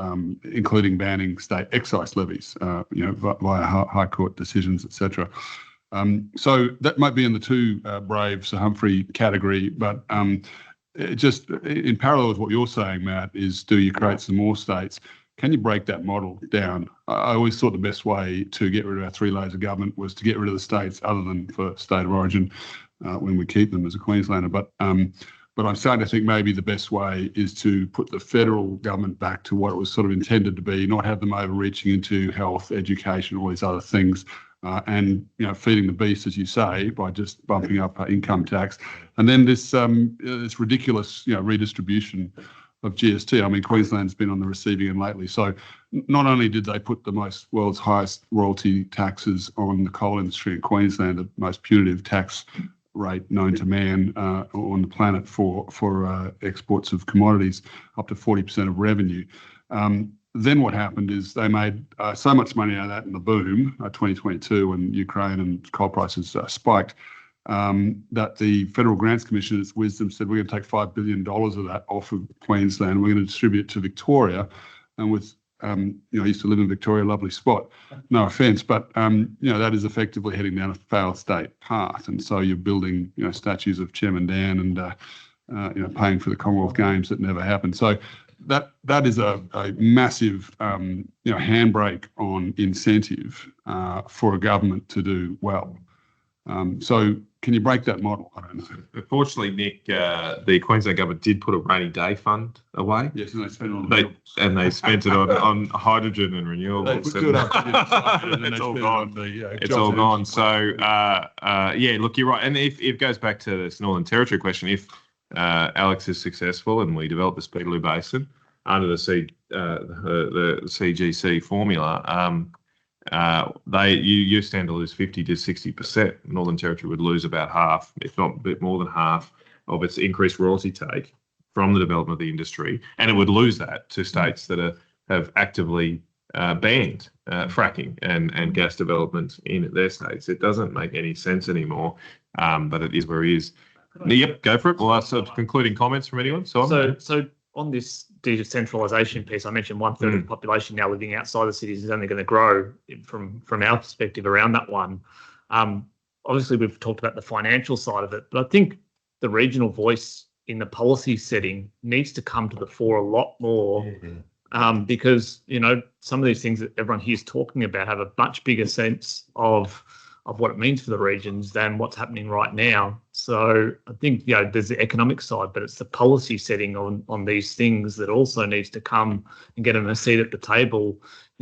including banning state excise levies, via high court decisions, etc. So that might be in the too brave Sir Humphrey category, but just in parallel with what you're saying, Matt, is do you create some more states? Can you break that model down? I always thought the best way to get rid of our 3 layers of government was to get rid of the states other than for state of origin when we keep them as a Queenslander. But I'm starting to think maybe the best way is to put the federal government back to what it was sort of intended to be, not have them overreaching into health, education, all these other things. And feeding the beast, as you say, by just bumping up income tax, and then this ridiculous redistribution of GST. I mean, Queensland's been on the receiving end lately. So not only did they put the world's highest royalty taxes on the coal industry in Queensland, the most punitive tax rate known to man on the planet for exports of commodities, up to 40% of revenue. Then what happened is they made so much money out of that in the boom, 2022, when Ukraine and coal prices spiked, that the Federal Grants Commission, in its wisdom, said we're going to take $5 billion of that off of Queensland. We're going to distribute it to Victoria. And with, I used to live in Victoria, lovely spot, no offence, but, that is effectively heading down a failed state path. And so you're building, statues of Chairman Dan and, paying for the Commonwealth Games that never happened. So that is a massive, handbrake on incentive for a government to do well. So can you break that model? I don't know. Fortunately, Nick, the Queensland government did put a rainy day fund away. Yes, and they spent they spent it on hydrogen and renewables. It's all gone. It's all gone. So look, you're right. And if it goes back to this Northern Territory question, if Alex is successful and we develop the Speedaloo Basin under the CGC formula, you stand to lose 50 to 60%. Northern Territory would lose about half, if not a bit more than half, of its increased royalty take from the development of the industry, and it would lose that to states that have actively banned fracking and gas development in their states. It doesn't make any sense anymore, but it is where it is. Yep, go for it. We'll ask some concluding comments from anyone. So on this decentralisation piece, I mentioned 1/3 of the population now living outside the cities is only going to grow from our perspective around that one. Obviously, we've talked about the financial side of it, but I think the regional voice in the policy setting needs to come to the fore a lot more because, some of these things that everyone here is talking about have a much bigger sense of what it means for the regions than what's happening right now. So I think, there's the economic side, but it's the policy setting on these things that also needs to come and get in a seat at the table.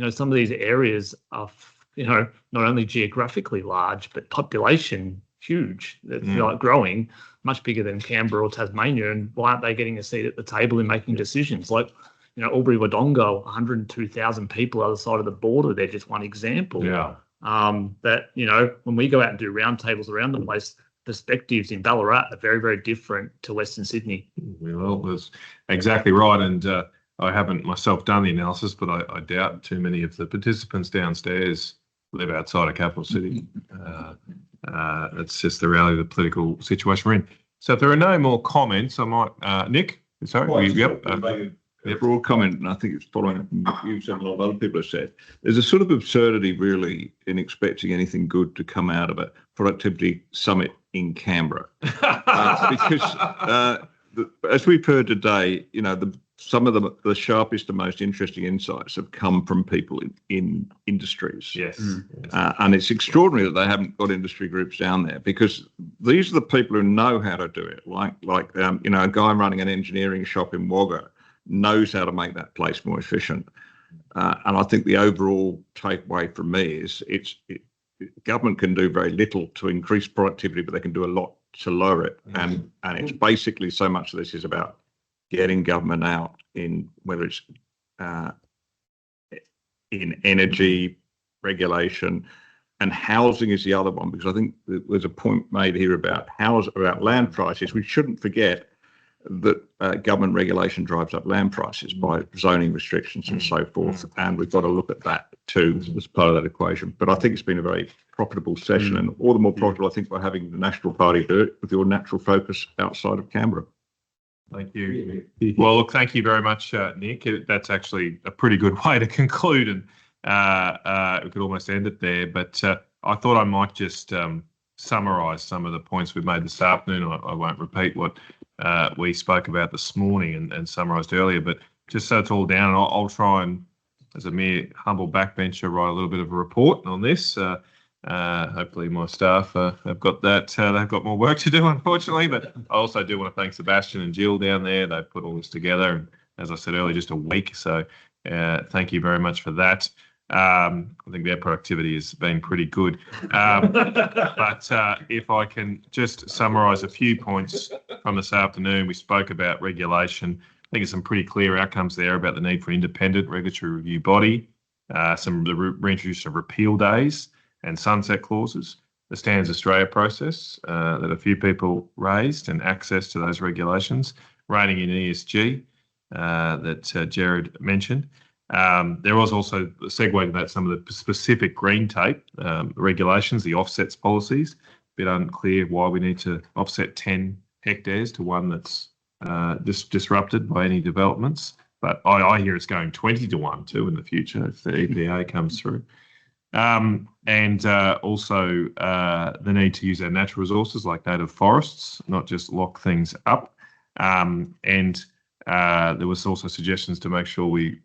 Some of these areas are, not not only geographically large, but population huge. It's like growing, much bigger than Canberra or Tasmania. And why aren't they getting a seat at the table in making decisions? Like, Albury-Wodonga, 102,000 people other side of the border. They're just one example. Yeah. That, when we go out and do roundtables around the place, perspectives in Ballarat are very, very different to Western Sydney. Well, that's exactly right. And I haven't myself done the analysis, but I doubt too many of the participants downstairs live outside of capital city. That's just the reality of the political situation we're in. So if there are no more comments, I might, Nick, sorry. A broad comment, and I think it's following up from what you've said and a lot of other people have said. There's a sort of absurdity, really, in expecting anything good to come out of a productivity summit in Canberra, because as we've heard today, some of the sharpest and most interesting insights have come from people in industries. Yes. And it's extraordinary that they haven't got industry groups down there, because these are the people who know how to do it. Like a guy running an engineering shop in Wagga knows how to make that place more efficient. And I think the overall takeaway from me is government can do very little to increase productivity, but they can do a lot to lower it. And it's basically so much of this is about getting government out in whether it's in energy regulation, and housing is the other one, because I think there's a point made here about land prices. We shouldn't forget that government regulation drives up land prices by zoning restrictions and so forth, and we've got to look at that too as part of that equation. But I think it's been a very profitable session, and all the more profitable, I think, by having the National Party do it with your natural focus outside of Canberra. Thank you. Well, look, thank you very much, Nick. That's actually a pretty good way to conclude, and we could almost end it there. But I thought I might just summarise some of the points we've made this afternoon. I won't repeat what we spoke about this morning and summarised earlier, but just so it's all down, and I'll try and, as a mere humble backbencher, write a little bit of a report on this. Hopefully my staff have got that. They've got more work to do, unfortunately, but I also do want to thank Sebastian and Jill down there. They've put all this together, and as I said earlier, just a week. So thank you very much for that. I think their productivity has been pretty good. But if I can just summarise a few points from this afternoon, we spoke about regulation. I think there's some pretty clear outcomes there about the need for an independent regulatory review body, the reintroduction of repeal days and sunset clauses, the Standards Australia process that a few people raised, and access to those regulations, reining in ESG that Jared mentioned. There was also a segue to that, some of the specific green tape regulations, the offsets policies. A bit unclear why we need to offset 10 hectares to one that's disrupted by any developments. But I hear it's going 20 to 1 too in the future if the EPA comes through. And also the need to use our natural resources like native forests, not just lock things up. And there was also suggestions to make sure we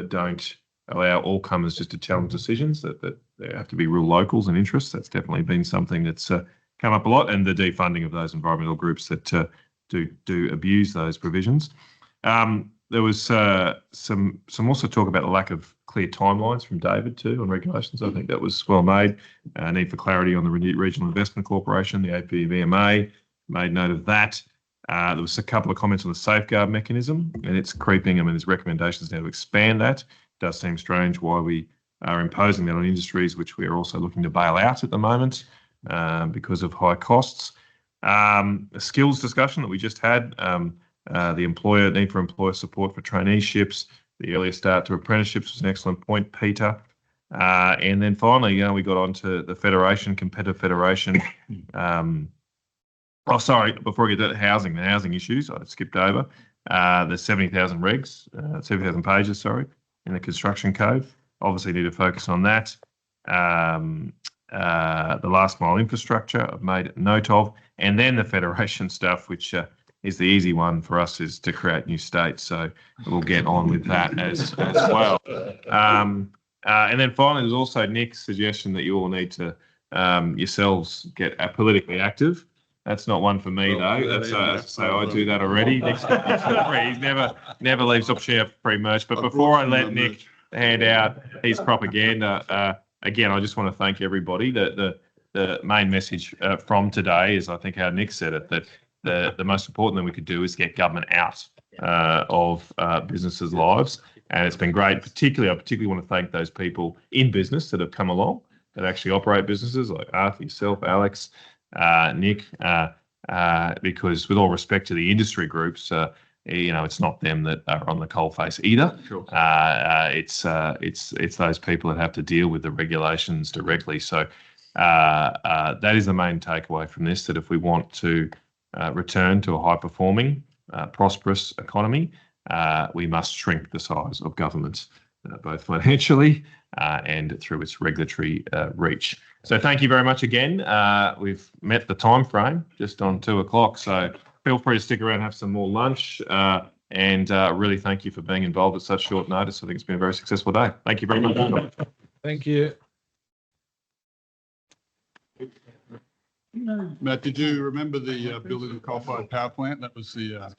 don't allow all comers just to challenge decisions, that there have to be real locals and interests. That's definitely been something that's come up a lot, and the defunding of those environmental groups that do abuse those provisions. There was some also talk about the lack of clear timelines from David too on regulations. I think that was well made. Need for clarity on the Regional Investment Corporation, the APVMA, made note of that. There was a couple of comments on the safeguard mechanism, and it's creeping. I mean, there's recommendations now to expand that. It does seem strange why we are imposing that on industries which we are also looking to bail out at the moment because of high costs. A skills discussion that we just had, the need for employer support for traineeships, the earlier start to apprenticeships was an excellent point, Peter. And then finally, we got on to the federation, competitive federation. Before we get to the housing issues, I skipped over. There's 70,000 regs, 70,000 pages, in the construction code. Obviously need to focus on that. The last mile infrastructure I've made note of. And then the federation stuff, which is the easy one for us, is to create new states. So we'll get on with that as well. And then finally, there's also Nick's suggestion that you all need to yourselves get politically active. That's not one for me, though. That's so I do that already. Nick's got free. He never leaves opportunity for free merch. But before I let Nick hand out his propaganda, again, I just want to thank everybody. The main message from today is, I think how Nick said it, that the most important thing we could do is get government out of businesses' lives. And it's been great. I particularly want to thank those people in business that have come along, that actually operate businesses, like Arthur, yourself, Alex, Nick, because with all respect to the industry groups, it's not them that are on the coalface either. Sure. It's those people that have to deal with the regulations directly. So that is the main takeaway from this, that if we want to return to a high-performing, prosperous economy, we must shrink the size of government, both financially and through its regulatory reach. So thank you very much again. We've met the time frame, just on 2 o'clock. So feel free to stick around and have some more lunch. And really thank you for being involved at such short notice. I think it's been a very successful day. Thank you very much. Thank you. Matt, did you remember the building a coal-fired power plant? That was the